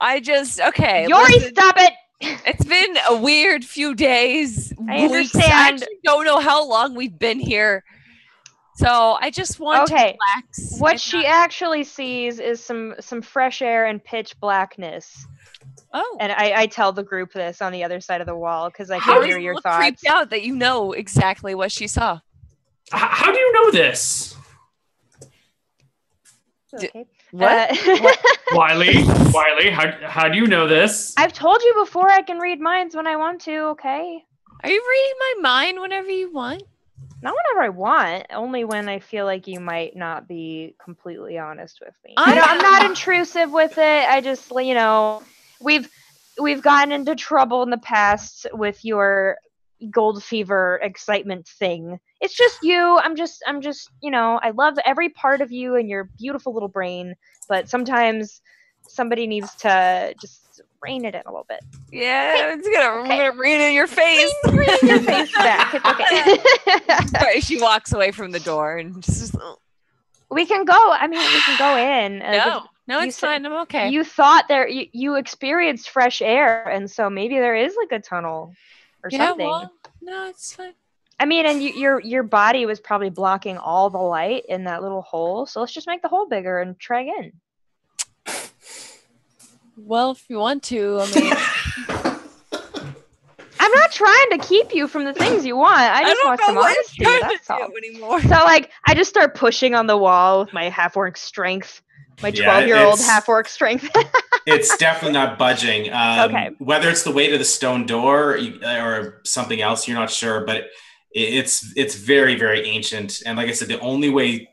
[SPEAKER 4] Yori,
[SPEAKER 2] stop it.
[SPEAKER 4] It's been a weird few days.
[SPEAKER 2] I understand.
[SPEAKER 4] I actually don't know how long we've been here. So I just want to relax.
[SPEAKER 2] What she actually sees is some fresh air and pitch blackness.
[SPEAKER 4] Oh.
[SPEAKER 2] And I tell the group this on the other side of the wall because I can hear your thoughts.
[SPEAKER 4] Creeped out that you know exactly what she saw.
[SPEAKER 5] How do you know this?
[SPEAKER 2] Okay.
[SPEAKER 4] What?
[SPEAKER 5] Wiley, how do you know this?
[SPEAKER 2] I've told you before I can read minds when I want to, okay?
[SPEAKER 4] Are you reading my mind whenever you want?
[SPEAKER 2] Not whenever I want, only when I feel like you might not be completely honest with me.
[SPEAKER 4] I'm
[SPEAKER 2] not intrusive with it. I just, we've gotten into trouble in the past with your gold fever excitement thing. It's just you. I'm just, I love every part of you and your beautiful little brain, but sometimes somebody needs to just rein it in a little bit.
[SPEAKER 4] Yeah, it's gonna rein in your face.
[SPEAKER 2] Rein your face back. It's okay.
[SPEAKER 4] Sorry, she walks away from the door and just.
[SPEAKER 2] We can go. I mean, we can go in.
[SPEAKER 4] No, it's fine. I'm okay.
[SPEAKER 2] You thought you experienced fresh air, and so maybe there is like a tunnel or something.
[SPEAKER 4] Well, no, it's fine.
[SPEAKER 2] I mean, and your body was probably blocking all the light in that little hole. So let's just make the hole bigger and try again.
[SPEAKER 4] Well, if you want to, I mean,
[SPEAKER 2] I'm not trying to keep you from the things you want. I just want some honesty. That's all.
[SPEAKER 4] Anymore.
[SPEAKER 2] So I just start pushing on the wall with my half-orc strength, my 12-year-old half-orc strength.
[SPEAKER 1] It's definitely not budging.
[SPEAKER 2] Okay.
[SPEAKER 1] Whether it's the weight of the stone door or something else, you're not sure, but it's very, very ancient. And like I said, the only way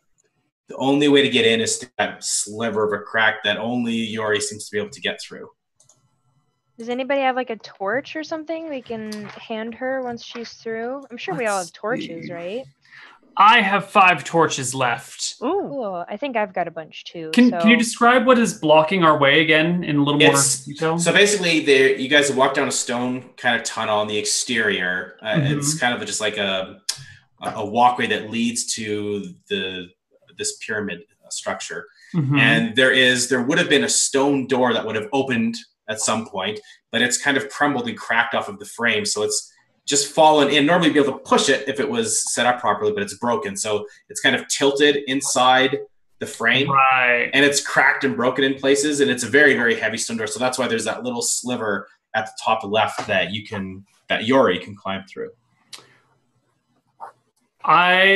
[SPEAKER 1] to get in is through that sliver of a crack that only Yori seems to be able to get through.
[SPEAKER 2] Does anybody have like a torch or something we can hand her once she's through? I'm sure we all have torches, right?
[SPEAKER 5] I have 5 torches left.
[SPEAKER 2] Ooh, I think I've got a bunch too.
[SPEAKER 5] Can you describe what is blocking our way again in a little more detail?
[SPEAKER 1] So basically, you guys have walked down a stone kind of tunnel on the exterior. It's kind of just like a walkway that leads to this pyramid structure. And there would have been a stone door that would have opened at some point, but it's kind of crumbled and cracked off of the frame. So it's just fallen in. Normally, you'd be able to push it if it was set up properly, but it's broken. So it's kind of tilted inside the frame,
[SPEAKER 5] right?
[SPEAKER 1] And it's cracked and broken in places. And it's a very, very heavy stone door. So that's why there's that little sliver at the top left that Yori can climb through.
[SPEAKER 5] I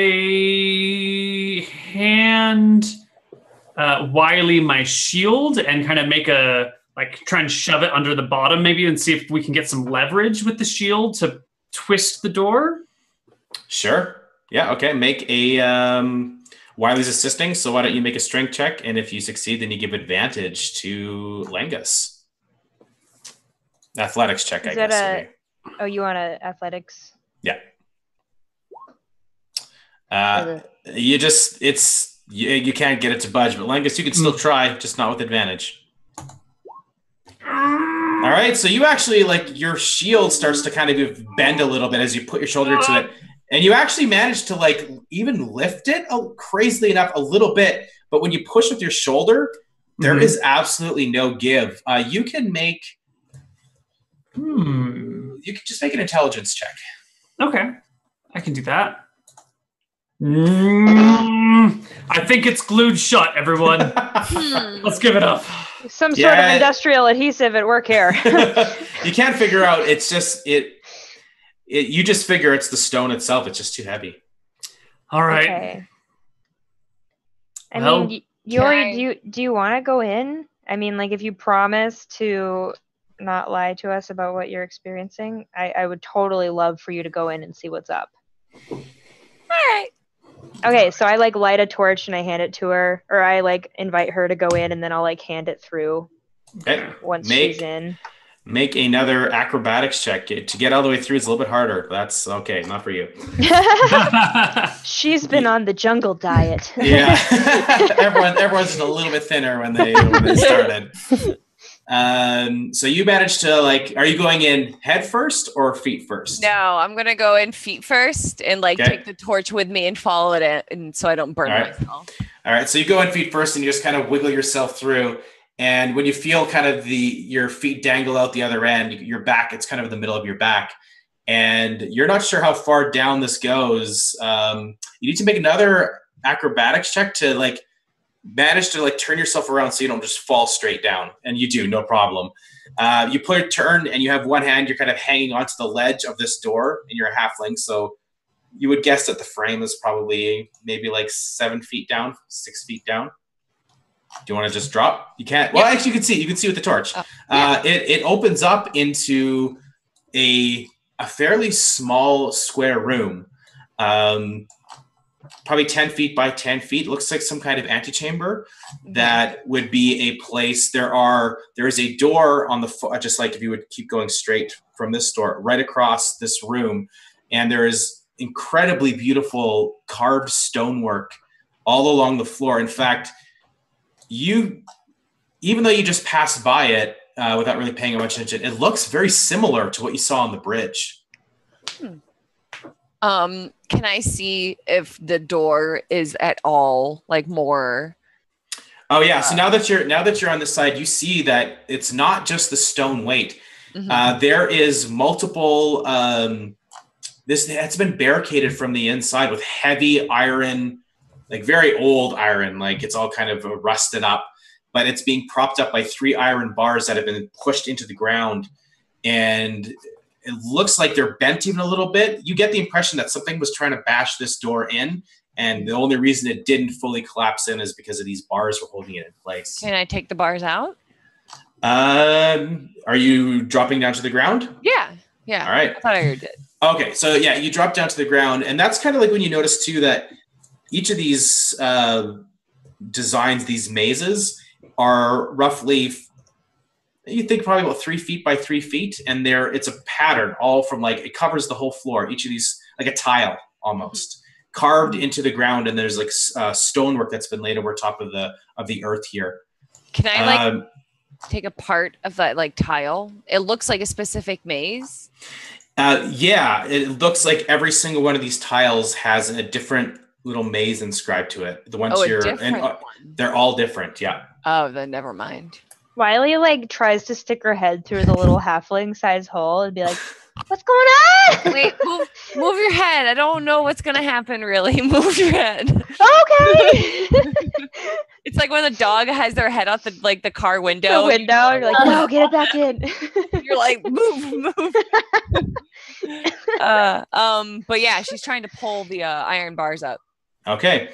[SPEAKER 5] hand Wiley my shield and kind of make try and shove it under the bottom maybe and see if we can get some leverage with the shield to twist the door.
[SPEAKER 1] Sure. Yeah. Okay. Make a Wiley's assisting. So why don't you make a strength check? And if you succeed, then you give advantage to Langus. Athletics check, I guess.
[SPEAKER 2] Oh, you want athletics?
[SPEAKER 1] Yeah. You can't get it to budge, but Langus, you can still try, just not with advantage. All right, so you actually, your shield starts to kind of bend a little bit as you put your shoulder to it, and you actually manage to, even lift it crazily enough a little bit, but when you push with your shoulder, there is absolutely no give. You can make... You can just make an intelligence check.
[SPEAKER 5] Okay, I can do that. I think it's glued shut, everyone. Let's give it up.
[SPEAKER 2] Some sort of industrial adhesive at work here.
[SPEAKER 1] You can't figure out. It's just you just figure it's the stone itself. It's just too heavy.
[SPEAKER 5] All right.
[SPEAKER 2] Okay. I mean, Yori, do you want to go in? I mean, if you promise to not lie to us about what you're experiencing, I would totally love for you to go in and see what's up.
[SPEAKER 4] All right.
[SPEAKER 2] Okay, so I light a torch and I hand it to her, or I invite her to go in and then I'll hand it through once she's in.
[SPEAKER 1] Make another acrobatics check. To get all the way through is a little bit harder. That's okay, not for you.
[SPEAKER 2] She's been on the jungle diet.
[SPEAKER 1] Yeah, everyone's just a little bit thinner when they started. So you managed to are you going in head first or feet first?
[SPEAKER 4] No, I'm gonna go in feet first and take the torch with me and follow it and so I don't burn myself.
[SPEAKER 1] All right, so you go in feet first and you just kind of wiggle yourself through, and when you feel kind of your feet dangle out the other end, your back, it's kind of in the middle of your back, and you're not sure how far down this goes. You need to make another acrobatics check to manage to turn yourself around so you don't just fall straight down, and you do, no problem. You turn and you have one hand, you're kind of hanging onto the ledge of this door and you're a halfling, so you would guess that the frame is probably maybe 7 feet down, 6 feet down. Do you want to just drop? You can't. Well, actually, you can see with the torch. It opens up into a fairly small square room. Probably 10 feet by 10 feet. It looks like some kind of antechamber that would be a place. There is a door on the just if you would keep going straight from this door right across this room, and there is incredibly beautiful carved stonework all along the floor. In fact, even though you just passed by it without really paying much attention, it looks very similar to what you saw on the bridge.
[SPEAKER 4] Can I see if the door is at all more?
[SPEAKER 1] Oh yeah. So now that you're on this side, you see that it's not just the stone weight. There is multiple. It's been barricaded from the inside with heavy iron, very old iron. It's all kind of rusted up, but it's being propped up by 3 iron bars that have been pushed into the ground, and it looks like they're bent even a little bit. You get the impression that something was trying to bash this door in, and the only reason it didn't fully collapse in is because of these bars were holding it in place.
[SPEAKER 4] Can I take the bars out?
[SPEAKER 1] Are you dropping down to the ground?
[SPEAKER 4] Yeah.
[SPEAKER 1] All right.
[SPEAKER 4] I thought I heard it.
[SPEAKER 1] Okay, so yeah, you drop down to the ground, and that's kind of when you notice too that each of these designs, these mazes, are roughly, you think probably about 3 feet by 3 feet, and it's a pattern all from it covers the whole floor. Each of these, a tile almost. carved into the ground, and there's like stonework that's been laid over top of the earth here.
[SPEAKER 4] Can I like take a part of that like tile? It looks like a specific maze.
[SPEAKER 1] Yeah, it looks like every single one of these tiles has a different little maze inscribed to it. The ones they're all different. Yeah.
[SPEAKER 4] Oh, then never mind.
[SPEAKER 2] Wiley like tries to stick her head through the little halfling size hole and be like, "What's going on?"
[SPEAKER 4] Wait, move your head. I don't know what's gonna happen. Really, move your head.
[SPEAKER 2] Okay.
[SPEAKER 4] It's like when the dog has their head out the car window.
[SPEAKER 2] The window. You're like, "No, get it back in."
[SPEAKER 4] You're like, move. But yeah, she's trying to pull the iron bars up.
[SPEAKER 1] Okay.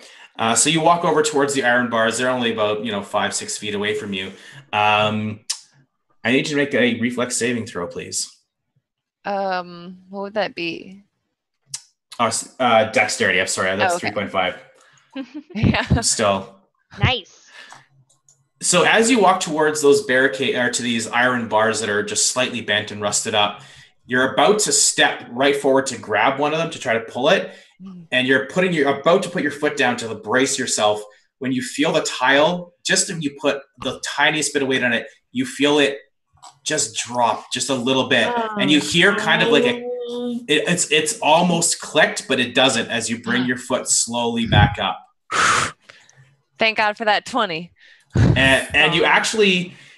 [SPEAKER 1] So you walk over towards the iron bars. They're only about 5-6 feet away from you. I need you to make a reflex saving throw, please.
[SPEAKER 4] What would that be?
[SPEAKER 1] Oh, dexterity. I'm sorry. That's 3.5.
[SPEAKER 4] Yeah.
[SPEAKER 1] Still.
[SPEAKER 2] Nice.
[SPEAKER 1] So as you walk towards those to these iron bars that are just slightly bent and rusted up, you're about to step right forward to grab one of them to try to pull it. And you're about to put your foot down to brace yourself when you feel the tile, just if you put the tiniest bit of weight on it, you feel it just drop just a little bit. And you hear kind of like it's almost clicked, but it doesn't as you bring your foot slowly back up.
[SPEAKER 4] Thank God for that 20.
[SPEAKER 1] And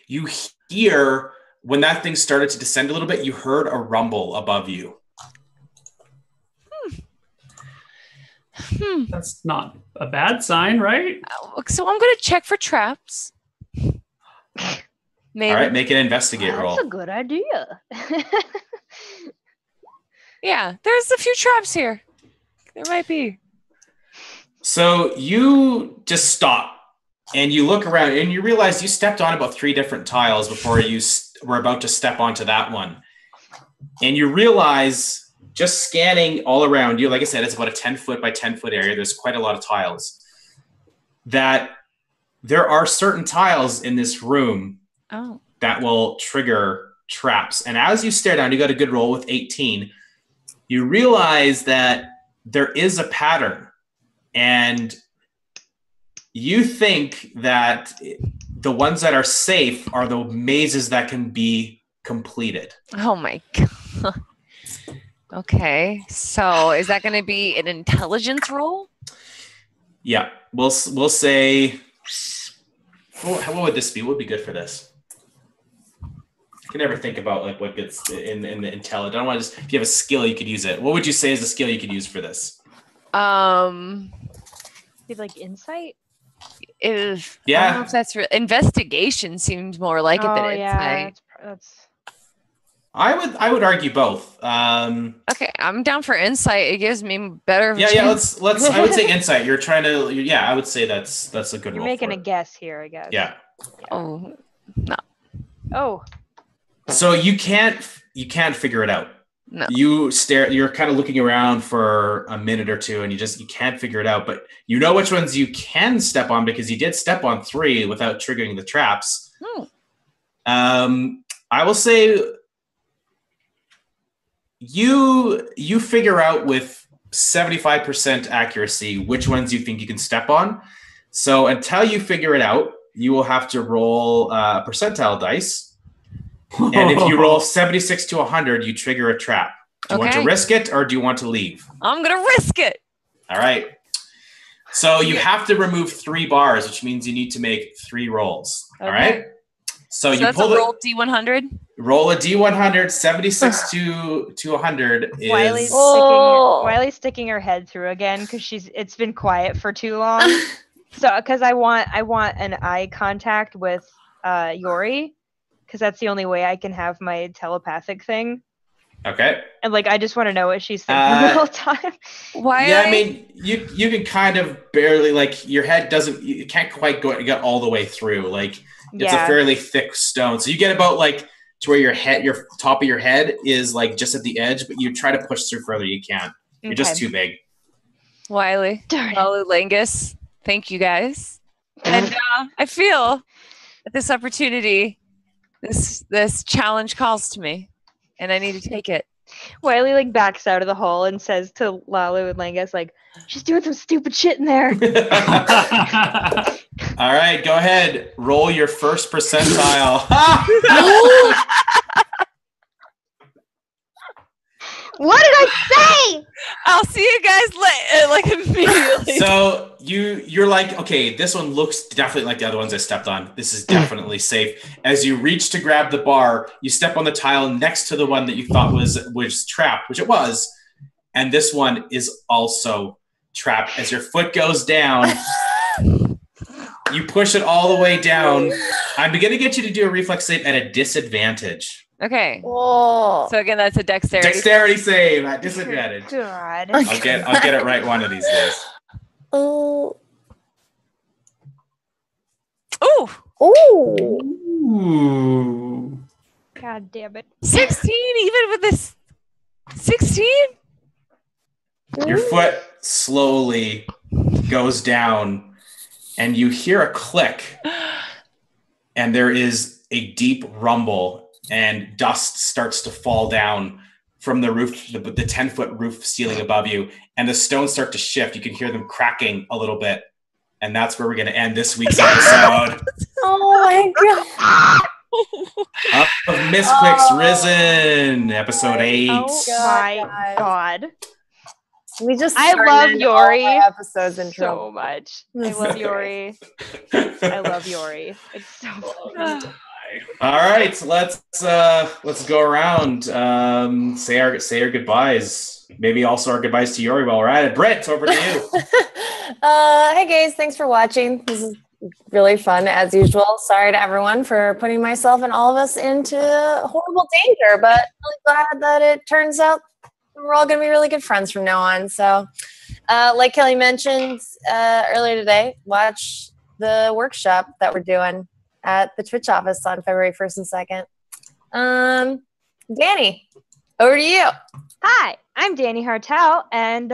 [SPEAKER 1] you hear when that thing started to descend a little bit, you heard a rumble above you.
[SPEAKER 5] That's not a bad sign, right?
[SPEAKER 4] So I'm going to check for traps. Maybe.
[SPEAKER 1] All right, make an investigate roll.
[SPEAKER 2] That's a good idea.
[SPEAKER 4] Yeah, there's a few traps here. There might be.
[SPEAKER 1] So you just stop and you look around and you realize you stepped on about 3 different tiles before you were about to step onto that one. And you realize just scanning all around you, like I said, it's about a 10-foot by 10-foot area. There's quite a lot of tiles. That there are certain tiles in this room that will trigger traps. And as you stare down, you got a good roll with 18. You realize that there is a pattern. And you think that the ones that are safe are the mazes that can be completed.
[SPEAKER 4] Oh my God. Okay. So is that going to be an intelligence roll?
[SPEAKER 1] Yeah. We'll say, what would this be? What would be good for this? I can never think about like what gets in the intelligence. I don't want to just, if you have a skill, you could use it. What would you say is a skill you could use for this?
[SPEAKER 2] Be like insight?
[SPEAKER 4] I don't know if that's investigation seems more like it than insight.
[SPEAKER 2] That's
[SPEAKER 1] I would argue both.
[SPEAKER 4] Okay, I'm down for insight. It gives me better.
[SPEAKER 1] Yeah. Let's. I would say insight. You're trying to. Yeah, I would say that's a good.
[SPEAKER 2] You're
[SPEAKER 1] roll
[SPEAKER 2] making
[SPEAKER 1] for
[SPEAKER 2] a
[SPEAKER 1] it.
[SPEAKER 2] guess here, I guess.
[SPEAKER 1] Yeah.
[SPEAKER 4] Oh no.
[SPEAKER 2] Oh.
[SPEAKER 1] So you can't figure it out.
[SPEAKER 4] No.
[SPEAKER 1] You stare. You're kind of looking around for a minute or two, and you can't figure it out. But you know which ones you can step on because you did step on 3 without triggering the traps. I will say. You figure out with 75% accuracy which ones you think you can step on. So until you figure it out, you will have to roll a percentile dice. And if you roll 76 to 100, you trigger a trap. Do you want to risk it or do you want to leave?
[SPEAKER 4] I'm going to risk it.
[SPEAKER 1] All right. So you have to remove 3 bars, which means you need to make 3 rolls. Okay. All right. So you
[SPEAKER 4] that's
[SPEAKER 1] pull
[SPEAKER 4] a roll D100?
[SPEAKER 1] Roll a D100, 76 to 100 is...
[SPEAKER 2] Wiley's sticking her head through again because it's been quiet for too long. So because I want an eye contact with Yori because that's the only way I can have my telepathic thing.
[SPEAKER 1] Okay.
[SPEAKER 2] And like I just want to know what she's thinking the whole time.
[SPEAKER 4] Why?
[SPEAKER 1] Yeah, I mean you can kind of barely like your head doesn't you can't quite get all the way through. Like it's a fairly thick stone. So you get about like to where your top of your head is like just at the edge, but you try to push through further you can't. You're just too big.
[SPEAKER 4] Wiley, Langus, thank you guys. And I feel that this opportunity, this challenge calls to me, and I need to take it.
[SPEAKER 2] Wiley like backs out of the hole and says to Lalu and Langus like, she's doing some stupid shit in there.
[SPEAKER 1] All right, go ahead. Roll your first percentile.
[SPEAKER 2] What did I say?
[SPEAKER 4] I'll see you guys like immediately.
[SPEAKER 1] So you're like, okay, this one looks definitely like the other ones I stepped on. This is definitely safe. As you reach to grab the bar, you step on the tile next to the one that you thought was trapped, which it was, and this one is also trapped. As your foot goes down, you push it all the way down. I'm going to get you to do a reflex save at a disadvantage.
[SPEAKER 4] Okay.
[SPEAKER 3] Whoa.
[SPEAKER 4] So again, that's a dexterity.
[SPEAKER 1] Dexterity save at disadvantage.
[SPEAKER 2] God.
[SPEAKER 1] I'll get it right one of these days.
[SPEAKER 3] Oh.
[SPEAKER 4] Ooh.
[SPEAKER 3] Ooh.
[SPEAKER 5] Ooh.
[SPEAKER 2] God damn it.
[SPEAKER 4] 16, even with this 16?
[SPEAKER 1] Your foot slowly goes down, and you hear a click, and there is a deep rumble, and dust starts to fall down from the roof, the 10-foot roof ceiling above you, and the stones start to shift. You can hear them cracking a little bit, and that's where we're going to end this week's episode
[SPEAKER 3] Oh my god.
[SPEAKER 1] of Misscliks Risen, episode 8.
[SPEAKER 2] Oh my God.
[SPEAKER 3] We just
[SPEAKER 2] I love
[SPEAKER 3] started all
[SPEAKER 2] Yori
[SPEAKER 3] our episodes in trouble.
[SPEAKER 2] so much. I love Yori. I love Yori. It's so funny.
[SPEAKER 1] All right, so let's go around. Say our goodbyes. Maybe also our goodbyes to Yori while we're at it. Britt, over to you.
[SPEAKER 3] Hey guys, thanks for watching. This is really fun as usual. Sorry to everyone for putting myself and all of us into horrible danger, but really glad that it turns out we're all going to be really good friends from now on. So, like Kelly mentioned earlier today, watch the workshop that we're doing at the Twitch office on February 1st and 2nd. Danny, over to you.
[SPEAKER 2] Hi, I'm Danny Hartel, and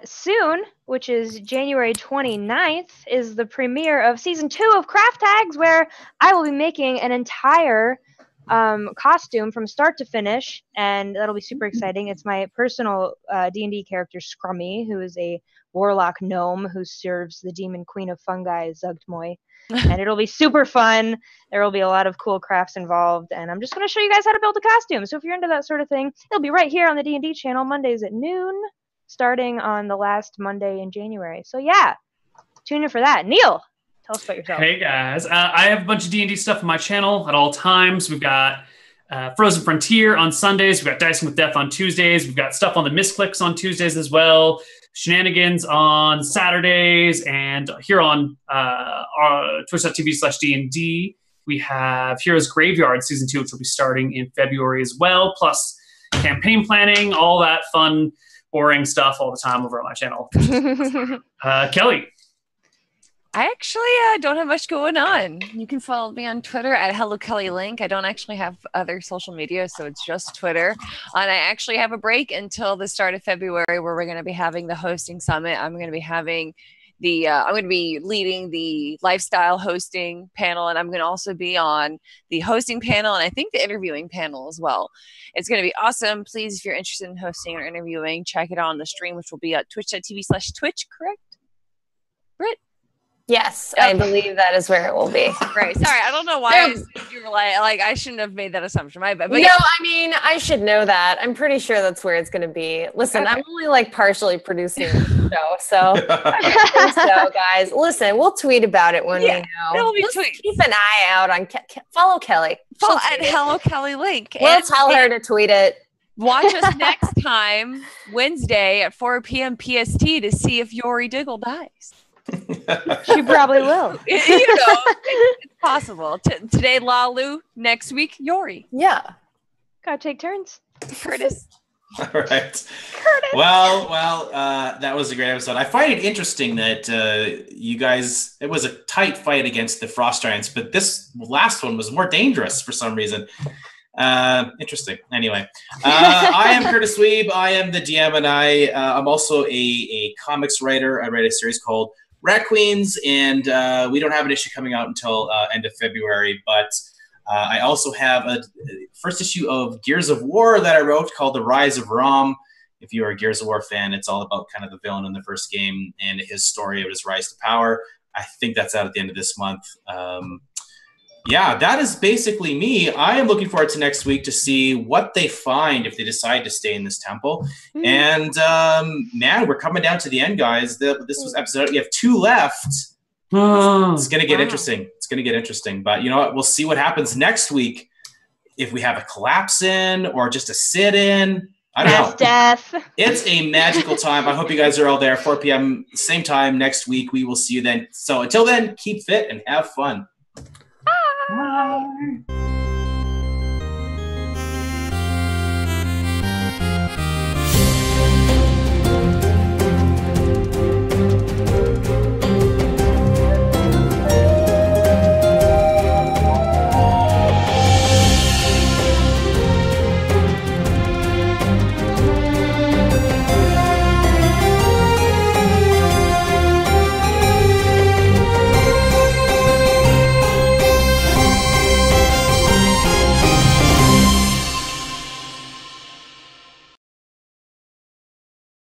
[SPEAKER 2] soon, which is January 29th, is the premiere of Season 2 of Craft Tags, where I will be making an entire costume from start to finish, and that'll be super exciting. It's my personal D&D character, Scrummy, who is a warlock gnome who serves the demon queen of fungi, Zugtmoy. And it'll be super fun. There will be a lot of cool crafts involved, and I'm just going to show you guys how to build a costume. So if you're into that sort of thing, it'll be right here on the D&D channel Mondays at noon, starting on the last Monday in January. So yeah, tune in for that. Neil, tell us about yourself.
[SPEAKER 5] Hey guys, I have a bunch of D&D stuff on my channel at all times. We've got Frozen Frontier on Sundays. We've got Dicing with Death on Tuesdays. We've got stuff on the Misscliks on Tuesdays as well. Shenanigans on Saturdays, and here on our twitch.tv/D&D, we have Heroes Graveyard Season 2, which will be starting in February as well, plus campaign planning, all that fun, boring stuff all the time over on my channel. Kelly.
[SPEAKER 4] I actually don't have much going on. You can follow me on Twitter at HelloKellyLink. I don't actually have other social media, so it's just Twitter. And I actually have a break until the start of February, where we're going to be having the hosting summit. I'm going to be having I'm going to be leading the lifestyle hosting panel, and I'm going to also be on the hosting panel, and I think the interviewing panel as well. It's going to be awesome. Please, if you're interested in hosting or interviewing, check it out on the stream, which will be at twitch.tv/Twitch, correct? Britt?
[SPEAKER 3] Yes, I believe that is where it will be.
[SPEAKER 4] Right. Sorry, I don't know why you were like I shouldn't have made that assumption. My bad. But
[SPEAKER 3] No, I mean, I should know that. I'm pretty sure that's where it's going to be. Listen,
[SPEAKER 4] Okay.
[SPEAKER 3] I'm only like partially producing the show, so I think so, guys. Listen, we'll tweet about it when we know.
[SPEAKER 4] That'll be
[SPEAKER 3] Just
[SPEAKER 4] tweet.
[SPEAKER 3] keep an eye out on follow Kelly.
[SPEAKER 4] Follow
[SPEAKER 3] She'll
[SPEAKER 4] at
[SPEAKER 3] tweet it.
[SPEAKER 4] Hello Kelly Link.
[SPEAKER 3] We'll
[SPEAKER 4] And
[SPEAKER 3] tell her to tweet it.
[SPEAKER 4] watch us next time, Wednesday at 4 p.m. PST, to see if Yori Diggle dies.
[SPEAKER 2] She probably will.
[SPEAKER 4] It's possible. Today, Lalu. Next week, Yori.
[SPEAKER 3] Yeah.
[SPEAKER 2] Gotta take turns.
[SPEAKER 4] Curtis.
[SPEAKER 1] All right. Well, that was a great episode. I find it interesting that you guys, it was a tight fight against the Frost Giants, but this last one was more dangerous for some reason. Interesting. Anyway, I am Curtis Weeb. I am the DM, and I'm also a comics writer. I write a series called Rat Queens, and we don't have an issue coming out until end of February, but I also have a first issue of Gears of War that I wrote called The Rise of Rom. If you're a Gears of War fan, it's all about kind of the villain in the first game and his story of his rise to power. I think that's out at the end of this month. Yeah, that is basically me. I am looking forward to next week to see what they find if they decide to stay in this temple. And man, we're coming down to the end, guys. This was episode. You have 2 left. It's going to get interesting. It's going to get interesting. But you know what? We'll see what happens next week. If we have a collapse in or just a sit in. I don't know.
[SPEAKER 2] Death.
[SPEAKER 1] It's a magical time. I hope you guys are all there. 4 p.m. same time next week. We will see you then. So until then, keep fit and have fun.
[SPEAKER 2] Bye.